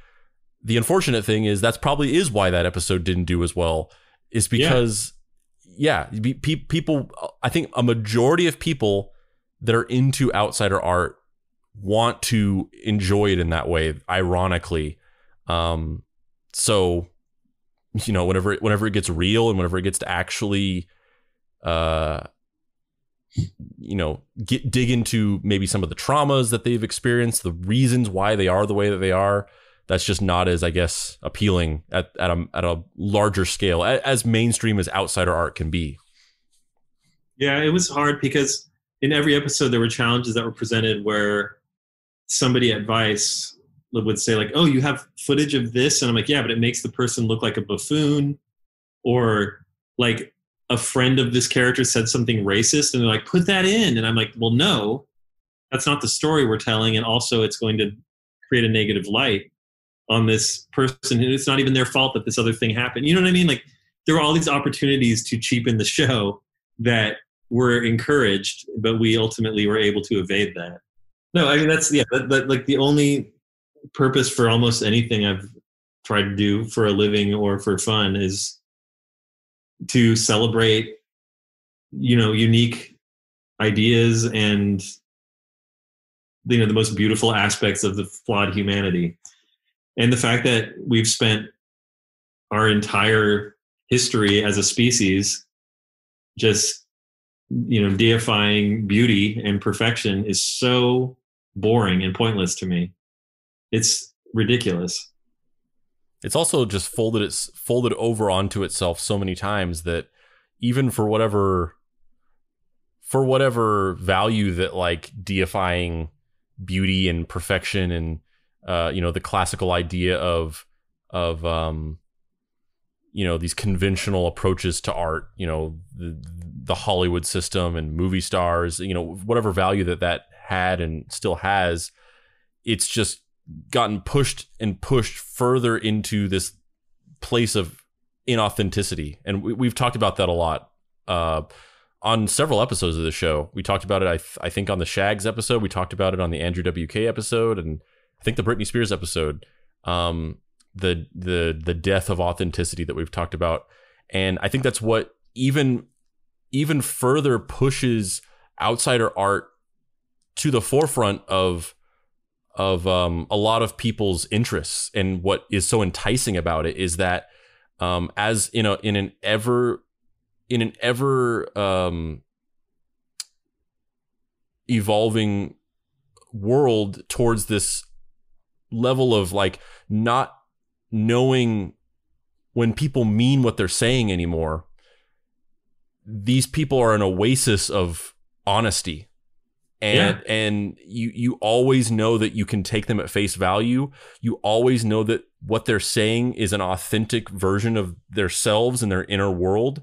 the unfortunate thing is that's probably is why that episode didn't do as well, is because people, I think a majority of people that are into outsider art want to enjoy it in that way, ironically. So, whenever it gets real and whenever it gets to actually, dig into maybe some of the traumas that they've experienced, the reasons why they are the way that they are, that's just not as, I guess, appealing at a larger scale, as mainstream as outsider art can be. Yeah, it was hard because in every episode there were challenges that were presented where somebody at Vice would say like, oh, you have footage of this? And I'm like, yeah, but it makes the person look like a buffoon, or like a friend of this character said something racist, and they're like, put that in. And I'm like, well, no, that's not the story we're telling. And also it's going to create a negative light on this person, and it's not even their fault that this other thing happened. You know what I mean? Like, there were all these opportunities to cheapen the show that were encouraged, but we ultimately were able to evade that. No, I mean, that's like the only purpose for almost anything I've tried to do for a living or for fun is to celebrate, unique ideas and, the most beautiful aspects of the flawed humanity. And the fact that we've spent our entire history as a species just, deifying beauty and perfection is so boring and pointless to me. It's ridiculous. It's also just folded over onto itself so many times that even for whatever value that like deifying beauty and perfection and the classical idea of these conventional approaches to art, the Hollywood system and movie stars, whatever value that had and still has, it's just gotten pushed further into this place of inauthenticity. And we've talked about that a lot on several episodes of the show. We talked about it, I think, on the Shags episode. We talked about it on the Andrew WK episode, and I think the Britney Spears episode, the death of authenticity that we've talked about. And I think that's what even further pushes outsider art to the forefront of a lot of people's interests. And what is so enticing about it is that as in an ever evolving world towards this level of like not knowing when people mean what they're saying anymore, these people are an oasis of honesty. And you always know that you can take them at face value. You always know that what they're saying is an authentic version of themselves and their inner world.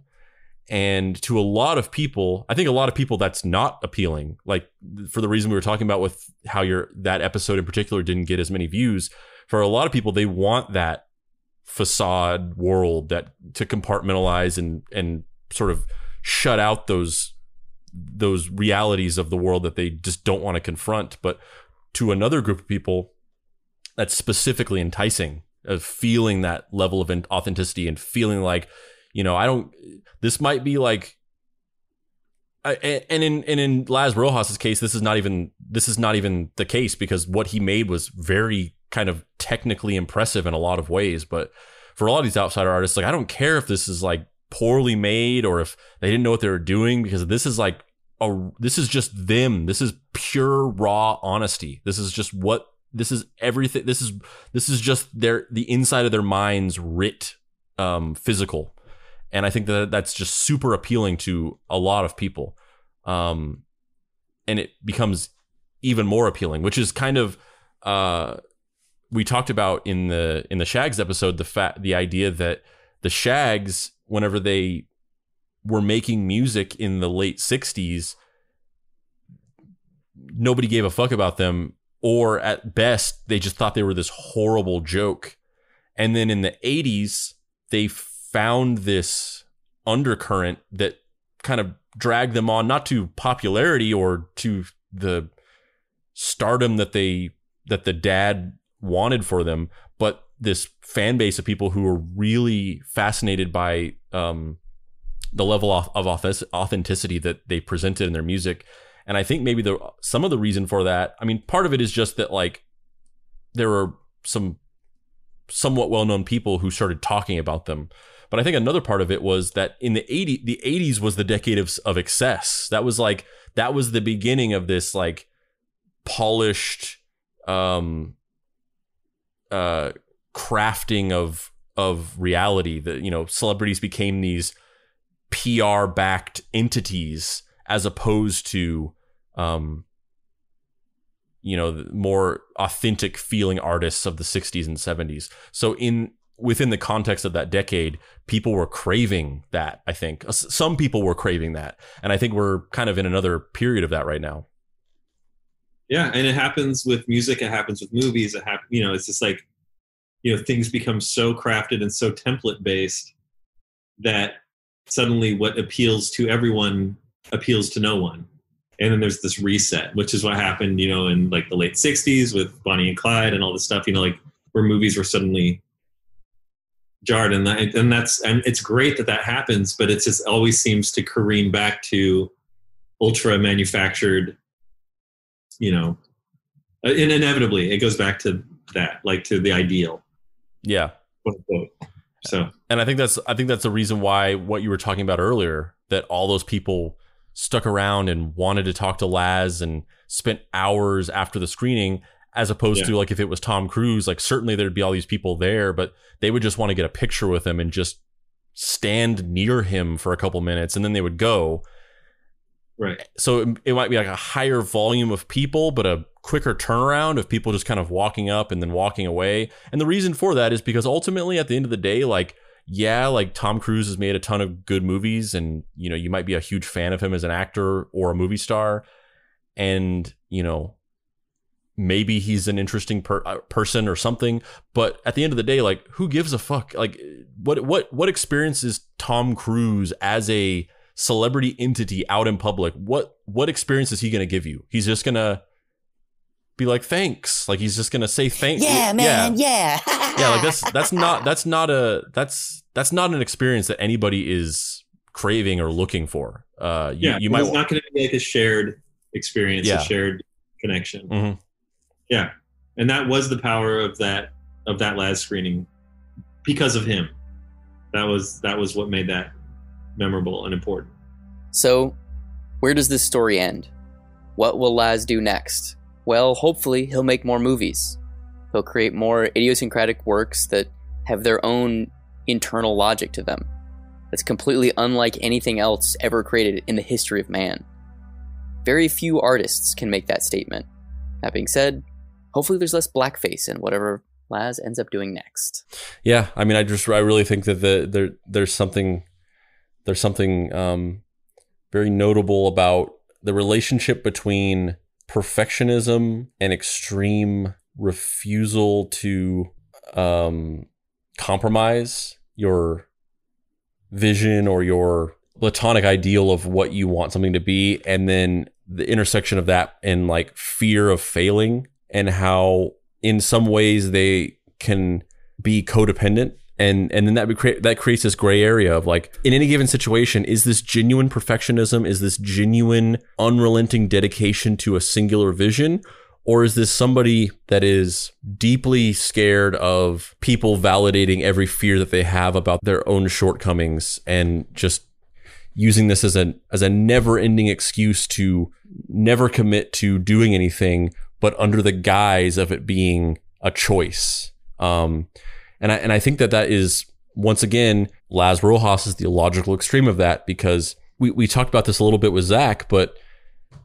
And to a lot of people, I think a lot of people, that's not appealing. Like, for the reason we were talking about with how that episode in particular didn't get as many views. For a lot of people, they want that facade world that to compartmentalize and sort of shut out those realities of the world that they just don't want to confront. But to another group of people, that's specifically enticing, of feeling that level of authenticity and feeling like, this might be like, and in Laz Rojas' case, this is not even the case, because what he made was very kind of technically impressive in a lot of ways. But for a lot of these outsider artists, like, I don't care if this is like poorly made or if they didn't know what they were doing, because this is like this is just them. This is pure raw honesty. This is everything. This is just the inside of their minds writ physical. And I think that's just super appealing to a lot of people. And it becomes even more appealing, which is kind of we talked about in the Shags episode the idea that the Shags, whenever they were making music in the late 60s, nobody gave a fuck about them, or at best they just thought they were this horrible joke. And then in the 80s they found this undercurrent that kind of dragged them on, not to popularity or to the stardom that the dad wanted for them, but this fan base of people who were really fascinated by the level of authenticity that they presented in their music. And I think maybe some of the reason for that, I mean, part of it is just that like there were some somewhat well-known people who started talking about them. But I think another part of it was that in the 80s was the decade of excess. That was the beginning of this like polished crafting of reality, that, you know, celebrities became these PR backed entities as opposed to you know, the more authentic feeling artists of the 60s and 70s. So within the context of that decade, people were craving that. I think some people were craving that, and I think we're kind of in another period of that right now. Yeah, and it happens with music, it happens with movies, you know, it's just like, you know, things become so crafted and so template based that suddenly what appeals to everyone appeals to no one. And then there's this reset, which is what happened, you know, in like the late 60s with Bonnie and Clyde and all this stuff, you know, like where movies were suddenly jarred. And it's great that happens, but it just always seems to careen back to ultra manufactured, you know, and inevitably it goes back to that, like to the ideal. Yeah. So, and I think that's the reason why what you were talking about earlier, that all those people stuck around and wanted to talk to Laz and spent hours after the screening, as opposed to like if it was Tom Cruise, like certainly there'd be all these people there, but they would just want to get a picture with him and just stand near him for a couple minutes and then they would go. Right. So it might be like a higher volume of people, but a quicker turnaround of people just kind of walking up and then walking away. And the reason for that is because ultimately at the end of the day, like, yeah, like Tom Cruise has made a ton of good movies and, you know, you might be a huge fan of him as an actor or a movie star. And, you know, maybe he's an interesting person or something. But at the end of the day, like, who gives a fuck? Like, what experience is Tom Cruise as a celebrity entity out in public? What experience is he going to give you? He's just going to be like, thanks. Like, he's just going to say thanks. Yeah, man. Yeah. Yeah. Like that's not an experience that anybody is craving or looking for. You might. It's not going to be like a shared experience, a shared connection. Mm-hmm. Yeah. And that was the power of that Laz screening because of him. That was what made that memorable and important. So, where does this story end? What will Laz do next? Well, hopefully he'll make more movies. He'll create more idiosyncratic works that have their own internal logic to them. That's completely unlike anything else ever created in the history of man. Very few artists can make that statement. That being said, hopefully there's less blackface in whatever Laz ends up doing next. Yeah, I mean, I really think that there's something very notable about the relationship between perfectionism and extreme refusal to compromise your vision or your platonic ideal of what you want something to be, and then the intersection of that and like fear of failing, and how in some ways they can be codependent. And then that creates this gray area of like, in any given situation, is this genuine perfectionism? Is this genuine unrelenting dedication to a singular vision? Or is this somebody that is deeply scared of people validating every fear that they have about their own shortcomings and just using this as a never-ending excuse to never commit to doing anything, but under the guise of it being a choice? And I think that is, once again, Laz Rojas is the logical extreme of that, because we talked about this a little bit with Zach, but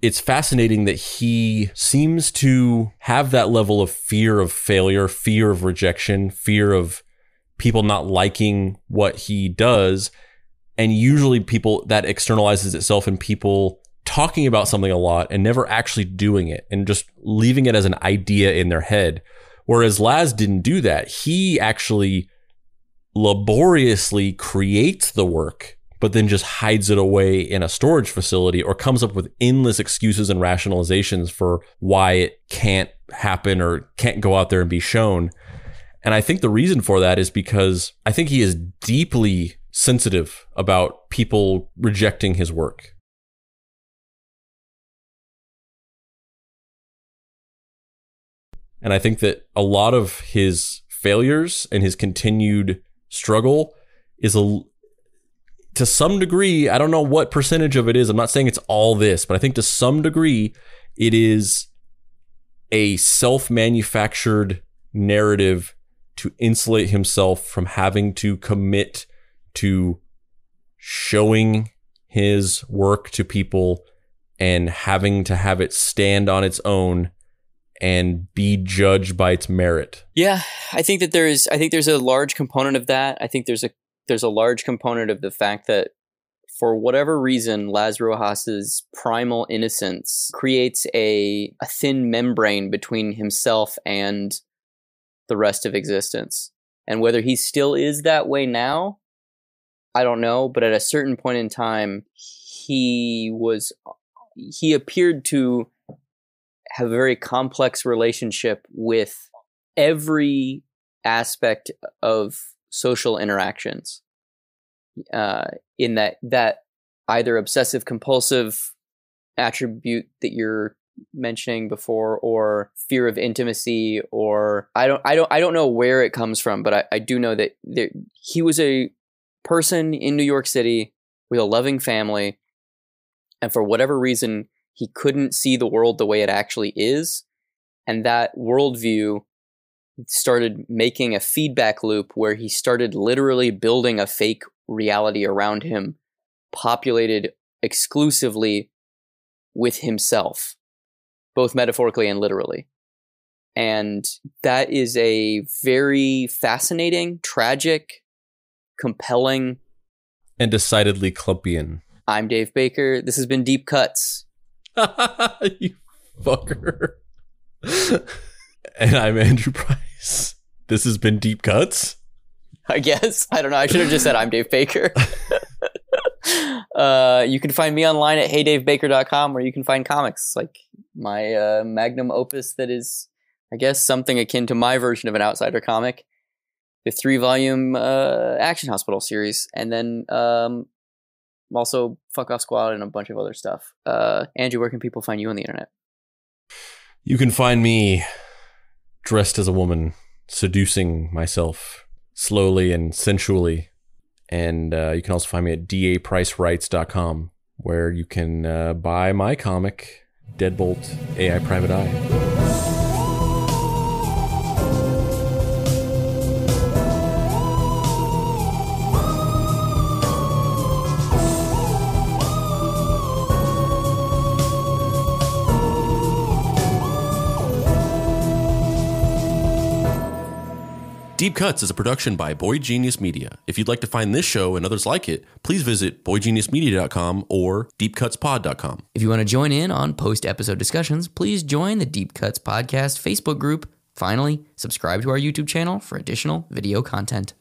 it's fascinating that he seems to have that level of fear of failure, fear of rejection, fear of people not liking what he does. And usually people, that externalizes itself in people talking about something a lot and never actually doing it and just leaving it as an idea in their head. Whereas Laz didn't do that. He actually laboriously creates the work, but then just hides it away in a storage facility or comes up with endless excuses and rationalizations for why it can't happen or can't go out there and be shown. And I think the reason for that is because I think he is deeply sensitive about people rejecting his work. And I think that a lot of his failures and his continued struggle is to some degree, I don't know what percentage of it is. I'm not saying it's all this, but I think to some degree it is a self-manufactured narrative to insulate himself from having to commit to showing his work to people and having to have it stand on its own and be judged by its merit. Yeah, I think there's a large component of that. I think there's a large component of the fact that for whatever reason, Laz Rojas's primal innocence creates a thin membrane between himself and the rest of existence. And whether he still is that way now, I don't know. But at a certain point in time, he appeared to have a very complex relationship with every aspect of social interactions, in that either obsessive compulsive attribute that you're mentioning before, or fear of intimacy, or I don't know where it comes from, but I do know that he was a person in New York City with a loving family, and for whatever reason he couldn't see the world the way it actually is, and that worldview started making a feedback loop where he started literally building a fake reality around him, populated exclusively with himself, both metaphorically and literally. And that is a very fascinating, tragic, compelling, and decidedly Klumpian. I'm Dave Baker. This has been Deep Cuts. You fucker. And I'm Andrew Price. This has been Deep Cuts. I guess. I don't know. I should have just said I'm Dave Baker. You can find me online at heydavebaker.com, where you can find comics like my magnum opus that is, I guess, something akin to my version of an Outsider comic, the 3-volume Action Hospital series, and then also Fuck Off Squad and a bunch of other stuff. Andrew, where can people find you on the internet? You can find me dressed as a woman, seducing myself slowly and sensually. And you can also find me at dapricerights.com, where you can buy my comic, Deadbolt AI Private Eye. Deep Cuts is a production by Boy Genius Media. If you'd like to find this show and others like it, please visit boygeniusmedia.com or deepcutspod.com. If you want to join in on post-episode discussions, please join the Deep Cuts Podcast Facebook group. Finally, subscribe to our YouTube channel for additional video content.